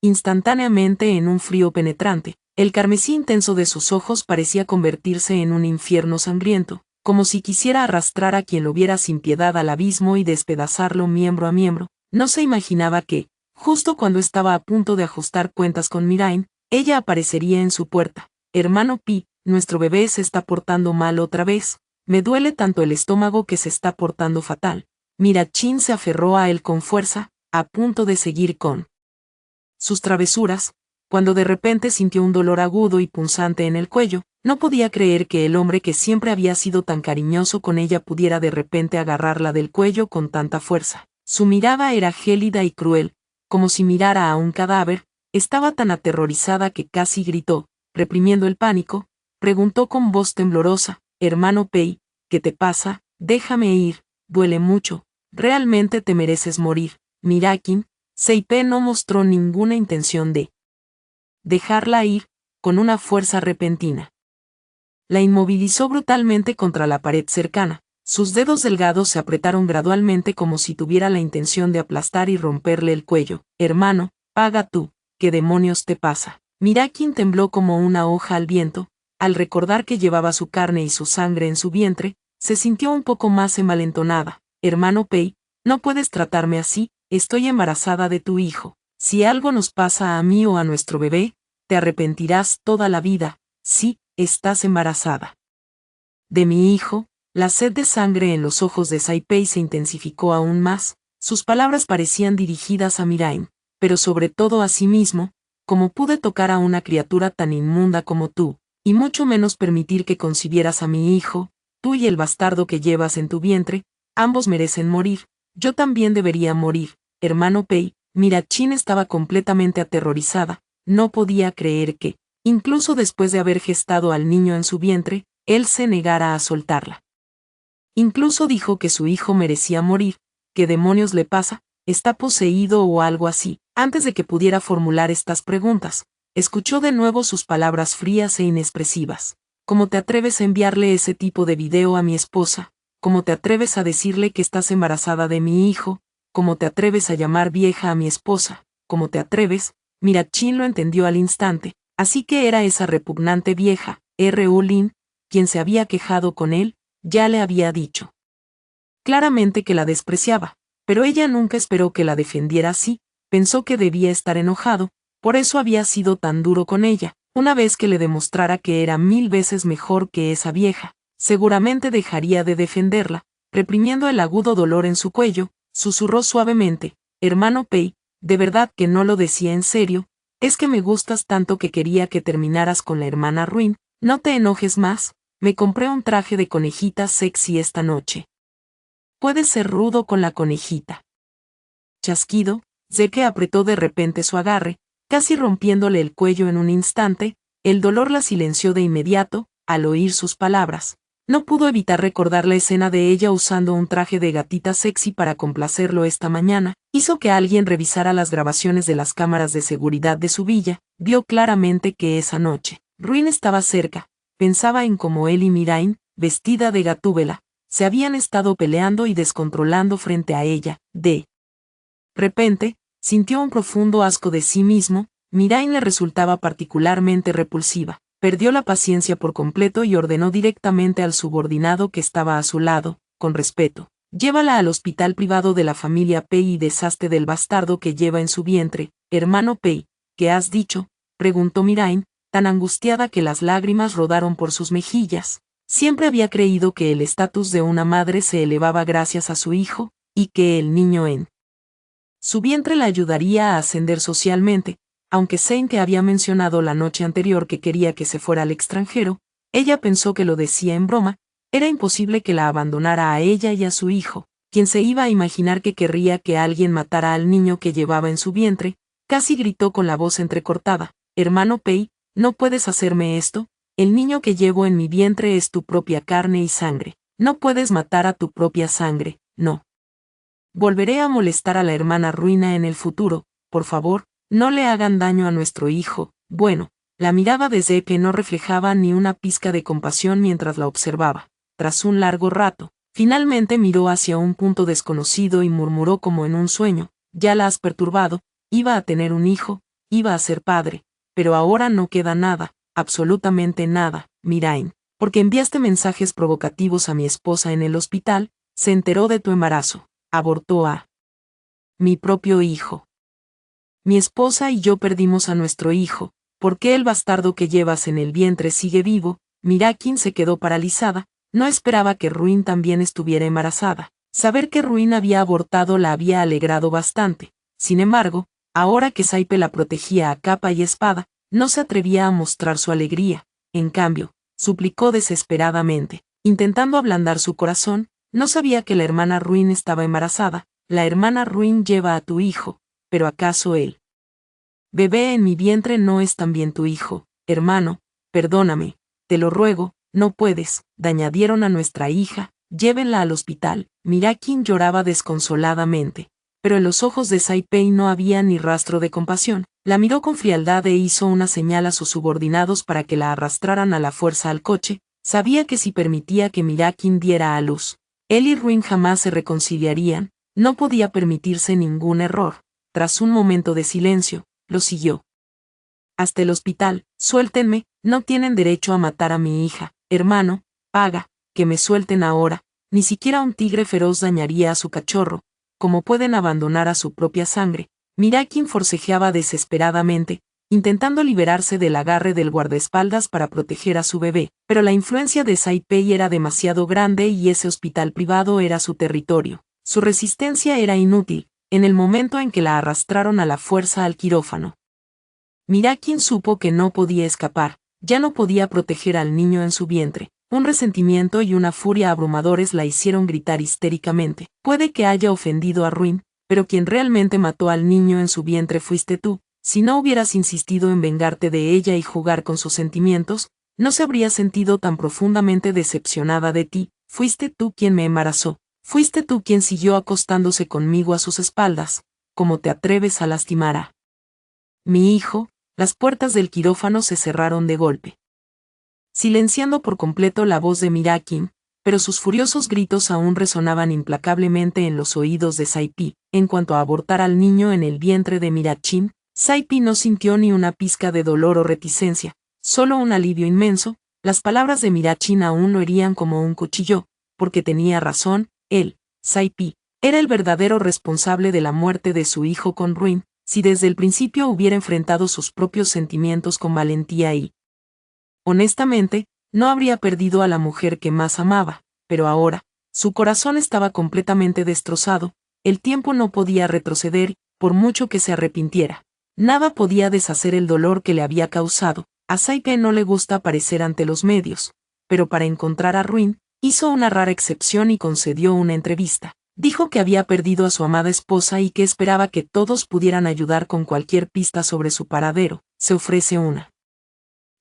A: instantáneamente en un frío penetrante. El carmesí intenso de sus ojos parecía convertirse en un infierno sangriento, como si quisiera arrastrar a quien lo viera sin piedad al abismo y despedazarlo miembro a miembro. No se imaginaba que, justo cuando estaba a punto de ajustar cuentas con Mirain, ella aparecería en su puerta. Hermano Pi, nuestro bebé se está portando mal otra vez. Me duele tanto el estómago que se está portando fatal. Mirachin se aferró a él con fuerza, a punto de seguir con sus travesuras, cuando de repente sintió un dolor agudo y punzante en el cuello. No podía creer que el hombre que siempre había sido tan cariñoso con ella pudiera de repente agarrarla del cuello con tanta fuerza. Su mirada era gélida y cruel, como si mirara a un cadáver. Estaba tan aterrorizada que casi gritó. Reprimiendo el pánico, preguntó con voz temblorosa: «Hermano Pei, ¿qué te pasa? Déjame ir, duele mucho, realmente te mereces morir». Mirakin, Seipe no mostró ninguna intención de dejarla ir, con una fuerza repentina. La inmovilizó brutalmente contra la pared cercana. Sus dedos delgados se apretaron gradualmente como si tuviera la intención de aplastar y romperle el cuello. «Hermano, paga tú, ¿qué demonios te pasa?». Mirakin tembló como una hoja al viento. Al recordar que llevaba su carne y su sangre en su vientre, se sintió un poco más envalentonada. «Hermano Pei, no puedes tratarme así, estoy embarazada de tu hijo. Si algo nos pasa a mí o a nuestro bebé, te arrepentirás toda la vida». «Sí, estás embarazada de mi hijo». La sed de sangre en los ojos de Saipei se intensificó aún más. Sus palabras parecían dirigidas a Mirain, pero sobre todo a sí mismo. «¿Cómo pude tocar a una criatura tan inmunda como tú, y mucho menos permitir que concibieras a mi hijo? Tú y el bastardo que llevas en tu vientre, ambos merecen morir. Yo también debería morir». «Hermano Pei». Mirachin estaba completamente aterrorizada. No podía creer que, incluso después de haber gestado al niño en su vientre, él se negara a soltarla. Incluso dijo que su hijo merecía morir. «¿Qué demonios le pasa? ¿Está poseído o algo así?». Antes de que pudiera formular estas preguntas, escuchó de nuevo sus palabras frías e inexpresivas. «¿Cómo te atreves a enviarle ese tipo de video a mi esposa? ¿Cómo te atreves a decirle que estás embarazada de mi hijo? ¿Cómo te atreves a llamar vieja a mi esposa? ¿Cómo te atreves?». Mirachin lo entendió al instante. Así que era esa repugnante vieja, R.U. Lin, quien se había quejado con él. Ya le había dicho claramente que la despreciaba, pero ella nunca esperó que la defendiera así. Pensó que debía estar enojado, por eso había sido tan duro con ella. Una vez que le demostrara que era 1000 veces mejor que esa vieja, seguramente dejaría de defenderla. Reprimiendo el agudo dolor en su cuello, susurró suavemente: «Hermano Pei, de verdad que no lo decía en serio, es que me gustas tanto que quería que terminaras con la hermana Ruin. No te enojes más, me compré un traje de conejita sexy esta noche. Puedes ser rudo con la conejita». Chasquido, Zeke apretó de repente su agarre, casi rompiéndole el cuello en un instante. El dolor la silenció de inmediato. Al oír sus palabras, no pudo evitar recordar la escena de ella usando un traje de gatita sexy para complacerlo esta mañana. Hizo que alguien revisara las grabaciones de las cámaras de seguridad de su villa. Vio claramente que esa noche, Ruin estaba cerca. Pensaba en cómo él y Mirain, vestida de Gatúbela, se habían estado peleando y descontrolando frente a ella. De repente, sintió un profundo asco de sí mismo. Mirain le resultaba particularmente repulsiva. Perdió la paciencia por completo y ordenó directamente al subordinado que estaba a su lado, con respeto: «Llévala al hospital privado de la familia Pei y deshazte del bastardo que lleva en su vientre». «Hermano Pei, ¿qué has dicho?», preguntó Mirain, tan angustiada que las lágrimas rodaron por sus mejillas. Siempre había creído que el estatus de una madre se elevaba gracias a su hijo, y que el niño en su vientre la ayudaría a ascender socialmente. Aunque Sainte había mencionado la noche anterior que quería que se fuera al extranjero, ella pensó que lo decía en broma. Era imposible que la abandonara a ella y a su hijo. ¿Quién se iba a imaginar que querría que alguien matara al niño que llevaba en su vientre? Casi gritó con la voz entrecortada: «Hermano Pei, no puedes hacerme esto. El niño que llevo en mi vientre es tu propia carne y sangre. No puedes matar a tu propia sangre, no. Volveré a molestar a la hermana Ruina en el futuro, por favor, no le hagan daño a nuestro hijo. Bueno, la miraba de Zepe no reflejaba ni una pizca de compasión mientras la observaba. Tras un largo rato, finalmente miró hacia un punto desconocido y murmuró como en un sueño: ya la has perturbado, iba a tener un hijo, iba a ser padre, pero ahora no queda nada, absolutamente nada, Mirain, porque enviaste mensajes provocativos a mi esposa en el hospital, se enteró de tu embarazo, abortó a mi propio hijo. Mi esposa y yo perdimos a nuestro hijo. ¿Por qué el bastardo que llevas en el vientre sigue vivo? Mirakin se quedó paralizada, no esperaba que Ruin también estuviera embarazada. Saber que Ruin había abortado la había alegrado bastante. Sin embargo, ahora que Saipe la protegía a capa y espada, no se atrevía a mostrar su alegría. En cambio, suplicó desesperadamente, intentando ablandar su corazón. No sabía que la hermana Ruin estaba embarazada. La hermana Ruin lleva a tu hijo, pero ¿acaso él? Bebé en mi vientre no es también tu hijo, hermano, perdóname, te lo ruego, no puedes, dañaron a nuestra hija, llévenla al hospital. Mirakin lloraba desconsoladamente, pero en los ojos de Saipei no había ni rastro de compasión. La miró con frialdad e hizo una señal a sus subordinados para que la arrastraran a la fuerza al coche. Sabía que si permitía que Mirakin diera a luz, él y Ruin jamás se reconciliarían, no podía permitirse ningún error. Tras un momento de silencio, lo siguió. Hasta el hospital, suéltenme, no tienen derecho a matar a mi hija, hermano, paga, que me suelten ahora, ni siquiera un tigre feroz dañaría a su cachorro, como pueden abandonar a su propia sangre. Mirakin forcejeaba desesperadamente, intentando liberarse del agarre del guardaespaldas para proteger a su bebé, pero la influencia de Saipei era demasiado grande y ese hospital privado era su territorio. Su resistencia era inútil, en el momento en que la arrastraron a la fuerza al quirófano. Mirakin supo que no podía escapar, ya no podía proteger al niño en su vientre. Un resentimiento y una furia abrumadores la hicieron gritar histéricamente. Puede que haya ofendido a Ruin, pero quien realmente mató al niño en su vientre fuiste tú. Si no hubieras insistido en vengarte de ella y jugar con sus sentimientos, no se habría sentido tan profundamente decepcionada de ti. Fuiste tú quien me embarazó. Fuiste tú quien siguió acostándose conmigo a sus espaldas. ¿Cómo te atreves a lastimar a mi hijo? Las puertas del quirófano se cerraron de golpe, silenciando por completo la voz de Mirakin, pero sus furiosos gritos aún resonaban implacablemente en los oídos de Saipei. En cuanto a abortar al niño en el vientre de Mirachin, Saipei no sintió ni una pizca de dolor o reticencia, solo un alivio inmenso. Las palabras de Mirachin aún lo herían como un cuchillo, porque tenía razón, él, Saipei, era el verdadero responsable de la muerte de su hijo con Ruin. Si desde el principio hubiera enfrentado sus propios sentimientos con valentía y honestamente, no habría perdido a la mujer que más amaba, pero ahora, su corazón estaba completamente destrozado, el tiempo no podía retroceder, por mucho que se arrepintiera. Nada podía deshacer el dolor que le había causado. A Saipei no le gusta aparecer ante los medios, pero para encontrar a Ruin, hizo una rara excepción y concedió una entrevista. Dijo que había perdido a su amada esposa y que esperaba que todos pudieran ayudar con cualquier pista sobre su paradero. Se ofrece una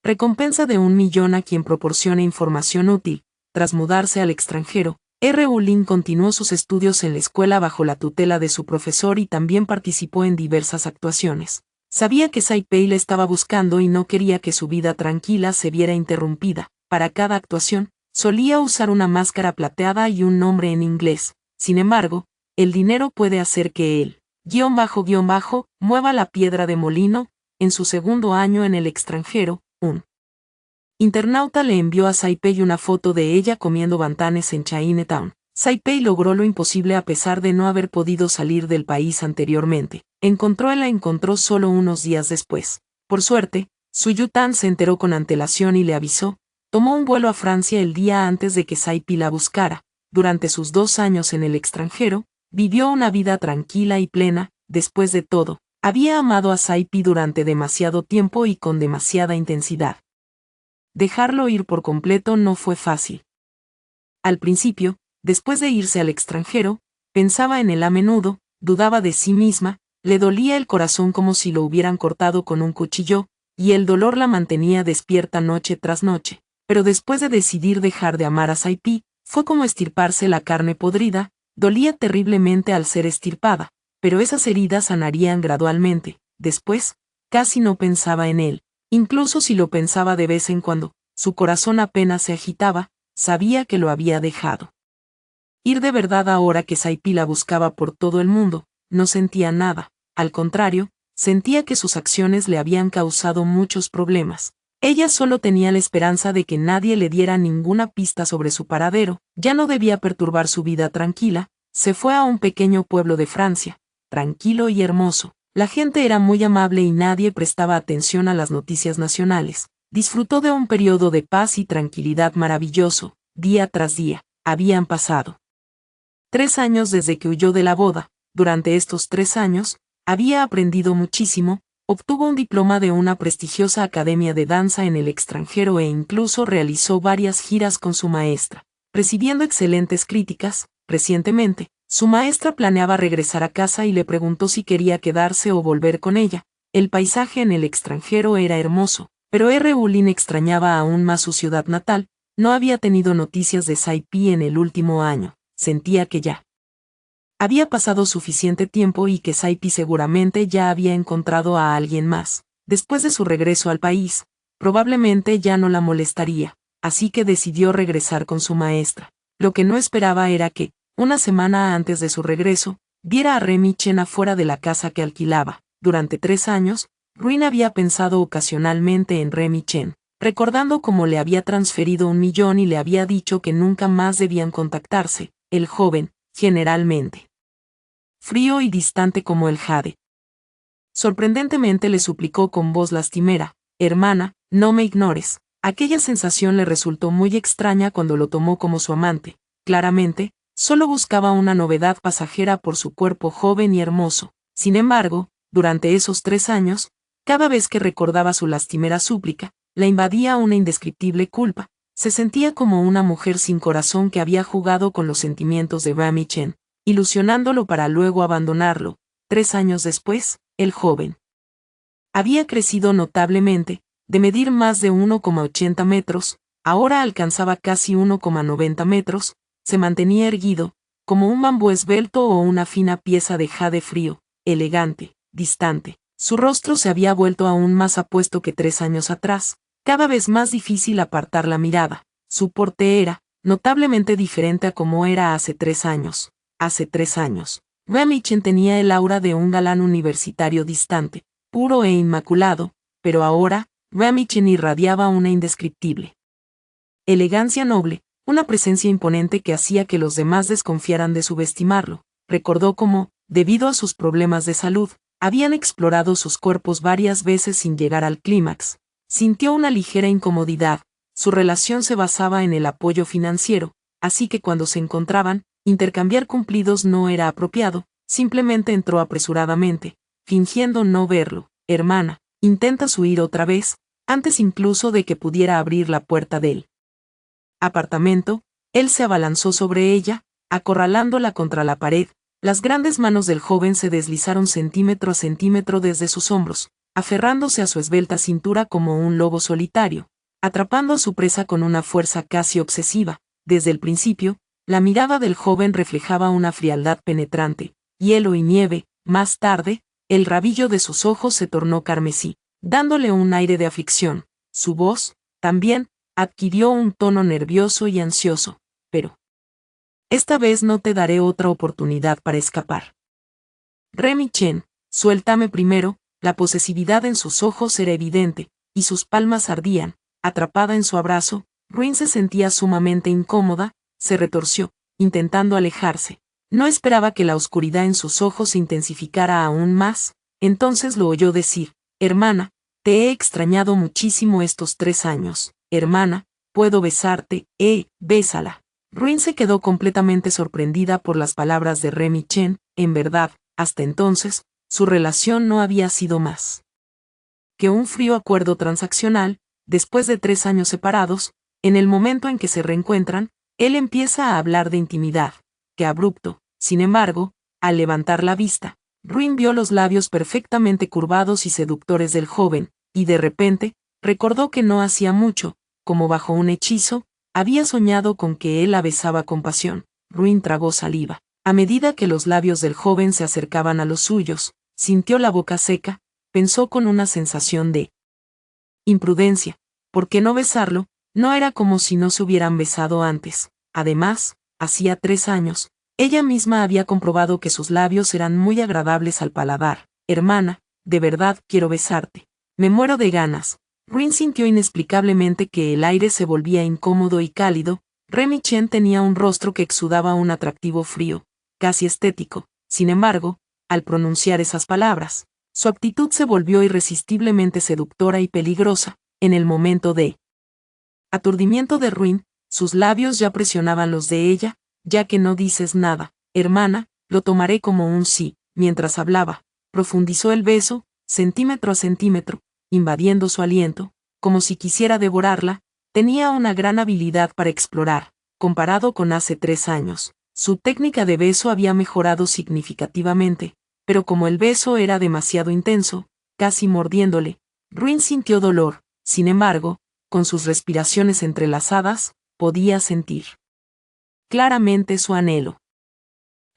A: recompensa de 1.000.000 a quien proporcione información útil. Tras mudarse al extranjero, R.U. Lin continuó sus estudios en la escuela bajo la tutela de su profesor y también participó en diversas actuaciones. Sabía que Saipei le estaba buscando y no quería que su vida tranquila se viera interrumpida. Para cada actuación, solía usar una máscara plateada y un nombre en inglés. Sin embargo, el dinero puede hacer que él, mueva la piedra de molino. En su segundo año en el extranjero, un internauta le envió a Saipei una foto de ella comiendo bantanes en Chinatown. Saipei logró lo imposible a pesar de no haber podido salir del país anteriormente. La encontró solo unos días después. Por suerte, Su Yutan se enteró con antelación y le avisó. Tomó un vuelo a Francia el día antes de que Saipei la buscara. Durante sus 2 años en el extranjero, vivió una vida tranquila y plena. Después de todo, había amado a Saipei durante demasiado tiempo y con demasiada intensidad. Dejarlo ir por completo no fue fácil. Al principio, después de irse al extranjero, pensaba en él a menudo, dudaba de sí misma, le dolía el corazón como si lo hubieran cortado con un cuchillo, y el dolor la mantenía despierta noche tras noche. Pero después de decidir dejar de amar a Saipei, Fue como estirparse la carne podrida, dolía terriblemente al ser estirpada, pero esas heridas sanarían gradualmente. Después, casi no pensaba en él. Incluso si lo pensaba de vez en cuando, su corazón apenas se agitaba, sabía que lo había dejado. Ir de verdad ahora que Saipi la buscaba por todo el mundo, no sentía nada, al contrario, sentía que sus acciones le habían causado muchos problemas. Ella solo tenía la esperanza de que nadie le diera ninguna pista sobre su paradero, ya no debía perturbar su vida tranquila, se fue a un pequeño pueblo de Francia, tranquilo y hermoso. La gente era muy amable y nadie prestaba atención a las noticias nacionales. Disfrutó de un periodo de paz y tranquilidad maravilloso, día tras día. Habían pasado 3 años desde que huyó de la boda. Durante estos 3 años, había aprendido muchísimo, obtuvo un diploma de una prestigiosa academia de danza en el extranjero e incluso realizó varias giras con su maestra, recibiendo excelentes críticas. Recientemente, su maestra planeaba regresar a casa y le preguntó si quería quedarse o volver con ella. El paisaje en el extranjero era hermoso, pero Lin extrañaba aún más su ciudad natal. No había tenido noticias de Saipi en el último año, sentía que ya había pasado suficiente tiempo y que Saipi seguramente ya había encontrado a alguien más. Después de su regreso al país, probablemente ya no la molestaría, así que decidió regresar con su maestra. Lo que no esperaba era que, una semana antes de su regreso, viera a Remy Chen afuera de la casa que alquilaba. Durante 3 años, Ruin había pensado ocasionalmente en Remy Chen, recordando cómo le había transferido 1 millón y le había dicho que nunca más debían contactarse. El joven, generalmente frío y distante como el jade, sorprendentemente le suplicó con voz lastimera: hermana, no me ignores. Aquella sensación le resultó muy extraña cuando lo tomó como su amante. Claramente, solo buscaba una novedad pasajera por su cuerpo joven y hermoso. Sin embargo, durante esos 3 años, cada vez que recordaba su lastimera súplica, la invadía una indescriptible culpa. Se sentía como una mujer sin corazón que había jugado con los sentimientos de Remy Chen, ilusionándolo para luego abandonarlo. 3 años después, el joven había crecido notablemente, de medir más de 1,80 metros, ahora alcanzaba casi 1,90 metros, se mantenía erguido, como un bambú esbelto o una fina pieza de jade frío, elegante, distante. Su rostro se había vuelto aún más apuesto que 3 años atrás, cada vez más difícil apartar la mirada. Su porte era notablemente diferente a como era hace 3 años. Hace 3 años, Remy Chen tenía el aura de un galán universitario distante, puro e inmaculado, pero ahora, Remy Chen irradiaba una indescriptible elegancia noble, una presencia imponente que hacía que los demás desconfiaran de subestimarlo. Recordó cómo, debido a sus problemas de salud, habían explorado sus cuerpos varias veces sin llegar al clímax. Sintió una ligera incomodidad. Su relación se basaba en el apoyo financiero, así que cuando se encontraban, intercambiar cumplidos no era apropiado. Simplemente entró apresuradamente, fingiendo no verlo. Hermana, ¿intentas huir otra vez? Antes incluso de que pudiera abrir la puerta del apartamento, él se abalanzó sobre ella, acorralándola contra la pared. Las grandes manos del joven se deslizaron centímetro a centímetro desde sus hombros, aferrándose a su esbelta cintura como un lobo solitario, atrapando a su presa con una fuerza casi obsesiva. Desde el principio, la mirada del joven reflejaba una frialdad penetrante, hielo y nieve. Más tarde, el rabillo de sus ojos se tornó carmesí, dándole un aire de aflicción. Su voz, también, adquirió un tono nervioso y ansioso. Pero esta vez no te daré otra oportunidad para escapar. Remy Chen, suéltame primero. La posesividad en sus ojos era evidente, y sus palmas ardían. Atrapada en su abrazo, Ruin se sentía sumamente incómoda, se retorció, intentando alejarse. No esperaba que la oscuridad en sus ojos se intensificara aún más. Entonces lo oyó decir: hermana, te he extrañado muchísimo estos 3 años. Hermana, ¿puedo besarte? Bésala. Ruin se quedó completamente sorprendida por las palabras de Remy Chen. En verdad, hasta entonces, su relación no había sido más que un frío acuerdo transaccional. Después de 3 años separados, en el momento en que se reencuentran, él empieza a hablar de intimidad. Qué abrupto. Sin embargo, al levantar la vista, Ruin vio los labios perfectamente curvados y seductores del joven, y de repente, recordó que no hacía mucho, como bajo un hechizo, Había soñado con que él la besaba con pasión. Ruin tragó saliva. A medida que los labios del joven se acercaban a los suyos, sintió la boca seca, pensó con una sensación de imprudencia. ¿Por qué no besarlo? No era como si no se hubieran besado antes. Además, hacía 3 años, ella misma había comprobado que sus labios eran muy agradables al paladar. Hermana, de verdad quiero besarte. Me muero de ganas. Ruin sintió inexplicablemente que el aire se volvía incómodo y cálido. Remy Chen tenía un rostro que exudaba un atractivo frío, casi estético. Sin embargo, al pronunciar esas palabras, su actitud se volvió irresistiblemente seductora y peligrosa. En el momento de aturdimiento de Ruin, sus labios ya presionaban los de ella. Ya que no dices nada, hermana, lo tomaré como un sí. Mientras hablaba, profundizó el beso, centímetro a centímetro, invadiendo su aliento, como si quisiera devorarla. Tenía una gran habilidad para explorar, comparado con hace 3 años. Su técnica de beso había mejorado significativamente, pero como el beso era demasiado intenso, casi mordiéndole, Ruin sintió dolor. Sin embargo, con sus respiraciones entrelazadas, podía sentir claramente su anhelo.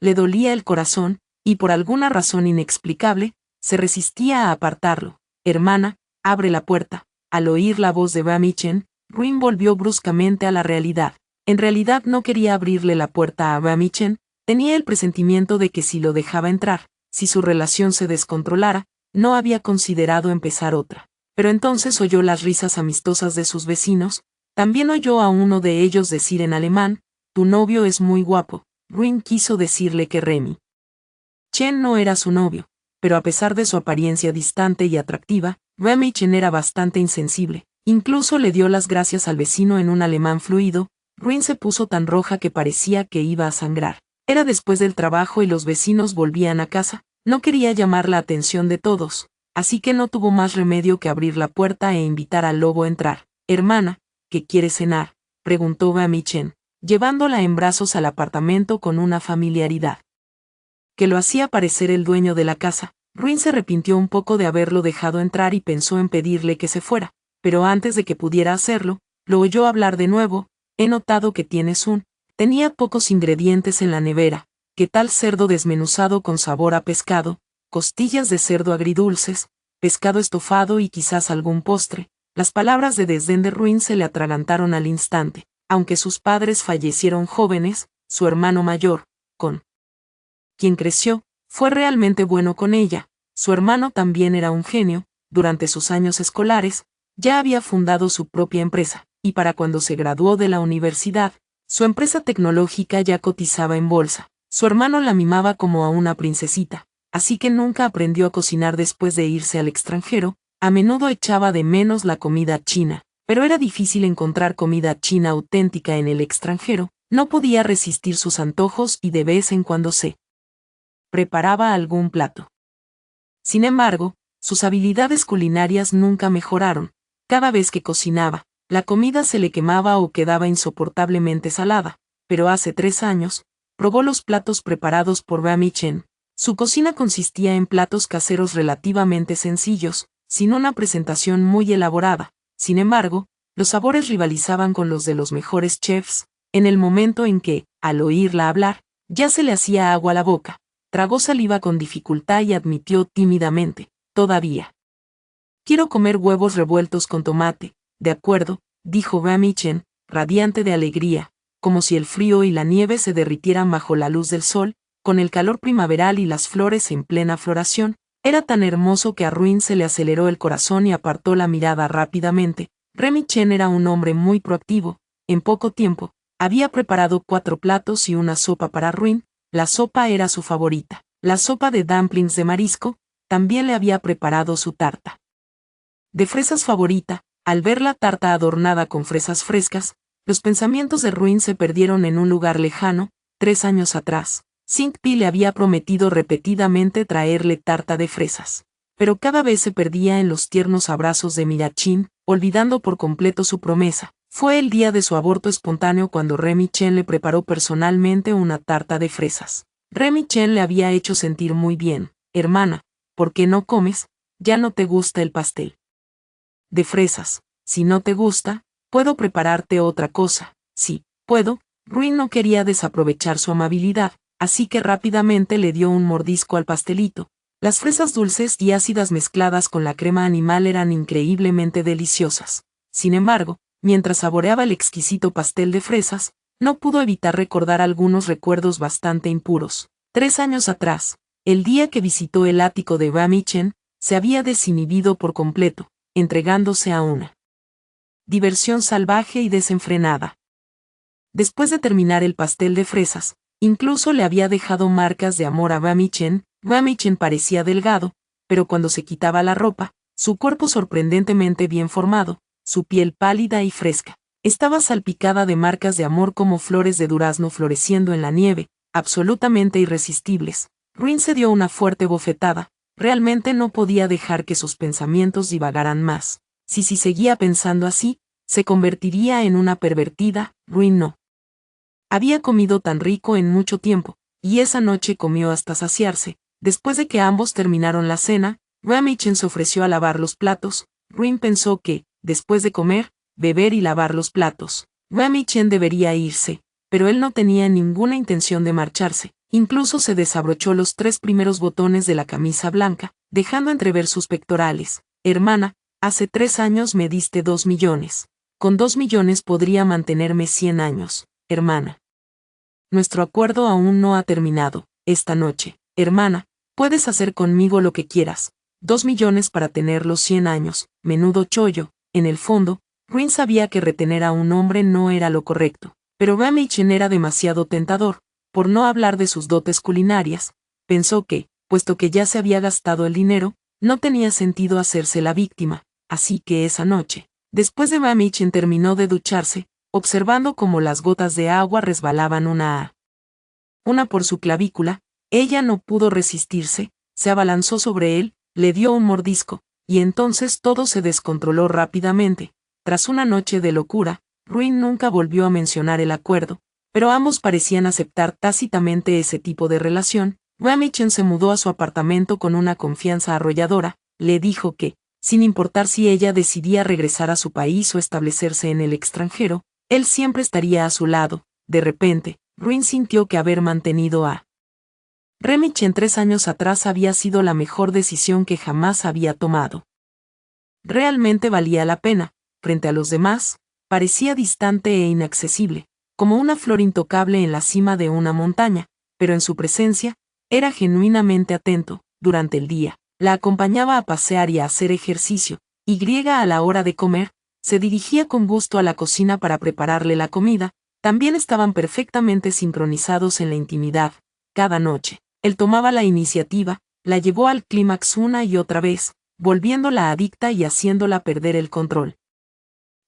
A: Le dolía el corazón, y por alguna razón inexplicable, se resistía a apartarlo. Hermana, abre la puerta. Al oír la voz de Remy Chen, Ruin volvió bruscamente a la realidad. En realidad no quería abrirle la puerta a Remy Chen, tenía el presentimiento de que si lo dejaba entrar, si su relación se descontrolara, no había considerado empezar otra. Pero entonces oyó las risas amistosas de sus vecinos, también oyó a uno de ellos decir en alemán: tu novio es muy guapo. Ruin quiso decirle que Remy Chen no era su novio, pero a pesar de su apariencia distante y atractiva, Remy Chen era bastante insensible. Incluso le dio las gracias al vecino en un alemán fluido. Ruin se puso tan roja que parecía que iba a sangrar. Era después del trabajo y los vecinos volvían a casa. No quería llamar la atención de todos, así que no tuvo más remedio que abrir la puerta e invitar al lobo a entrar. Hermana, ¿qué quiere cenar?, preguntó Remy Chen, llevándola en brazos al apartamento con una familiaridad que lo hacía parecer el dueño de la casa. Ruin se arrepintió un poco de haberlo dejado entrar y pensó en pedirle que se fuera, pero antes de que pudiera hacerlo, lo oyó hablar de nuevo. He notado que tienes Tenía pocos ingredientes en la nevera. ¿Qué tal cerdo desmenuzado con sabor a pescado, costillas de cerdo agridulces, pescado estofado y quizás algún postre? Las palabras de desdén de Ruin se le atragantaron al instante. Aunque sus padres fallecieron jóvenes, su hermano mayor, con quien creció, fue realmente bueno con ella. Su hermano también era un genio. Durante sus años escolares, ya había fundado su propia empresa, y para cuando se graduó de la universidad, su empresa tecnológica ya cotizaba en bolsa. Su hermano la mimaba como a una princesita, así que nunca aprendió a cocinar después de irse al extranjero. A menudo echaba de menos la comida china, pero era difícil encontrar comida china auténtica en el extranjero. No podía resistir sus antojos y de vez en cuando se preparaba algún plato. Sin embargo, sus habilidades culinarias nunca mejoraron. Cada vez que cocinaba, la comida se le quemaba o quedaba insoportablemente salada. Pero hace 3 años, probó los platos preparados por Remy Chen. Su cocina consistía en platos caseros relativamente sencillos, sin una presentación muy elaborada. Sin embargo, los sabores rivalizaban con los de los mejores chefs. En el momento en que, al oírla hablar, ya se le hacía agua a la boca, tragó saliva con dificultad y admitió tímidamente: todavía quiero comer huevos revueltos con tomate. De acuerdo, dijo Remy Chen, radiante de alegría, como si el frío y la nieve se derritieran bajo la luz del sol, con el calor primaveral y las flores en plena floración. Era tan hermoso que a Ruin se le aceleró el corazón y apartó la mirada rápidamente. Remy Chen era un hombre muy proactivo. En poco tiempo, había preparado 4 platos y una sopa para Ruin. La sopa era su favorita. La sopa de dumplings de marisco. También le había preparado su tarta de fresas favorita. Al ver la tarta adornada con fresas frescas, los pensamientos de Ruin se perdieron en un lugar lejano. 3 años atrás, Xingpi le había prometido repetidamente traerle tarta de fresas, pero cada vez se perdía en los tiernos abrazos de Mirachin, olvidando por completo su promesa. Fue el día de su aborto espontáneo cuando Remy Chen le preparó personalmente una tarta de fresas. Remy Chen le había hecho sentir muy bien. Hermana, ¿por qué no comes? ¿Ya no te gusta el pastel de fresas? Si no te gusta, puedo prepararte otra cosa. Sí, puedo. Ruin no quería desaprovechar su amabilidad, así que rápidamente le dio un mordisco al pastelito. Las fresas dulces y ácidas mezcladas con la crema animal eran increíblemente deliciosas. Sin embargo, mientras saboreaba el exquisito pastel de fresas, no pudo evitar recordar algunos recuerdos bastante impuros. 3 años atrás, el día que visitó el ático de Bamichen, se había desinhibido por completo, entregándose a una diversión salvaje y desenfrenada. Después de terminar el pastel de fresas, incluso le había dejado marcas de amor a Bamichen. Bamichen parecía delgado, pero cuando se quitaba la ropa, su cuerpo sorprendentemente bien formado, su piel pálida y fresca, estaba salpicada de marcas de amor como flores de durazno floreciendo en la nieve, absolutamente irresistibles. Ruin se dio una fuerte bofetada. Realmente no podía dejar que sus pensamientos divagaran más. Si seguía pensando así, se convertiría en una pervertida. Ruin no había comido tan rico en mucho tiempo, y esa noche comió hasta saciarse. Después de que ambos terminaron la cena, Bamichen se ofreció a lavar los platos. Ruin pensó que, después de comer, beber y lavar los platos, Bamichen debería irse, pero él no tenía ninguna intención de marcharse. Incluso se desabrochó los 3 primeros botones de la camisa blanca, dejando entrever sus pectorales. Hermana, hace 3 años me diste 2 millones. Con 2 millones podría mantenerme 100 años, hermana. Nuestro acuerdo aún no ha terminado. Esta noche, hermana, puedes hacer conmigo lo que quieras. 2 millones para tener los 100 años, menudo chollo. En el fondo, Ruin sabía que retener a un hombre no era lo correcto, pero Bamichen era demasiado tentador. Por no hablar de sus dotes culinarias, pensó que, puesto que ya se había gastado el dinero, no tenía sentido hacerse la víctima, así que esa noche, después de Bamichen terminó de ducharse, observando cómo las gotas de agua resbalaban una a una por su clavícula, ella no pudo resistirse, se abalanzó sobre él, le dio un mordisco, y entonces todo se descontroló rápidamente. Tras una noche de locura, Ruin nunca volvió a mencionar el acuerdo, pero ambos parecían aceptar tácitamente ese tipo de relación. Bamichen se mudó a su apartamento con una confianza arrolladora, le dijo que, sin importar si ella decidía regresar a su país o establecerse en el extranjero, él siempre estaría a su lado. De repente, Ruin sintió que haber mantenido a Bamichen 3 años atrás había sido la mejor decisión que jamás había tomado. Realmente valía la pena. Frente a los demás, parecía distante e inaccesible, como una flor intocable en la cima de una montaña, pero en su presencia, era genuinamente atento. Durante el día, la acompañaba a pasear y a hacer ejercicio, y a la hora de comer, se dirigía con gusto a la cocina para prepararle la comida. También estaban perfectamente sincronizados en la intimidad. Cada noche, él tomaba la iniciativa, la llevó al clímax una y otra vez, volviéndola adicta y haciéndola perder el control.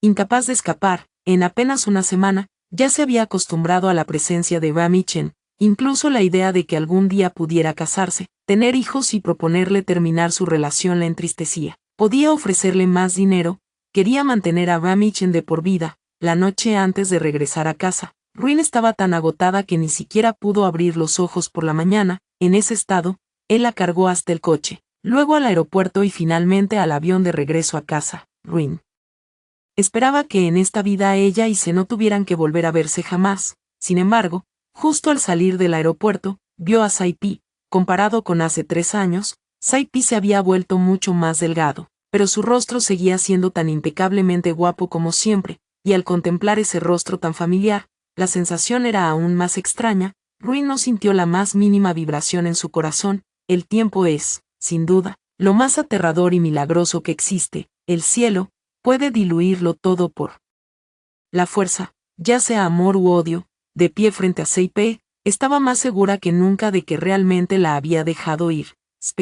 A: Incapaz de escapar, en apenas una semana, ya se había acostumbrado a la presencia de Bamichen. Incluso la idea de que algún día pudiera casarse, tener hijos y proponerle terminar su relación la entristecía. Podía ofrecerle más dinero, quería mantener a Bamichen de por vida. La noche antes de regresar a casa, Ruin estaba tan agotada que ni siquiera pudo abrir los ojos por la mañana. En ese estado, él la cargó hasta el coche, luego al aeropuerto y finalmente al avión de regreso a casa. Ruin esperaba que en esta vida ella y se no tuvieran que volver a verse jamás. Sin embargo, justo al salir del aeropuerto, vio a Saipi. Comparado con hace 3 años, Saipi se había vuelto mucho más delgado, pero su rostro seguía siendo tan impecablemente guapo como siempre, y al contemplar ese rostro tan familiar, la sensación era aún más extraña. Ruin no sintió la más mínima vibración en su corazón. El tiempo es, sin duda, lo más aterrador y milagroso que existe. El cielo puede diluirlo todo por la fuerza, ya sea amor u odio. De pie frente a Saipi, estaba más segura que nunca de que realmente la había dejado ir.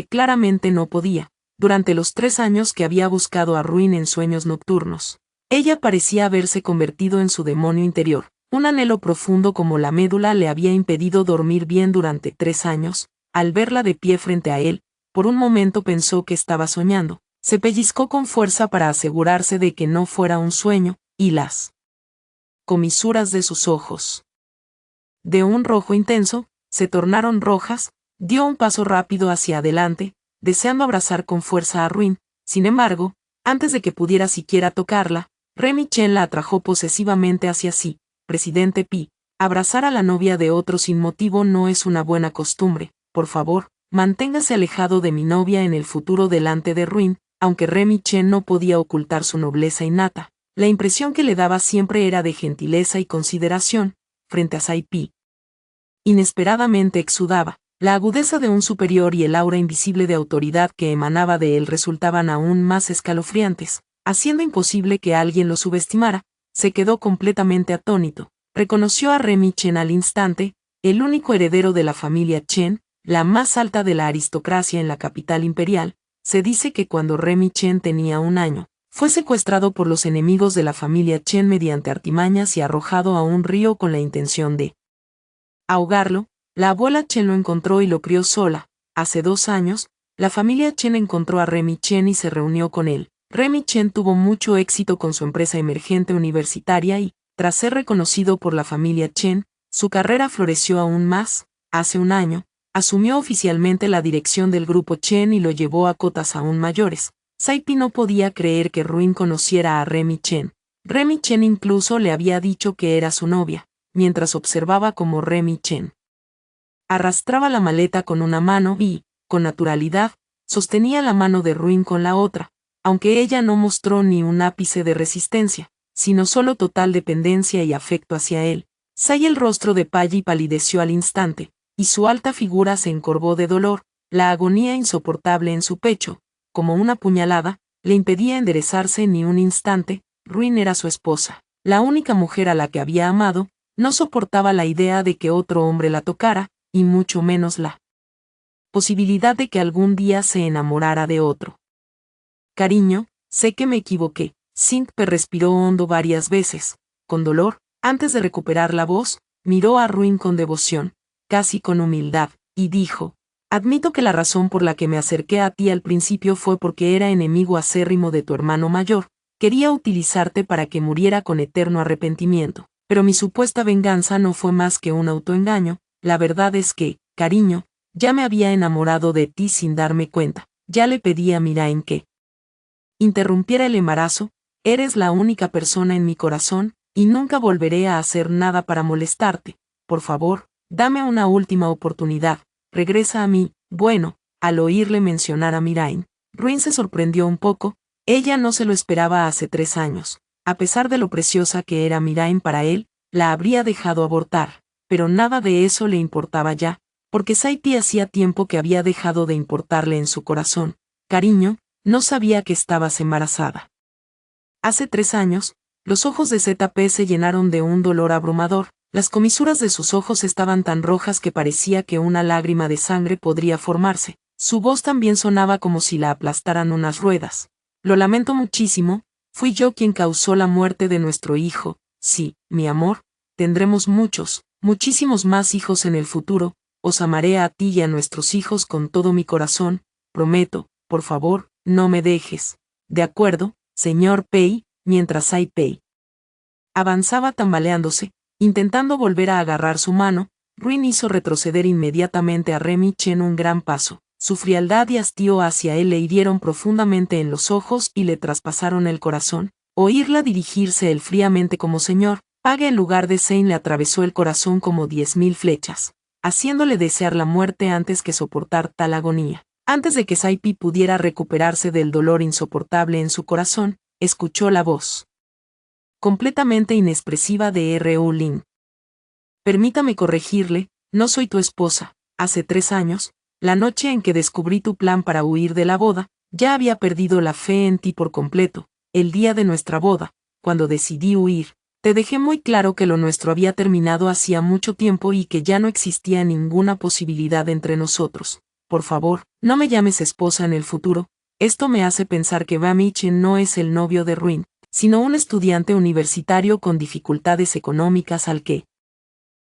A: Claramente no podía. Durante los 3 años que había buscado a Ruin en sueños nocturnos, ella parecía haberse convertido en su demonio interior. Un anhelo profundo como la médula le había impedido dormir bien durante 3 años. Al verla de pie frente a él, por un momento pensó que estaba soñando. Se pellizcó con fuerza para asegurarse de que no fuera un sueño, y las comisuras de sus ojos, de un rojo intenso, se tornaron rojas. Dio un paso rápido hacia adelante, deseando abrazar con fuerza a Ruin. Sin embargo, antes de que pudiera siquiera tocarla, Bamichen la atrajo posesivamente hacia sí. Presidente Pi, abrazar a la novia de otro sin motivo no es una buena costumbre. Por favor, manténgase alejado de mi novia en el futuro delante de Ruin. Aunque Remy Chen no podía ocultar su nobleza innata, la impresión que le daba siempre era de gentileza y consideración, frente a Sai Pi. Inesperadamente exudaba, la agudeza de un superior y el aura invisible de autoridad que emanaba de él resultaban aún más escalofriantes, haciendo imposible que alguien lo subestimara. Se quedó completamente atónito. Reconoció a Remy Chen al instante, el único heredero de la familia Chen, la más alta de la aristocracia en la capital imperial. Se dice que cuando Remy Chen tenía 1 año, fue secuestrado por los enemigos de la familia Chen mediante artimañas y arrojado a un río con la intención de ahogarlo. La abuela Chen lo encontró y lo crió sola. Hace 2 años, la familia Chen encontró a Remy Chen y se reunió con él. Remy Chen tuvo mucho éxito con su empresa emergente universitaria y, tras ser reconocido por la familia Chen, su carrera floreció aún más. Hace 1 año, asumió oficialmente la dirección del grupo Chen y lo llevó a cotas aún mayores. Sai Pi no podía creer que Ruin conociera a Remy Chen. Remy Chen incluso le había dicho que era su novia, mientras observaba cómo Remy Chen arrastraba la maleta con una mano y, con naturalidad, sostenía la mano de Ruin con la otra, aunque ella no mostró ni un ápice de resistencia, sino solo total dependencia y afecto hacia él. Sai el rostro de Payi palideció al instante, y su alta figura se encorvó de dolor. La agonía insoportable en su pecho, como una puñalada, le impedía enderezarse ni un instante. Ruin era su esposa, la única mujer a la que había amado. No soportaba la idea de que otro hombre la tocara, y mucho menos la posibilidad de que algún día se enamorara de otro. Cariño, sé que me equivoqué. Sintpe respiró hondo varias veces, con dolor. Antes de recuperar la voz, miró a Ruin con devoción, casi con humildad, y dijo: admito que la razón por la que me acerqué a ti al principio fue porque era enemigo acérrimo de tu hermano mayor. Quería utilizarte para que muriera con eterno arrepentimiento, pero mi supuesta venganza no fue más que un autoengaño. La verdad es que, cariño, ya me había enamorado de ti sin darme cuenta. Ya le pedí a Mirain que interrumpiera el embarazo. Eres la única persona en mi corazón, y nunca volveré a hacer nada para molestarte. Por favor, dame una última oportunidad. Regresa a mí. Bueno, al oírle mencionar a Mirain, Ruin se sorprendió un poco. Ella no se lo esperaba hace 3 años. A pesar de lo preciosa que era Mirain para él, la habría dejado abortar. Pero nada de eso le importaba ya, porque Sai Pi hacía tiempo que había dejado de importarle en su corazón. Cariño, no sabía que estabas embarazada. Hace 3 años, los ojos de ZP se llenaron de un dolor abrumador. Las comisuras de sus ojos estaban tan rojas que parecía que una lágrima de sangre podría formarse. Su voz también sonaba como si la aplastaran unas ruedas. Lo lamento muchísimo, fui yo quien causó la muerte de nuestro hijo. Sí, mi amor, tendremos muchísimos más hijos en el futuro. Os amaré a ti y a nuestros hijos con todo mi corazón. Prometo, por favor, no me dejes. De acuerdo, señor Pei. Mientras Sai Pei avanzaba tambaleándose, intentando volver a agarrar su mano, Ruin hizo retroceder inmediatamente a Remy Chen un gran paso. Su frialdad y hastío hacia él le hirieron profundamente en los ojos y le traspasaron el corazón. Oírla dirigirse él fríamente como señor Paga en lugar de Sein le atravesó el corazón como 10.000 flechas, haciéndole desear la muerte antes que soportar tal agonía. Antes de que Sai Pi pudiera recuperarse del dolor insoportable en su corazón, escuchó la voz completamente inexpresiva de R.U. Lin. Permítame corregirle, no soy tu esposa. Hace 3 años, la noche en que descubrí tu plan para huir de la boda, ya había perdido la fe en ti por completo. El día de nuestra boda, cuando decidí huir, te dejé muy claro que lo nuestro había terminado hacía mucho tiempo y que ya no existía ninguna posibilidad entre nosotros. Por favor, no me llames esposa en el futuro. Esto me hace pensar que Remy Chen no es el novio de Ruin, sino un estudiante universitario con dificultades económicas al que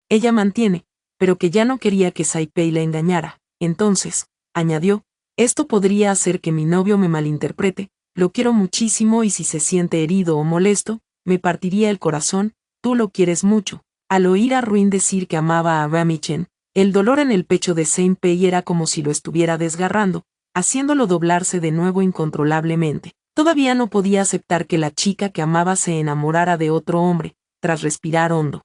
A: ella mantiene, pero que ya no quería que Sai Pei la engañara. Entonces, añadió, esto podría hacer que mi novio me malinterprete. Lo quiero muchísimo y si se siente herido o molesto, me partiría el corazón. Tú lo quieres mucho. Al oír a Ruin decir que amaba a Remy Chen, el dolor en el pecho de Sai Pei era como si lo estuviera desgarrando, haciéndolo doblarse de nuevo incontrolablemente. Todavía no podía aceptar que la chica que amaba se enamorara de otro hombre. Tras respirar hondo,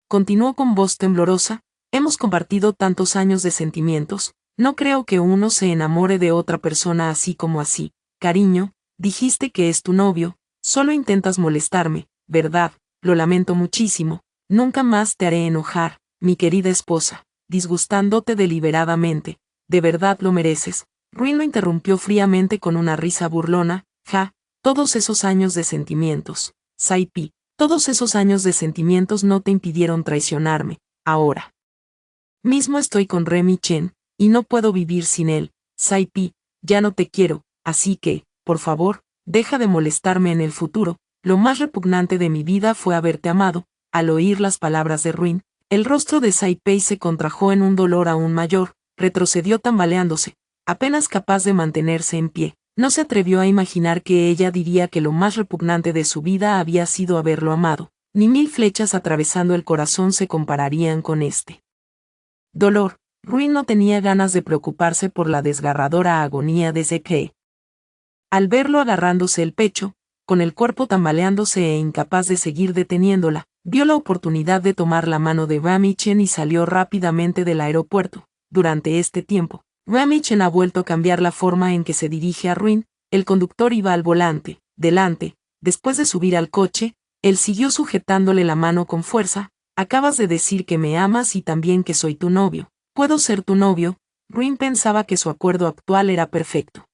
A: continuó con voz temblorosa, hemos compartido tantos años de sentimientos, no creo que uno se enamore de otra persona así como así. Cariño, dijiste que es tu novio, solo intentas molestarme, ¿verdad? Lo lamento muchísimo, nunca más te haré enojar, mi querida esposa, disgustándote deliberadamente, de verdad lo mereces. Ruin lo interrumpió fríamente con una risa burlona, todos esos años de sentimientos, Saipi, todos esos años de sentimientos no te impidieron traicionarme, ahora mismo estoy con Remy Chen, y no puedo vivir sin él, Saipi, ya no te quiero, así que, por favor, deja de molestarme en el futuro. Lo más repugnante de mi vida fue haberte amado. Al oír las palabras de Ruin, el rostro de Saipei se contrajo en un dolor aún mayor, retrocedió tambaleándose, apenas capaz de mantenerse en pie. No se atrevió a imaginar que ella diría que lo más repugnante de su vida había sido haberlo amado, ni 1000 flechas atravesando el corazón se compararían con este dolor. Ruin no tenía ganas de preocuparse por la desgarradora agonía de Zeke. Al verlo agarrándose el pecho, con el cuerpo tambaleándose e incapaz de seguir deteniéndola, vio la oportunidad de tomar la mano de Remy Chen y salió rápidamente del aeropuerto. Durante este tiempo, Remy Chen ha vuelto a cambiar la forma en que se dirige a Ruin. El conductor iba al volante, delante. Después de subir al coche, él siguió sujetándole la mano con fuerza. Acabas de decir que me amas y también que soy tu novio. ¿Puedo ser tu novio? Ruin pensaba que su acuerdo actual era perfecto.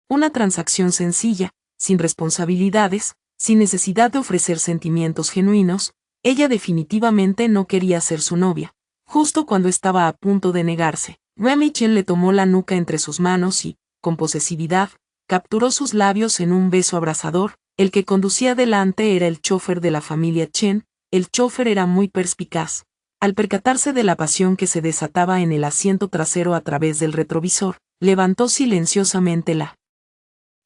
A: Una transacción sencilla, sin responsabilidades, sin necesidad de ofrecer sentimientos genuinos. Ella definitivamente no quería ser su novia. Justo cuando estaba a punto de negarse, Remy Chen le tomó la nuca entre sus manos y, con posesividad, capturó sus labios en un beso abrasador. El que conducía delante era el chofer de la familia Chen. El chofer era muy perspicaz. Al percatarse de la pasión que se desataba en el asiento trasero a través del retrovisor, levantó silenciosamente la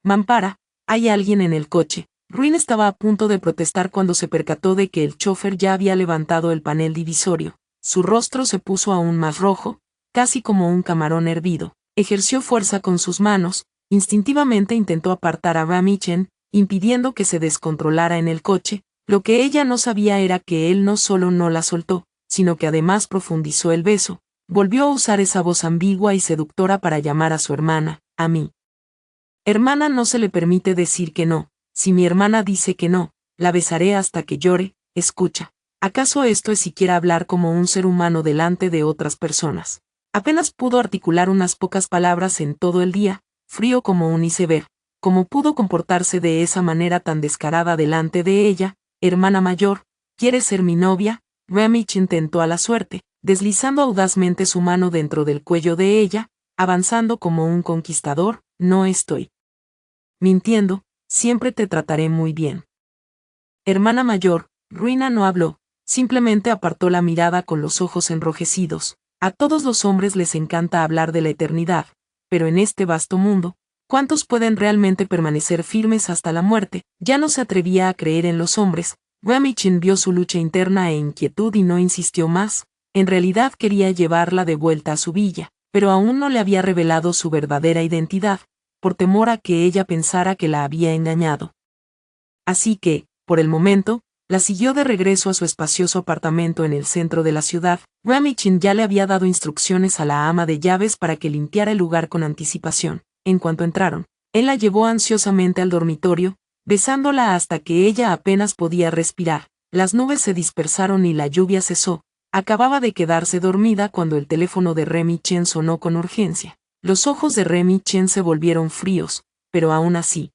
A: mampara. Hay alguien en el coche. Ruin estaba a punto de protestar cuando se percató de que el chofer ya había levantado el panel divisorio. Su rostro se puso aún más rojo, casi como un camarón hervido. Ejerció fuerza con sus manos, instintivamente intentó apartar a Remy Chen, impidiendo que se descontrolara en el coche. Lo que ella no sabía era que él no solo no la soltó, sino que además profundizó el beso. Volvió a usar esa voz ambigua y seductora para llamar a su hermana, a mí. Hermana, no se le permite decir que no. Si mi hermana dice que no, la besaré hasta que llore. Escucha. ¿Acaso esto es siquiera hablar como un ser humano delante de otras personas? Apenas pudo articular unas pocas palabras en todo el día, frío como un iceberg. ¿Cómo pudo comportarse de esa manera tan descarada delante de ella? Hermana mayor, ¿quieres ser mi novia? Remy Chen tentó a la suerte, deslizando audazmente su mano dentro del cuello de ella, avanzando como un conquistador. No estoy mintiendo, siempre te trataré muy bien. Hermana mayor, Ruina no habló, simplemente apartó la mirada con los ojos enrojecidos. A todos los hombres les encanta hablar de la eternidad, pero en este vasto mundo, ¿cuántos pueden realmente permanecer firmes hasta la muerte? Ya no se atrevía a creer en los hombres. Remy Chen vio su lucha interna e inquietud y no insistió más. En realidad quería llevarla de vuelta a su villa, pero aún no le había revelado su verdadera identidad, por temor a que ella pensara que la había engañado. Así que, por el momento, la siguió de regreso a su espacioso apartamento en el centro de la ciudad. Remy Chen ya le había dado instrucciones a la ama de llaves para que limpiara el lugar con anticipación. En cuanto entraron, él la llevó ansiosamente al dormitorio, besándola hasta que ella apenas podía respirar. Las nubes se dispersaron y la lluvia cesó. Acababa de quedarse dormida cuando el teléfono de Remy Chen sonó con urgencia. Los ojos de Remy Chen se volvieron fríos, pero aún así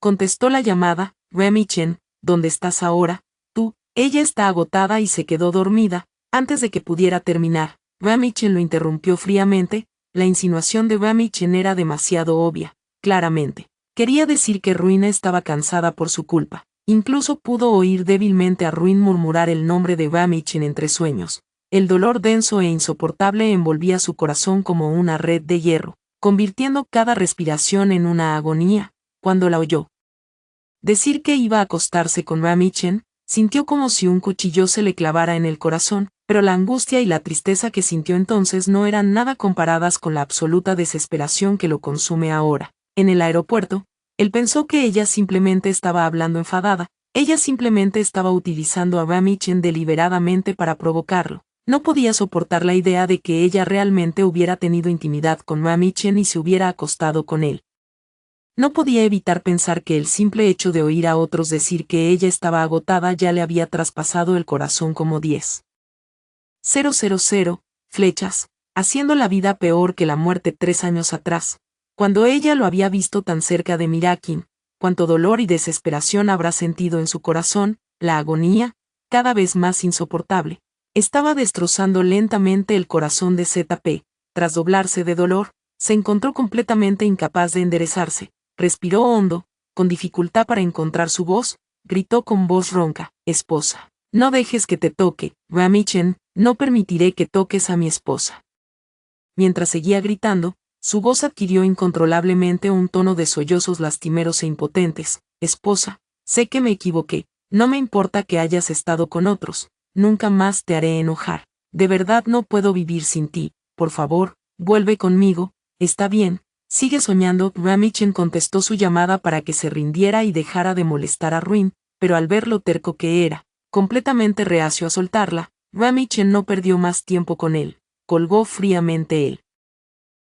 A: contestó la llamada. Remy Chen, ¿dónde estás ahora? Tú. Ella está agotada y se quedó dormida. Antes de que pudiera terminar, Remy Chen lo interrumpió fríamente. La insinuación de Remy Chen era demasiado obvia. Claramente quería decir que Ruin estaba cansada por su culpa. Incluso pudo oír débilmente a Ruin murmurar el nombre de Remy Chen entre sueños. El dolor denso e insoportable envolvía su corazón como una red de hierro, convirtiendo cada respiración en una agonía. Cuando la oyó decir que iba a acostarse con Remy Chen, sintió como si un cuchillo se le clavara en el corazón, pero la angustia y la tristeza que sintió entonces no eran nada comparadas con la absoluta desesperación que lo consume ahora. En el aeropuerto, él pensó que ella simplemente estaba hablando enfadada, Ella simplemente estaba utilizando a Ramichen deliberadamente para provocarlo. No podía soportar la idea de que ella realmente hubiera tenido intimidad con Ramichen y se hubiera acostado con él. No podía evitar pensar que el simple hecho de oír a otros decir que ella estaba agotada ya le había traspasado el corazón como 10.000 flechas, haciendo la vida peor que la muerte 3 años atrás, cuando ella lo había visto tan cerca de Mirakin. Cuánto dolor y desesperación habrá sentido en su corazón, la agonía, cada vez más insoportable, estaba destrozando lentamente el corazón de ZP. Tras doblarse de dolor, se encontró completamente incapaz de enderezarse, respiró hondo, con dificultad para encontrar su voz, gritó con voz ronca: esposa, no dejes que te toque, Ramichen, no permitiré que toques a mi esposa. Mientras seguía gritando, su voz adquirió incontrolablemente un tono de sollozos lastimeros e impotentes. Esposa, sé que me equivoqué, no me importa que hayas estado con otros, nunca más te haré enojar. De verdad no puedo vivir sin ti, por favor, vuelve conmigo, está bien, sigue soñando. Ramichen contestó su llamada para que se rindiera y dejara de molestar a Ruin, pero al ver lo terco que era, completamente reacio a soltarla, Ramichen no perdió más tiempo con él, colgó fríamente el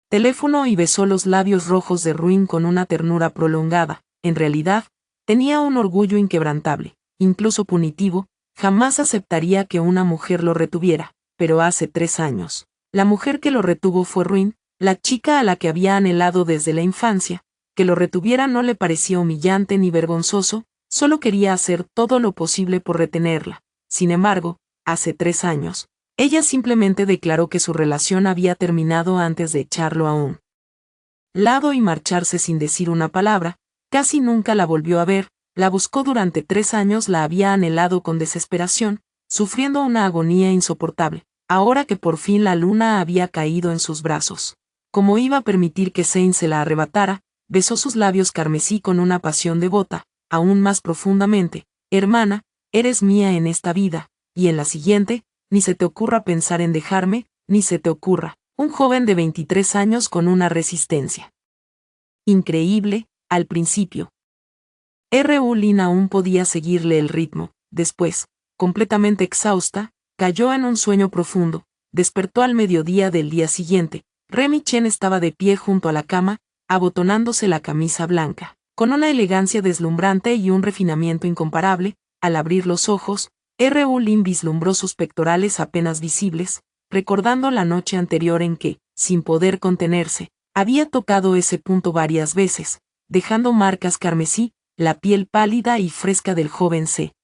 A: teléfono y besó los labios rojos de Ruin con una ternura prolongada. En realidad, tenía un orgullo inquebrantable, incluso punitivo, jamás aceptaría que una mujer lo retuviera, pero hace 3 años. La mujer que lo retuvo fue Ruin, la chica a la que había anhelado desde la infancia. Que lo retuviera no le parecía humillante ni vergonzoso, solo quería hacer todo lo posible por retenerla. Sin embargo, hace 3 años, ella simplemente declaró que su relación había terminado antes de echarlo a un lado y marcharse sin decir una palabra. Casi nunca la volvió a ver, la buscó durante 3 años, la había anhelado con desesperación, sufriendo una agonía insoportable. Ahora que por fin la luna había caído en sus brazos, ¿cómo iba a permitir que Zane se la arrebatara? Besó sus labios carmesí con una pasión devota, aún más profundamente. Hermana, eres mía en esta vida, y en la siguiente, ni se te ocurra pensar en dejarme, ni se te ocurra. Un joven de 23 años con una resistencia increíble, al principio. Lin aún podía seguirle el ritmo. Después, completamente exhausta, cayó en un sueño profundo. Despertó al mediodía del día siguiente. Ramichen estaba de pie junto a la cama, abotonándose la camisa blanca. Con una elegancia deslumbrante y un refinamiento incomparable, al abrir los ojos, Lin vislumbró sus pectorales apenas visibles, recordando la noche anterior en que, sin poder contenerse, había tocado ese punto varias veces, dejando marcas carmesí. La piel pálida y fresca del joven se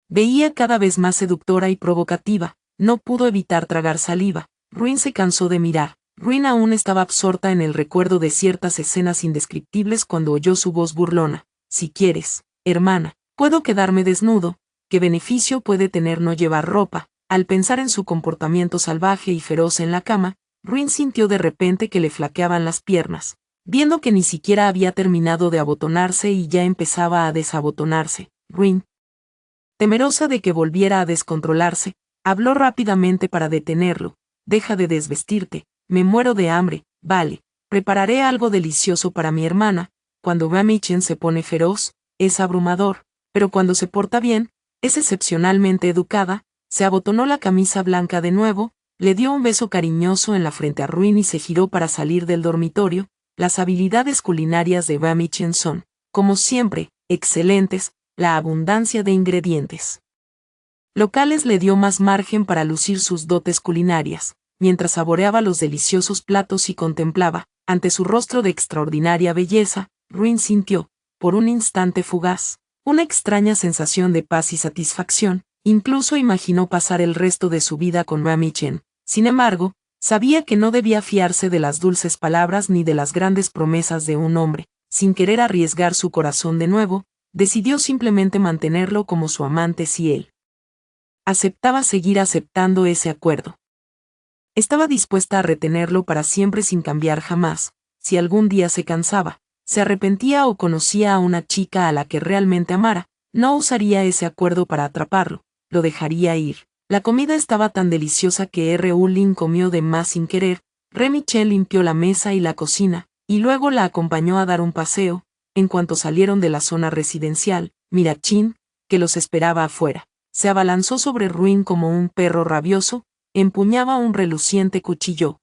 A: veía cada vez más seductora y provocativa. No pudo evitar tragar saliva. Ruin se cansó de mirar. Ruin aún estaba absorta en el recuerdo de ciertas escenas indescriptibles cuando oyó su voz burlona. Si quieres, hermana, puedo quedarme desnudo. ¿Qué beneficio puede tener no llevar ropa? Al pensar en su comportamiento salvaje y feroz en la cama, Ruin sintió de repente que le flaqueaban las piernas. Viendo que ni siquiera había terminado de abotonarse y ya empezaba a desabotonarse, Ruin, temerosa de que volviera a descontrolarse, habló rápidamente para detenerlo. Deja de desvestirte, me muero de hambre. Vale, prepararé algo delicioso para mi hermana. Cuando Ramichen se pone feroz, es abrumador, pero cuando se porta bien, es excepcionalmente educada. Se abotonó la camisa blanca de nuevo, le dio un beso cariñoso en la frente a Ruin y se giró para salir del dormitorio. Las habilidades culinarias de Ramichen son, como siempre, excelentes. La abundancia de ingredientes locales le dio más margen para lucir sus dotes culinarias. Mientras saboreaba los deliciosos platos y contemplaba, ante su rostro de extraordinaria belleza, Ruin sintió, por un instante fugaz, una extraña sensación de paz y satisfacción. Incluso imaginó pasar el resto de su vida con Ramichen. Sin embargo, sabía que no debía fiarse de las dulces palabras ni de las grandes promesas de un hombre. Sin querer arriesgar su corazón de nuevo, decidió simplemente mantenerlo como su amante si él aceptaba seguir aceptando ese acuerdo. Estaba dispuesta a retenerlo para siempre sin cambiar jamás. Si algún día se cansaba, se arrepentía o conocía a una chica a la que realmente amara, no usaría ese acuerdo para atraparlo, lo dejaría ir. La comida estaba tan deliciosa que Lin comió de más sin querer. Ramichen limpió la mesa y la cocina, y luego la acompañó a dar un paseo. En cuanto salieron de la zona residencial, Mirachin, que los esperaba afuera. Se abalanzó sobre Ruin como un perro rabioso, empuñaba un reluciente cuchillo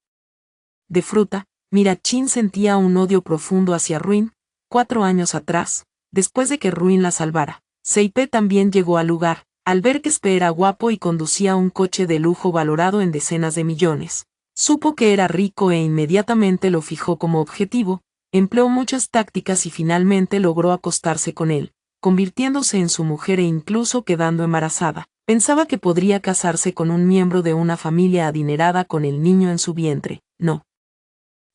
A: de fruta. Mirachín sentía un odio profundo hacia Ruin. 4 años atrás, después de que Ruin la salvara, Seipe también llegó al lugar, al ver que Spe era guapo y conducía un coche de lujo valorado en decenas de millones. Supo que era rico e inmediatamente lo fijó como objetivo, empleó muchas tácticas y finalmente logró acostarse con él, convirtiéndose en su mujer e incluso quedando embarazada. Pensaba que podría casarse con un miembro de una familia adinerada con el niño en su vientre. No.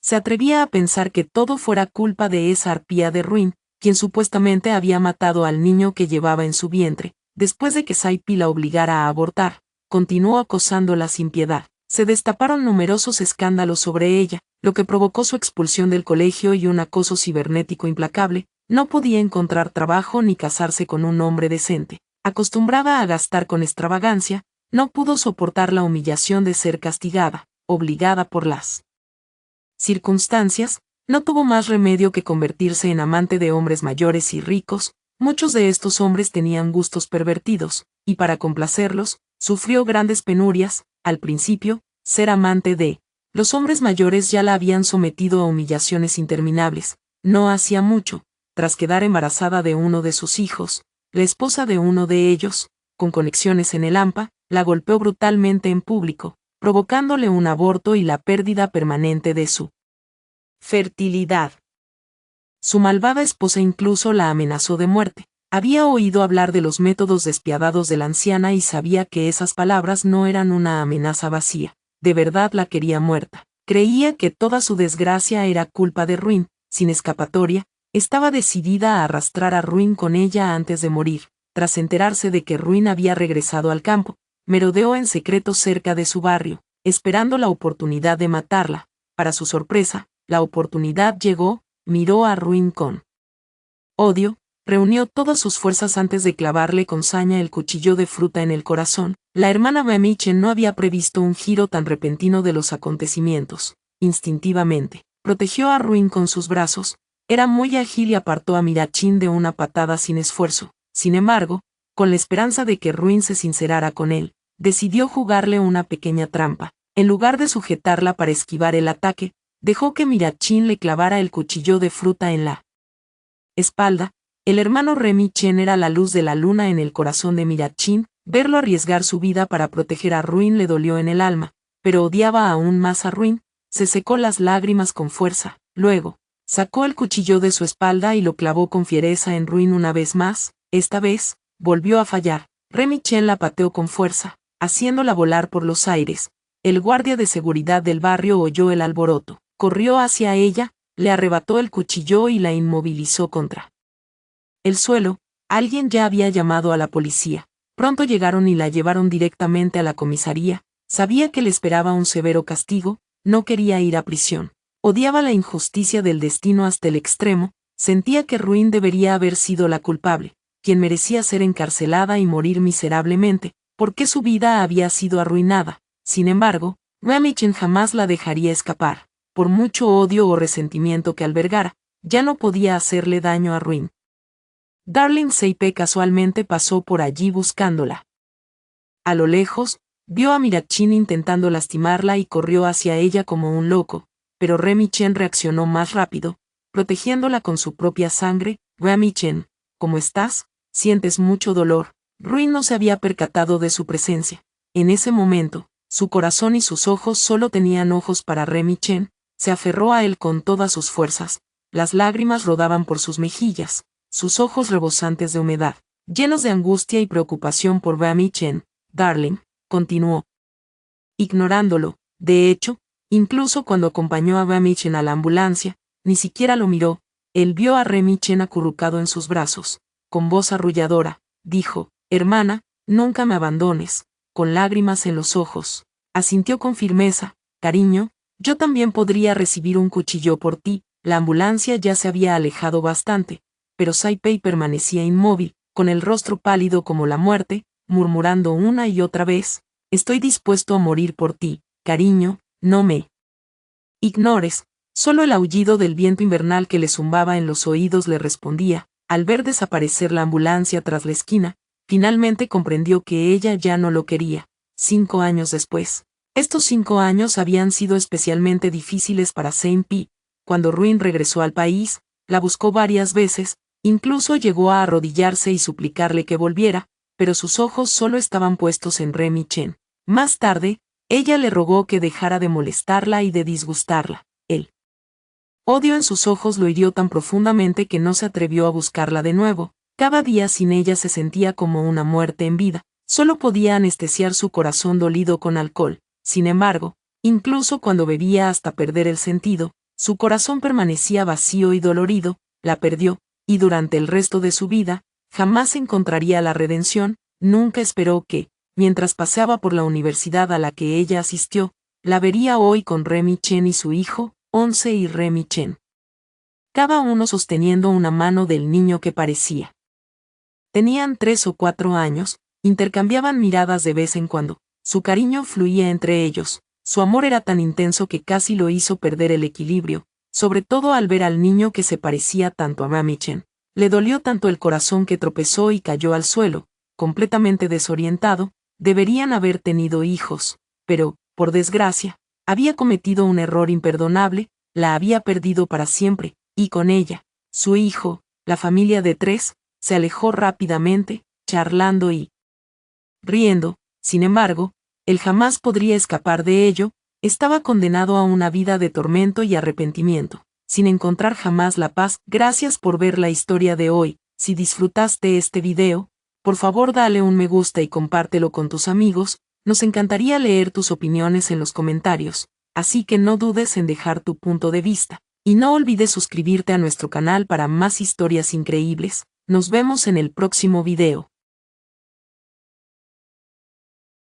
A: Se atrevía a pensar que todo fuera culpa de esa arpía de Ruin, quien supuestamente había matado al niño que llevaba en su vientre. Después de que Saipi la obligara a abortar, continuó acosándola sin piedad. Se destaparon numerosos escándalos sobre ella, lo que provocó su expulsión del colegio y un acoso cibernético implacable. No podía encontrar trabajo ni casarse con un hombre decente. Acostumbrada a gastar con extravagancia, no pudo soportar la humillación de ser castigada, obligada por las circunstancias. No tuvo más remedio que convertirse en amante de hombres mayores y ricos. Muchos de estos hombres tenían gustos pervertidos, y para complacerlos, sufrió grandes penurias. Al principio, ser amante de los hombres mayores ya la habían sometido a humillaciones interminables. No hacía mucho, tras quedar embarazada de uno de sus hijos, la esposa de uno de ellos, con conexiones en el AMPA, la golpeó brutalmente en público, provocándole un aborto y la pérdida permanente de su fertilidad. Su malvada esposa incluso la amenazó de muerte. Había oído hablar de los métodos despiadados de la anciana y sabía que esas palabras no eran una amenaza vacía. De verdad la quería muerta. Creía que toda su desgracia era culpa de Ruin. Sin escapatoria, estaba decidida a arrastrar a Ruin con ella antes de morir. Tras enterarse de que Ruin había regresado al campo, merodeó en secreto cerca de su barrio, esperando la oportunidad de matarla. Para su sorpresa, la oportunidad llegó. Miró a Ruin con odio, reunió todas sus fuerzas antes de clavarle con saña el cuchillo de fruta en el corazón. La hermana Mamichen no había previsto un giro tan repentino de los acontecimientos. Instintivamente, protegió a Ruin con sus brazos. Era muy ágil y apartó a Mirachín de una patada sin esfuerzo. Sin embargo, con la esperanza de que Ruin se sincerara con él, decidió jugarle una pequeña trampa. En lugar de sujetarla para esquivar el ataque, dejó que Mirachín le clavara el cuchillo de fruta en la espalda. El hermano Remy Chen era la luz de la luna en el corazón de Mirachín. Verlo arriesgar su vida para proteger a Ruin le dolió en el alma, pero odiaba aún más a Ruin. Se secó las lágrimas con fuerza. Luego, sacó el cuchillo de su espalda y lo clavó con fiereza en Ruin una vez más. Esta vez, volvió a fallar. Remy Chen la pateó con fuerza, haciéndola volar por los aires. El guardia de seguridad del barrio oyó el alboroto. Corrió hacia ella, le arrebató el cuchillo y la inmovilizó contra el suelo. Alguien ya había llamado a la policía. Pronto llegaron y la llevaron directamente a la comisaría. Sabía que le esperaba un severo castigo, no quería ir a prisión. Odiaba la injusticia del destino hasta el extremo, sentía que Ruin debería haber sido la culpable, quien merecía ser encarcelada y morir miserablemente, porque su vida había sido arruinada. Sin embargo, Mamichen jamás la dejaría escapar. Por mucho odio o resentimiento que albergara, ya no podía hacerle daño a Ruin. Darling Seipe casualmente pasó por allí buscándola. A lo lejos, vio a Mirachín intentando lastimarla y corrió hacia ella como un loco, pero Remy Chen reaccionó más rápido, protegiéndola con su propia sangre. Remy Chen, ¿cómo estás? ¿Sientes mucho dolor? Ruin no se había percatado de su presencia. En ese momento, su corazón y sus ojos solo tenían ojos para Remy Chen. Se aferró a él con todas sus fuerzas. Las lágrimas rodaban por sus mejillas, sus ojos rebosantes de humedad, llenos de angustia y preocupación por Remy Chen. Darling, continuó, ignorándolo. De hecho, incluso cuando acompañó a Remy Chen a la ambulancia, ni siquiera lo miró. Él vio a Remy Chen acurrucado en sus brazos. Con voz arrulladora, dijo, hermana, nunca me abandones. Con lágrimas en los ojos, asintió con firmeza, cariño, yo también podría recibir un cuchillo por ti. La ambulancia ya se había alejado bastante, pero Saipei permanecía inmóvil, con el rostro pálido como la muerte, murmurando una y otra vez, estoy dispuesto a morir por ti, cariño, no me ignores. Solo el aullido del viento invernal que le zumbaba en los oídos le respondía. Al ver desaparecer la ambulancia tras la esquina, finalmente comprendió que ella ya no lo quería. 5 años después. Estos 5 años habían sido especialmente difíciles para Saint-Pi. Cuando Ruin regresó al país, la buscó varias veces, incluso llegó a arrodillarse y suplicarle que volviera, pero sus ojos solo estaban puestos en Remy Chen. Más tarde, ella le rogó que dejara de molestarla y de disgustarla. El odio en sus ojos lo hirió tan profundamente que no se atrevió a buscarla de nuevo. Cada día sin ella se sentía como una muerte en vida. Solo podía anestesiar su corazón dolido con alcohol. Sin embargo, incluso cuando bebía hasta perder el sentido, su corazón permanecía vacío y dolorido. La perdió, y durante el resto de su vida, jamás encontraría la redención. Nunca esperó que, mientras paseaba por la universidad a la que ella asistió, la vería hoy con Remy Chen y su hijo, 11 y Remy Chen. Cada uno sosteniendo una mano del niño que parecía. Tenían 3 o 4 años, intercambiaban miradas de vez en cuando, su cariño fluía entre ellos, su amor era tan intenso que casi lo hizo perder el equilibrio, sobre todo al ver al niño que se parecía tanto a Remy Chen. Le dolió tanto el corazón que tropezó y cayó al suelo, completamente desorientado. Deberían haber tenido hijos, pero, por desgracia, había cometido un error imperdonable, la había perdido para siempre, y con ella, su hijo, la familia de 3, se alejó rápidamente, charlando y riendo. Sin embargo, él jamás podría escapar de ello, estaba condenado a una vida de tormento y arrepentimiento, sin encontrar jamás la paz. Gracias por ver la historia de hoy. Si disfrutaste este video, por favor dale un me gusta y compártelo con tus amigos. Nos encantaría leer tus opiniones en los comentarios, así que no dudes en dejar tu punto de vista. Y no olvides suscribirte a nuestro canal para más historias increíbles. Nos vemos en el próximo video.